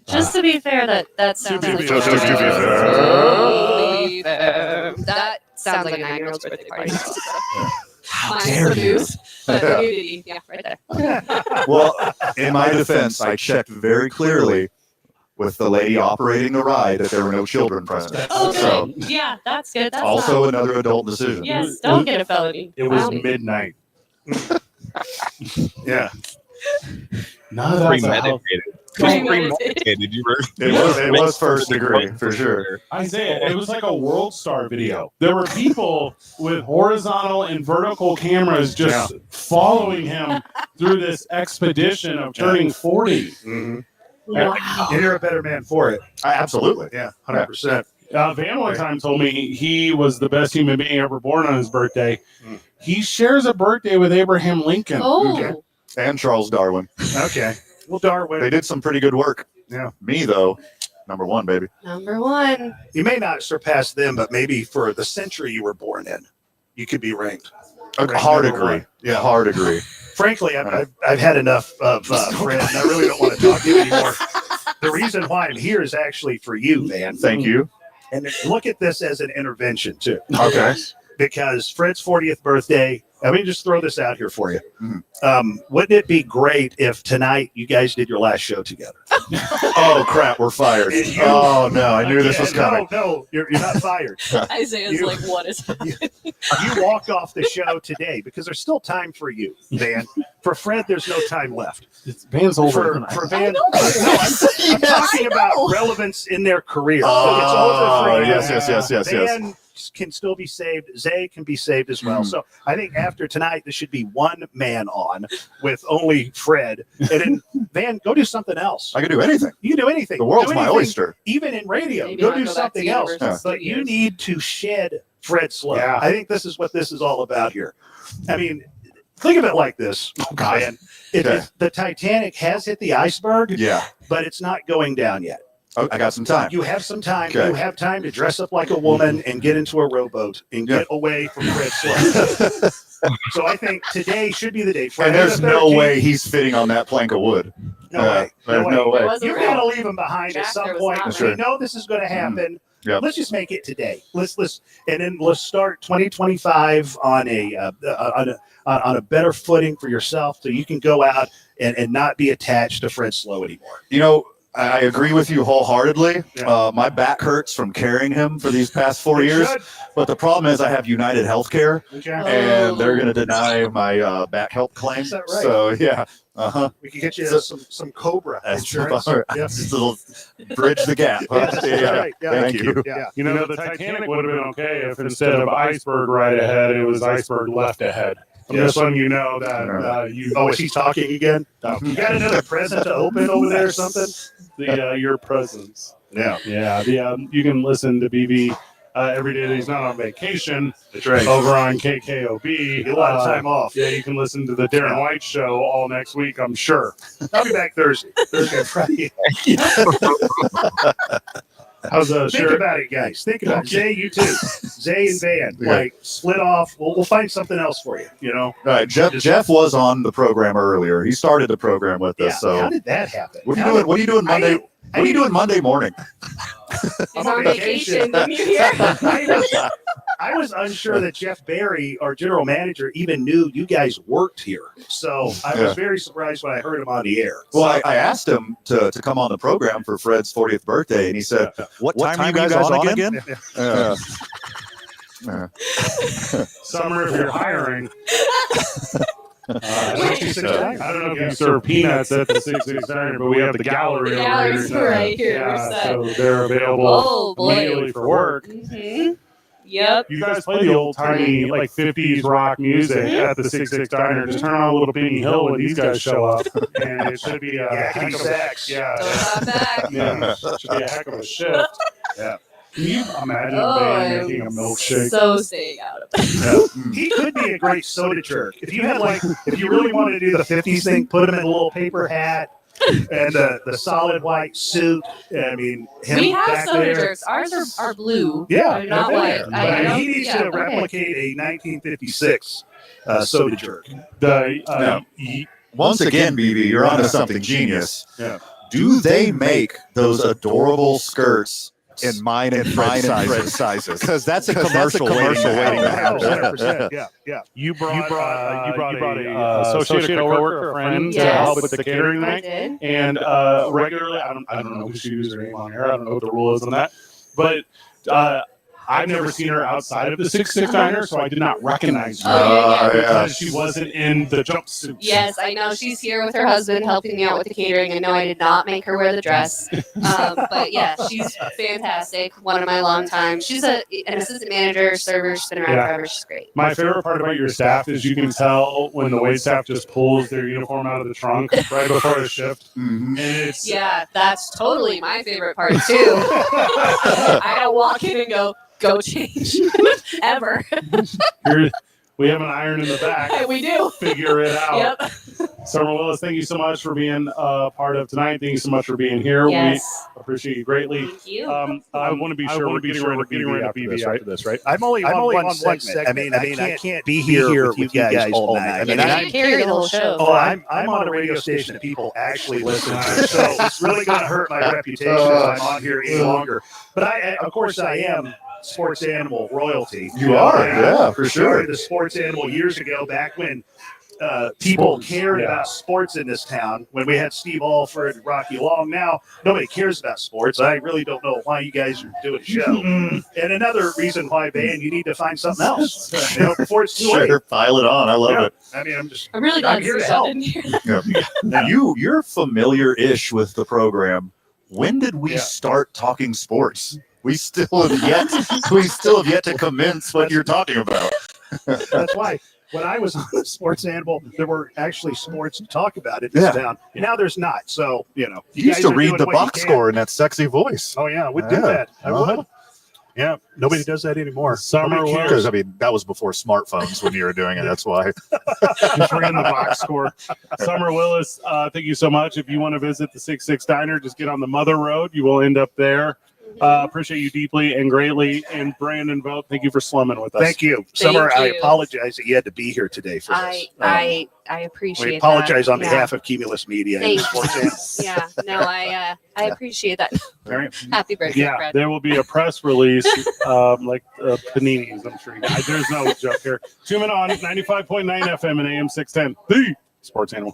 Just to be fair, that sounds like Just to be fair. that sounds like a 9-year-old's birthday party. How Mine's dare you? produced, but the nudity, yeah, right there. Well, in my defense, I checked very clearly with the lady operating the ride that there were no children present. Okay, So yeah, that's good. That's also not, another adult decision. yes, don't get a felony. It was Wow. midnight. Yeah. None of that's Premeditated. Premeditated. You were. It was first degree for sure. Isaiah, it was like a World Star video. There were people with horizontal and vertical cameras just following him through this expedition of turning 40. Wow. And you're a better man for it. Absolutely. Yeah, 100%. Van one time told me he was the best human being ever born on his birthday. He shares a birthday with Abraham Lincoln. Oh, And Charles Darwin. Okay. Well, Darwin. They did some pretty good work. Yeah. Me, though, number one, baby. number one. You may not surpass them, but maybe for the century you were born in, you could be ranked. Hard number agree. one. Yeah, hard agree. Frankly, I've had enough of Fred, and I really don't want to talk to you anymore. The reason why I'm here is actually for you, Van. Thank you. And look at this as an intervention, too. Okay. Because Fred's 40th birthday, let me just throw this out here for you. Mhm. Wouldn't it be great if tonight you guys did your last show together? Oh, crap. We're fired. And you- Oh, no. I knew this was Yeah, coming. No, you're not fired. Isaiah's You- like, what is happening? You walk off the show today because there's still time for you, Van. For Fred, there's no time left. Van's older. For Van, I'm talking about relevance in their career. Oh, It's over for you. yes. Van can still be saved. Zay can be saved as well. So I think after tonight, there should be one man on with only Fred. And then, Van, go do something else. I can do anything. You can do anything. The world's Do my anything, oyster. Even in radio. Maybe Go not do go back something to else. Universal But you Studios. need to shed Fred Slow. Yeah. I think this is what this is all about here. I mean, think of it like this. Oh, God. Man. Okay. The Titanic has hit the iceberg, Yeah. but it's not going down yet. Oh, I got some time. You have some time. Okay. You have time to dress up like a woman and get into a rowboat and get away from Fred Slow. So I think today should be the day. And Friday there's the no 13th. way he's fitting on that plank of wood. No way. There's no way. You got to leave him behind at Jack, some there was point. not Sure. We know this is going to happen. Yep. Let's just make it today. Let's and then let's start 2025 on a better footing for yourself, so you can go out and not be attached to Fred Slow anymore. You know, I agree with you wholeheartedly. Yeah. My back hurts from carrying him for these past 4 It years. should. But the problem is I have United Healthcare, Okay. and they're going to deny my back help claim. Is that right? So, yeah. Uh-huh. We can get you So- some Cobra That's insurance. all right. Yeah. Just a little bridge the gap. Huh? Yeah, that's right. Yeah. Thank you. Yeah. You know, the Titanic would have been okay if instead of iceberg right ahead, it was iceberg left ahead. I'm just letting you know that you. Oh, is he talking again? You got another present to open over there or something? Your presence. Yeah. Yeah. You can listen to BB every day that he's not on vacation. That's right. Over on KKOB. Get a lot of time off. Yeah, you can listen to the Darren White Show all next week, I'm sure. I'll be back Thursday and Friday. How's Think about it, guys. Think about it. Zay, you too. Zay and Van, like split off. We'll find something else for you. You know. All right, Jeff was on the program earlier. He started the program with us. So how did that happen? What are you doing Monday? What are you doing Monday morning? He's on vacation. Didn't you hear? I was unsure that Jeff Barry, our general manager, even knew you guys worked here. So I was very surprised when I heard him on the air. Well, I asked him to come on the program for Fred's 40th birthday, and he said, "What time are you guys on again?" Summer, if you're hiring. I don't know if you serve peanuts at the 66 Diner, but we have the gallery over here. Right here. Yeah, so they're available immediately for work. Mm-hmm. Yep. You guys play the old timey like 50s rock music at the 66 Diner. Just turn on a little Benny Hill when these guys show up, and it should be a heck of a yeah, should be a heck of a shift. Yeah. Can you imagine a band making a milkshake? So staying out of it. Yeah. He could be a great soda jerk. If you had if you really wanted to do the 50s thing, put him in a little paper hat and the solid white suit. I mean, him We have back soda there. jerks. Ours are blue. Yeah, They're not white. He needs to replicate a 1956 soda jerk. Once again, BB, you're onto something genius. Yeah. Do they make those adorable skirts in mine and Fred's sizes? Because that's a commercial waiting to happen. 100%. Yeah. You brought a associate coworker, a friend to help with the catering night, and regularly, I don't know who she used her name on here. I don't know what the rule is on that, but I've never seen her outside of the 66 Diner, so I did not recognize her because she wasn't in the jumpsuit. Yes, I know she's here with her husband helping me out with the catering. I know I did not make her wear the dress, but yeah, she's fantastic. One of my long time. She's an assistant manager, server. She's been around forever. She's great. My favorite part about your staff is you can tell when the wait staff just pulls their uniform out of the trunk right before the shift. And it's that's totally my favorite part too. I don't walk in and go change ever. We have an iron in the back. We do. Figure it out. Yep. Summer Willis, thank you so much for being part of tonight. Thank you so much for being here. Yes. We appreciate you greatly. Thank you. I want to be sure we're getting rid of BB after this, right? I'm only on one segment. I mean, I can't be here with you guys all night. I mean, I carry the whole show. Oh, I'm on a radio station that people actually listen to, so it's really going to hurt my reputation if I'm on here any longer. But of course, I am sports animal royalty. You are, yeah, for sure. Started the sports animal years ago, back when people cared about sports in this town. When we had Steve Alford and Rocky Long, now nobody cares about sports. I really don't know why you guys are doing a show. And another reason why, Van, you need to find something else. Before it's too late. Pile it on. I love it. I mean, I'm really glad here to Susan help. didn't hear that. Now, you're familiar-ish with the program. When did we start talking sports? We still have yet to commence what you're talking about. That's why when I was on the sports animal, there were actually sports to talk about in this town. Now there's not. So, You used to read the box score in that sexy voice. Oh, yeah, I would do that. I would. Yeah, nobody does that anymore. Summer Because, I mean, that was before smartphones when you were doing it. That's why. Just reading the box score. Summer Willis, thank you so much. If you want to visit the 66 Diner, just get on the Mother Road. You will end up there. Appreciate you deeply and greatly. And Brandon Vogt, thank you for slumming with us. Thank you. Summer, I apologize that you had to be here today for this. I appreciate We apologize that. on behalf of Cumulus Media and Thank Sports you. Animal. Yeah, no, I appreciate that. Happy birthday, Yeah, Fred. there will be a press release like Panini's, I'm sure. There's no joke here. Tune in on 95.9 FM and AM 610, the Sports Animal.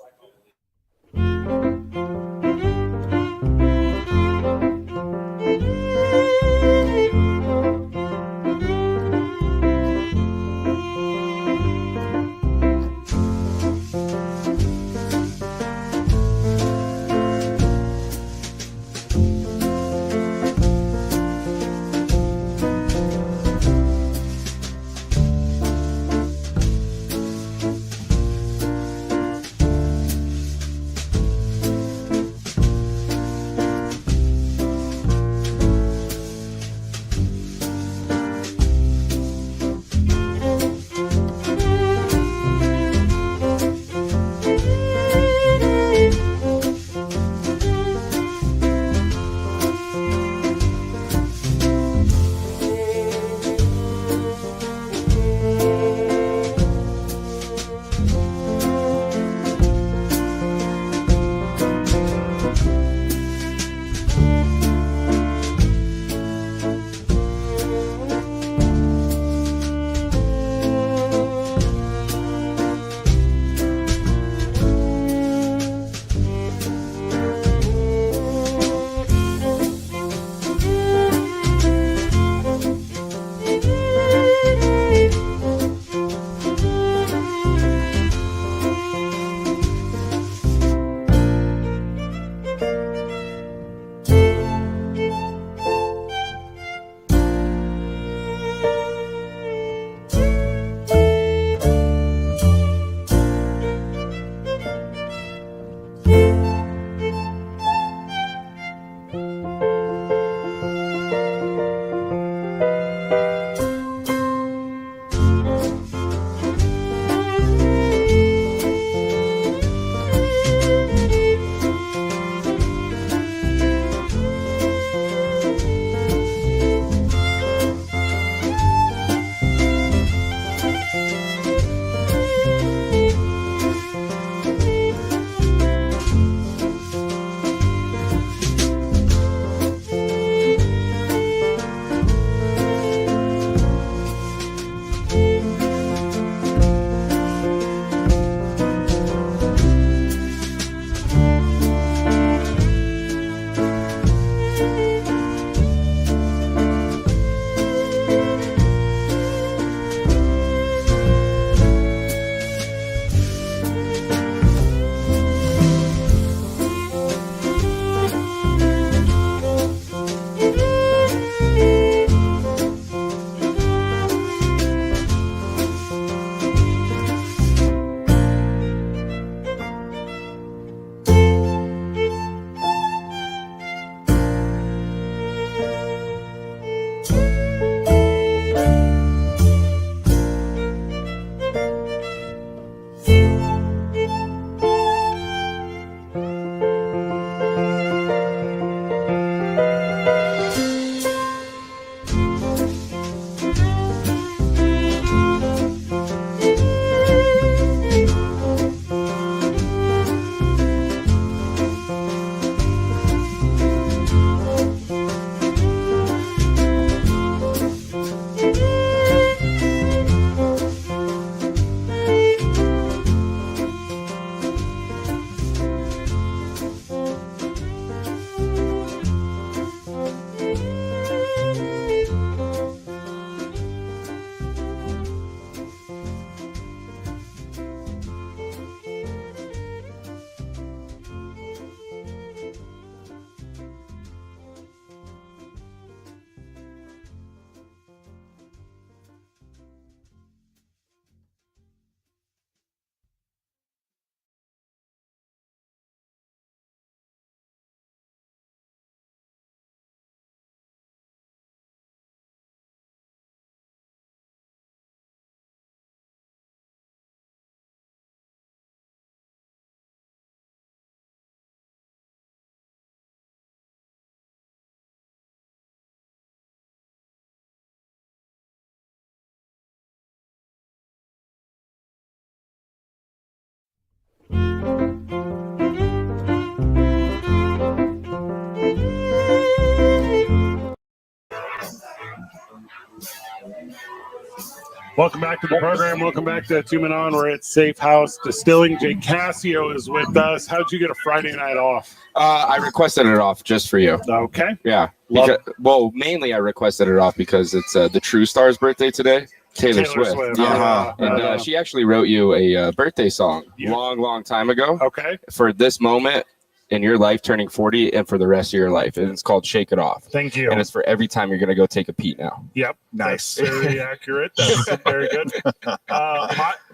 Welcome back to the program. Welcome back to 2 Men On. We're at Safe House Distilling. Jake Cassio is with us. How'd you get a Friday night off? I requested it off just for you. Okay. Yeah. Well, mainly I requested it off because it's the True Star's birthday today. Taylor Swift. Yeah. And she actually wrote you a birthday song long time ago. Okay. For this moment in your life turning 40 and for the rest of your life. And it's called Shake It Off. Thank you. And it's for every time you're going to go take a peek now. Yep. Nice. That's very accurate. That's very good.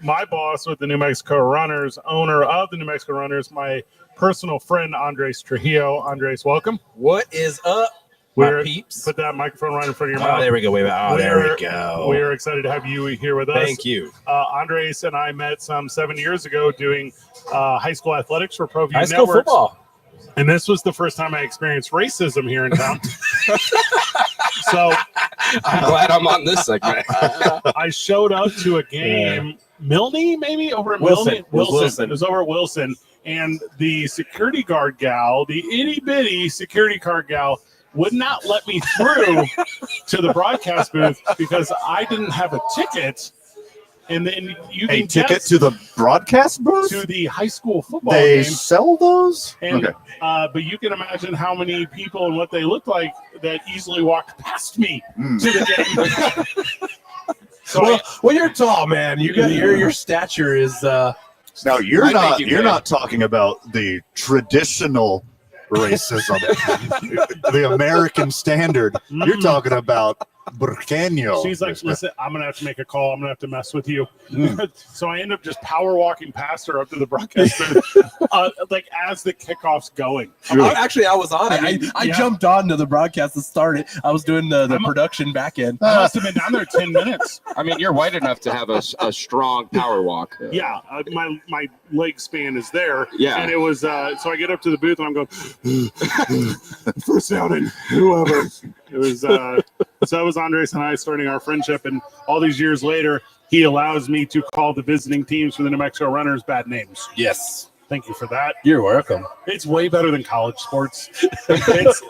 My boss with the New Mexico Runners, owner of the New Mexico Runners, my personal friend, Andres Trujillo. Andres, welcome. What is up, my peeps? Put that microphone right in front of your mouth. Oh, there we go. There we go. We are excited to have you here with us. Thank you. Andres and I met some 7 years ago doing high school athletics for ProView High school Networks. football. And this was the first time I experienced racism here in town. So I'm glad I'm on this segment. I showed up to a game, Milne, maybe over at Wilson. Wilson. It was over at Wilson. And the security guard gal, the itty bitty security guard gal, would not let me through to the broadcast booth because I didn't have a ticket. And then you can ticket to the broadcast booth? To the high school football They game. sell those? And, Okay. but you can imagine how many people and what they look like that easily walked past me to the game. So well, you're tall, man. You got your stature is. Now you're not talking about the traditional racism, the American standard. You're talking about Burqueño. She's like, listen, I'm going to have to make a call. I'm going to have to mess with you. So I end up just power walking past her up to the broadcast booth, like as the kickoff's going. Actually, I was on it. I jumped on to the broadcast that started. I was doing the production back end. I must have been down there 10 minutes. I mean, you're white enough to have a strong power walk. Yeah, my leg span is there. Yeah. And it was, so I get up to the booth and I'm going, first down and whoever. It was, so that was Andres and I starting our friendship. And all these years later, he allows me to call the visiting teams for the New Mexico Runners bad names. Yes. Thank you for that. You're welcome. It's way better than college sports. It's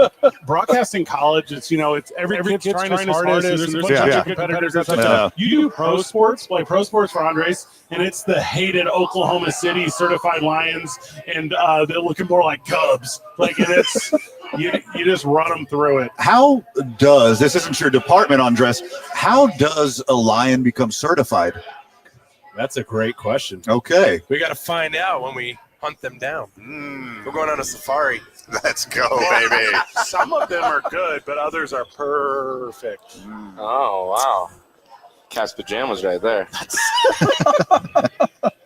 broadcasting college. It's, it's every kid's trying his hardest. And there's a bunch of competitors. And stuff. You do pro sports, like pro sports for Andres, and it's the hated Oklahoma City certified Lions, and they're looking more like Cubs. Like, and it's you just run them through it. How does, this isn't your department, Andres, how does a lion become certified? That's a great question. Okay. We got to find out when we hunt them down. We're going on a safari. Let's go, baby. Some of them are good, but others are perfect. Oh, wow. Cat's pajamas right there.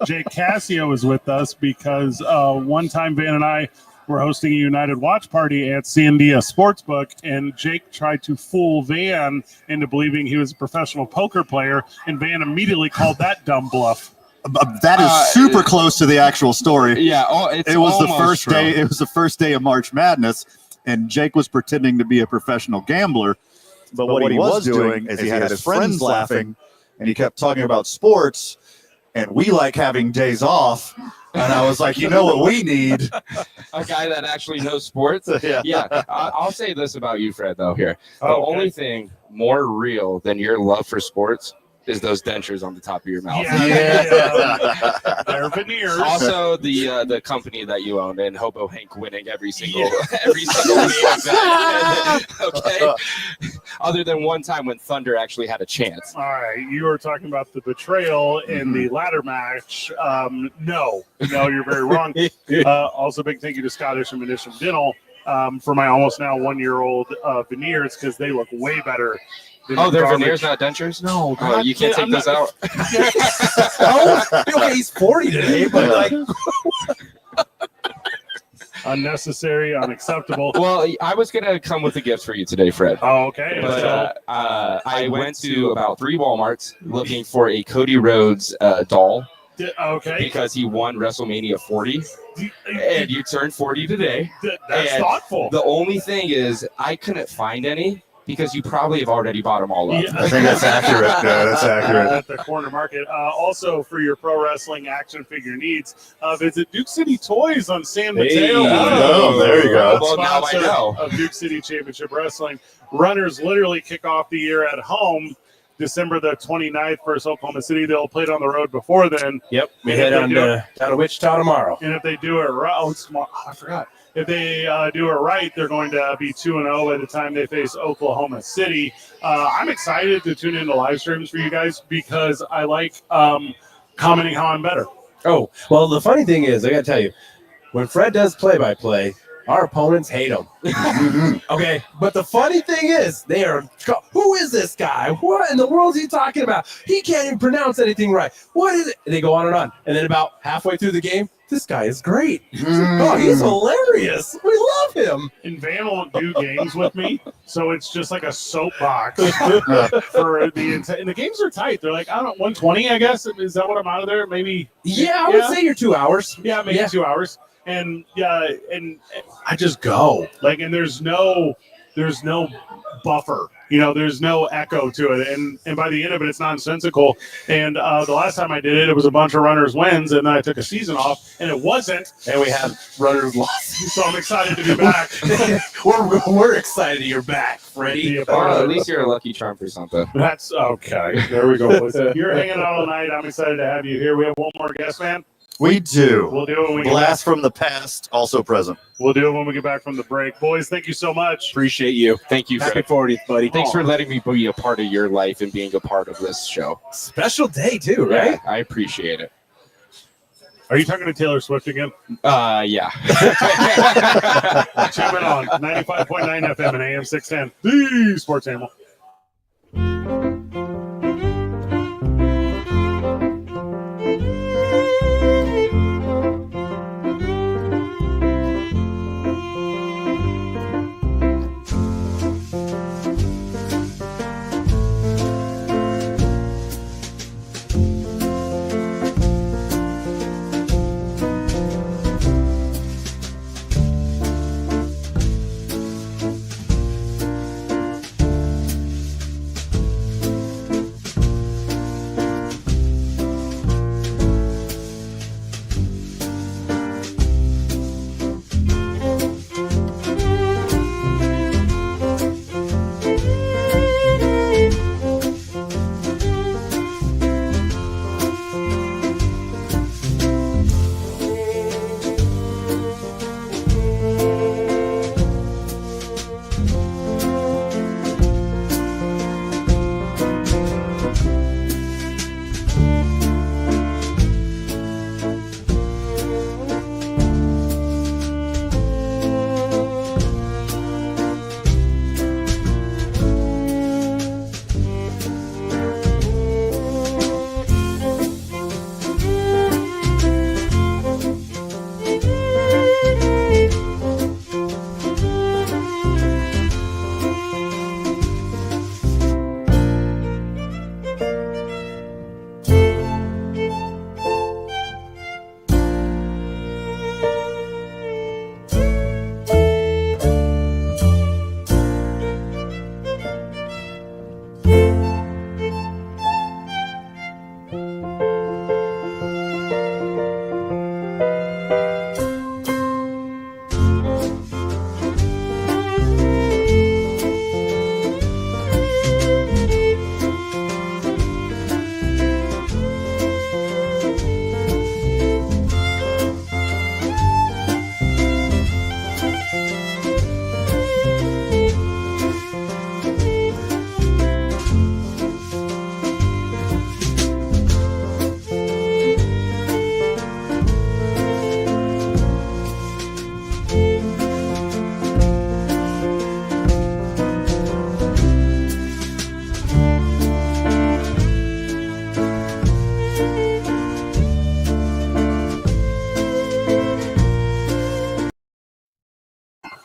Jake Cassio is with us because one time Van and I were hosting a United watch party at Sandia Sportsbook, and Jake tried to fool Van into believing he was a professional poker player, and Van immediately called that dumb bluff. That is super close to the actual story. Yeah, it was the first day. It was the first day of March Madness, and Jake was pretending to be a professional gambler. But what he was doing is he had his friends laughing, and he kept talking about sports, and we like having days off. And I was like, you know what we need? A guy that actually knows sports. Yeah. I'll say this about you, Fred, though, here. The Okay. only thing more real than your love for sports is those dentures on the top of your mouth. They're veneers. Also, the company that you own and Hobo Hank winning every single event. Okay. Other than one time when Thunder actually had a chance. All right, you were talking about the betrayal in the ladder match. No, you're very wrong. Also, big thank you to Scottish and Medicinal Dental for my almost now 1-year-old veneers, because they look way better. Oh, they're veneers, not dentures? No, bro, you can't take those out. Okay, he's 40 today, but like unnecessary, unacceptable. Well, I was gonna come with a gift for you today, Fred. Oh, okay. But I went to about 3 Walmarts looking for a Cody Rhodes doll. Okay. Because he won WrestleMania 40, and you turned 40 today. That's thoughtful. The only thing is, I couldn't find any because you probably have already bought them all up. Yeah. I think that's accurate. Yeah, that's accurate. At the corner market. Also, for your pro wrestling action figure needs, visit Duke City Toys on San Mateo. Oh, there you go. Well, now I know. Of Duke City Championship Wrestling. Runners literally kick off the year at home December the 29th versus Oklahoma City. They'll play it on the road before then. Yep, we And head if they on do it- down to Wichita tomorrow. And if they do it right, I forgot. If they do it right, they're going to be 2-0 by the time they face Oklahoma City. I'm excited to tune into live streams for you guys because I like commenting how I'm better. Oh, well, the funny thing is, I got to tell you, when Fred does play-by-play, our opponents hate him. Okay, but the funny thing is, they are, who is this guy? What in the world is he talking about? He can't even pronounce anything right. What is it? And they go on. And then about halfway through the game, this guy is great. Oh, he's hilarious. We love him. And Van won't do games with me, so it's just like a soapbox for and the games are tight. They're like, I don't know, 120, I guess. Is that what I'm out of there? Maybe. Yeah, I would say you're 2 hours. Yeah, maybe 2 hours. And and I just go like, and there's no buffer, there's no echo to it, and by the end of it, it's nonsensical. And the last time I did it, it was a bunch of runners wins, and then I took a season off, and it wasn't. And we had runners lost. So I'm excited to be back. we're excited you're back, Freddie. At least you're a lucky charm for something. That's okay. There we go. You're hanging out all night. I'm excited to have you here. We have one more guest, man. We do. We'll do it when we get Blast back. from the past, also present. We'll do it when we get back from the break. Boys, thank you so much. Appreciate you. Thank you. Happy 40th, buddy. Thanks for letting me be a part of your life and being a part of this show. Special day, too, right? Yeah, I appreciate it. Are you talking to Taylor Swift again? Yeah. Tuning on 95.9 FM and AM 610, the Sports Animal.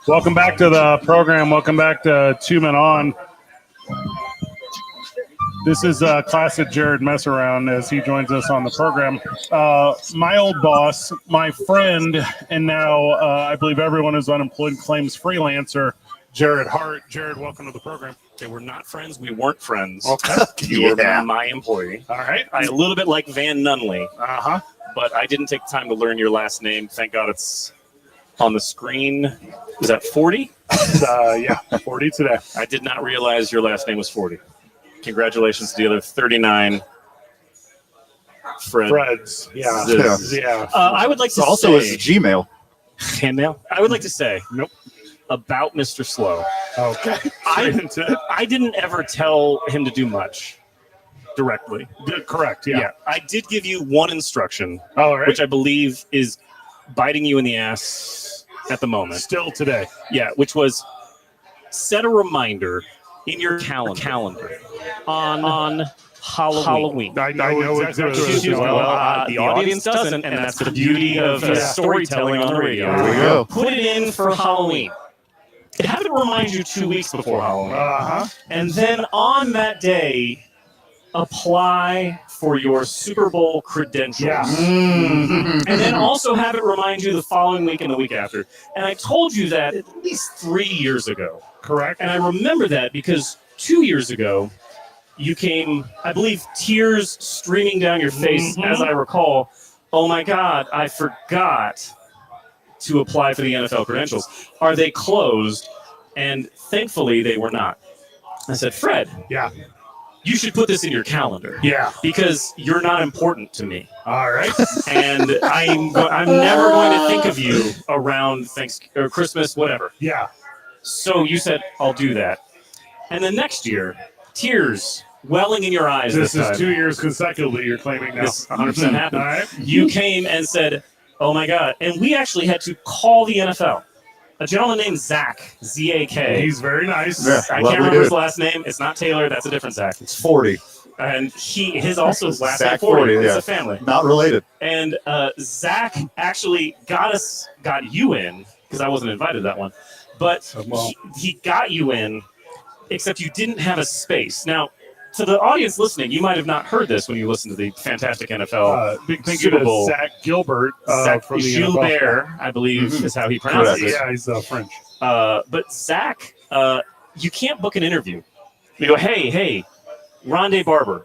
Welcome back to the program. Welcome back to Two Men On. This is classic Jared mess around as he joins us on the program. My old boss, my friend, and now I believe everyone is unemployed claims freelancer, Jared Hart. Jared, welcome to the program. They were not friends. We weren't friends. Okay. You were my employee. All right. A little bit like Van Nunley. Uh-huh. But I didn't take the time to learn your last name. Thank God it's on the screen. Is that 40? Yeah, 40 today. I did not realize your last name was 40. congratulations to the other 39 Freds. Yeah. Yeah. I would like to also say, is Gmail. Handmail. I would like to say about Mr. Slow. Okay. I didn't ever tell him to do much directly. Correct. Yeah. I did give you one instruction, All right. which I believe is biting you in the ass at the moment. Still today. Yeah, which was set a reminder in your calendar on Halloween. I know exactly what it is. Well, the audience doesn't, and that's the beauty of storytelling on the radio. There we go. Put it in for Halloween. Have it remind you 2 weeks before Halloween. And then on that day, apply for your Super Bowl credentials. Yeah. And then also have it remind you the following week and the week after. And I told you that at least 3 years ago. Correct. And I remember that because 2 years ago, you came, I believe, tears streaming down your face, as I recall. Oh my God, I forgot to apply for the NFL credentials. Are they closed? And thankfully, they were not. I said, Fred, you should put this in your calendar. Yeah. Because you're not important to me. All right. And I'm never going to think of you around Thanksgiving or Christmas, whatever. Yeah. So you said, I'll do that. And then next year, tears welling in your eyes. This time. is 2 years consecutively you're claiming now. This 100% happened. All right. You came and said, oh my God. And we actually had to call the NFL. A gentleman named Zach, Z-A-K. He's very nice. Yeah, I can't remember his last name. It's not Taylor. That's a different Zach. It's 40. And his also last name Zach 40. It's yeah. a family. Not related. And Zach actually got you in, because I wasn't invited to that one. But he got you in, except you didn't have a space. Now, to the audience listening, you might have not heard this when you listened to the fantastic NFL Big thank Super you to Bowl. Zach Gilbert Zach from the Gilbert, NFL. I believe is how he pronounces it. Yeah, he's French. But Zach, you can't book an interview. You go, hey, Rondé Barber,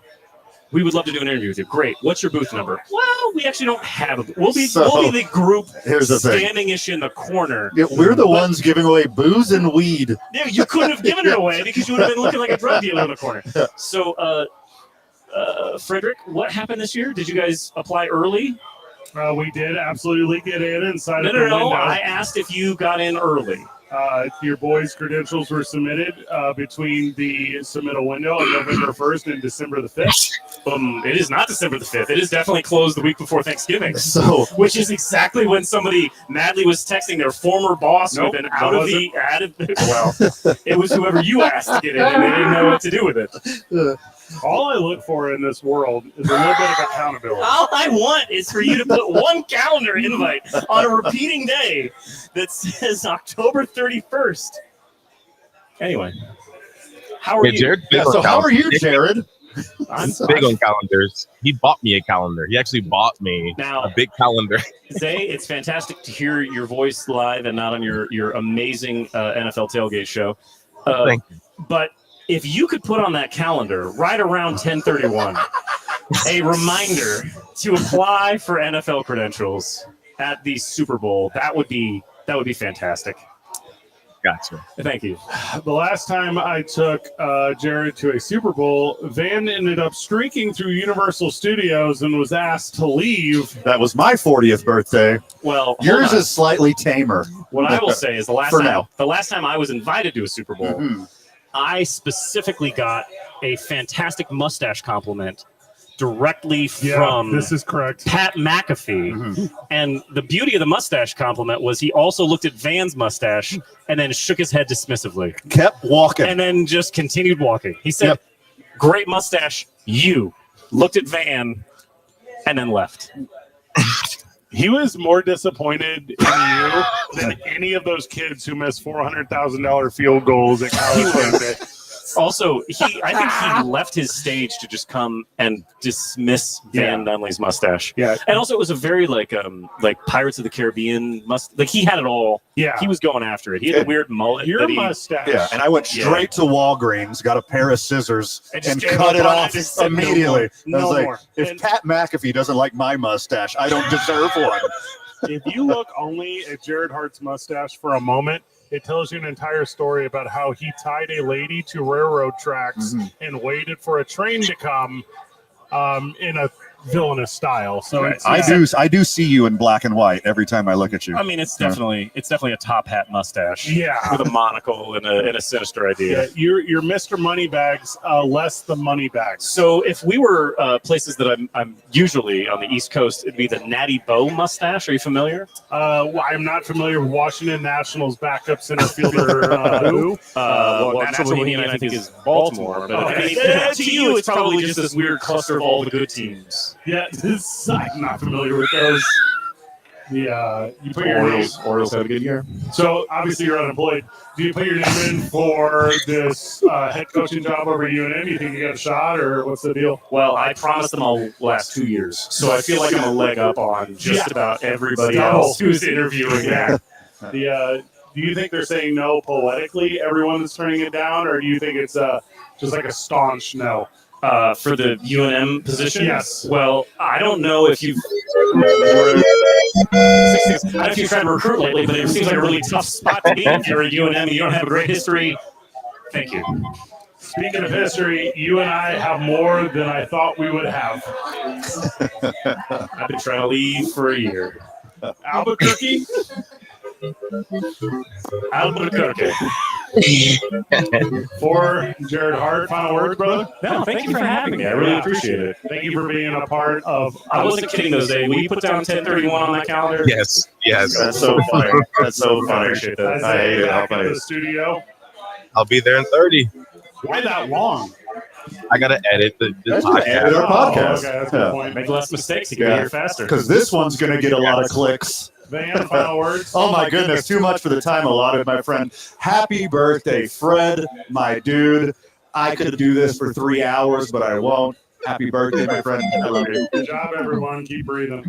we would love to do an interview with you. Great. What's your booth number? Well, we actually don't have a. We'll be the group here's the thing. standing-ish in the corner. Yeah, we're the ones giving away booze and weed. Yeah, you couldn't have given it away because you would have been looking like a drug dealer in the corner. So, Frederick, what happened this year? Did you guys apply early? We did absolutely get in inside No, of the window. I asked if you got in early. Your boys' credentials were submitted between the submittal window on November 1st and December the 5th. It is not December the 5th. It is definitely closed the week before Thanksgiving. So, which is exactly when somebody madly was texting their former boss who had been out of the well, it was whoever you asked to get in, and they didn't know what to do with it. All I look for in this world is a little bit of accountability. All I want is for you to put one calendar invite on a repeating day that says October 31st. Anyway, how are you? Jared, how are you, Jared? I'm big on calendars. He bought me a calendar. He actually bought me a big calendar. Zay, it's fantastic to hear your voice live and not on your amazing NFL tailgate show. Thank you. But if you could put on that calendar right around 10:31 a reminder to apply for NFL credentials at the Super Bowl, that would be fantastic. Gotcha. Thank you. The last time I took Jared to a Super Bowl, Van ended up streaking through Universal Studios and was asked to leave. That was my 40th birthday. Well, yours is slightly tamer. What I will say is the last For time I was invited to a Super Bowl, I specifically got a fantastic mustache compliment directly from this is correct. Pat McAfee. And the beauty of the mustache compliment was he also looked at Van's mustache and then shook his head dismissively. Kept walking. And then just continued walking. He said, great mustache, you. Looked at Van and then left. He was more disappointed in you than any of those kids who missed $400,000 field goals at college game day. Also, I think he left his stage to just come and dismiss Van Nunley's mustache. Yeah. And also it was a very like Pirates of the Caribbean he had it all. Yeah. He was going after it. He had a weird mullet. Your mustache. Yeah, and I went straight to Walgreens, got a pair of scissors, And and just gave cut up it on it, off just said, "No immediately. more. I was No like, more." if Pat McAfee doesn't like my mustache, I don't deserve one. If you look only at Jared Hart's mustache for a moment, it tells you an entire story about how he tied a lady to railroad tracks and waited for a train to come in a villainous style. So it's, I do see you in black and white every time I look at you. I mean, it's definitely a top hat mustache. Yeah. With a monocle and a sinister idea. Yeah, you're Mr. Moneybags, less the Moneybags. So if we were places that I'm usually on the East Coast, it'd be the Natty Boh mustache. Are you familiar? Well, I'm not familiar with Washington Nationals backup center fielder who. Well, Natural Bohemian, I think, is Baltimore. But I mean, to you, it's probably just this weird cluster of all the good teams. Yeah, I'm not familiar with those. You put your Orioles had a good year. So obviously you're unemployed. Do you put your name in for this head coaching job over at UNM? You think you got a shot, or what's the deal? Well, I promised them I'll last 2 years, so I feel like I'm a leg up on just about everybody else who's interviewing. Yeah. Do you think they're saying no poetically? Everyone is turning it down, or do you think it's just like a staunch no? For the UNM position? Yes. Well, I don't know if you've I don't know if you've tried to recruit lately, but it seems like a really tough spot to be if you're at UNM and you don't have a great history. Thank you. Speaking of history, you and I have more than I thought we would have. I've been trying to leave for a year. Albuquerque? Albuquerque. For Jared Hart, final words, brother? No, thank you for having me. I really appreciate it. Thank you for being a part of. I wasn't kidding those days. Will you put down 10:31 on that calendar? Yes. That's so funny. That's so funny. I appreciate that. I hate it. How Back in funny. the studio. I'll be there in 30. Why that long? I gotta edit the That's podcast. gonna edit our podcast. Okay, that's a good point. Make less mistakes. You can get here faster. Because this one's going to get a lot of clicks. Van, final words? Oh my goodness, too much for the time allotted, my friend. Happy birthday, Fred, my dude. I could do this for 3 hours, but I won't. Happy birthday, my friend. I love you. Good job, everyone. Keep breathing.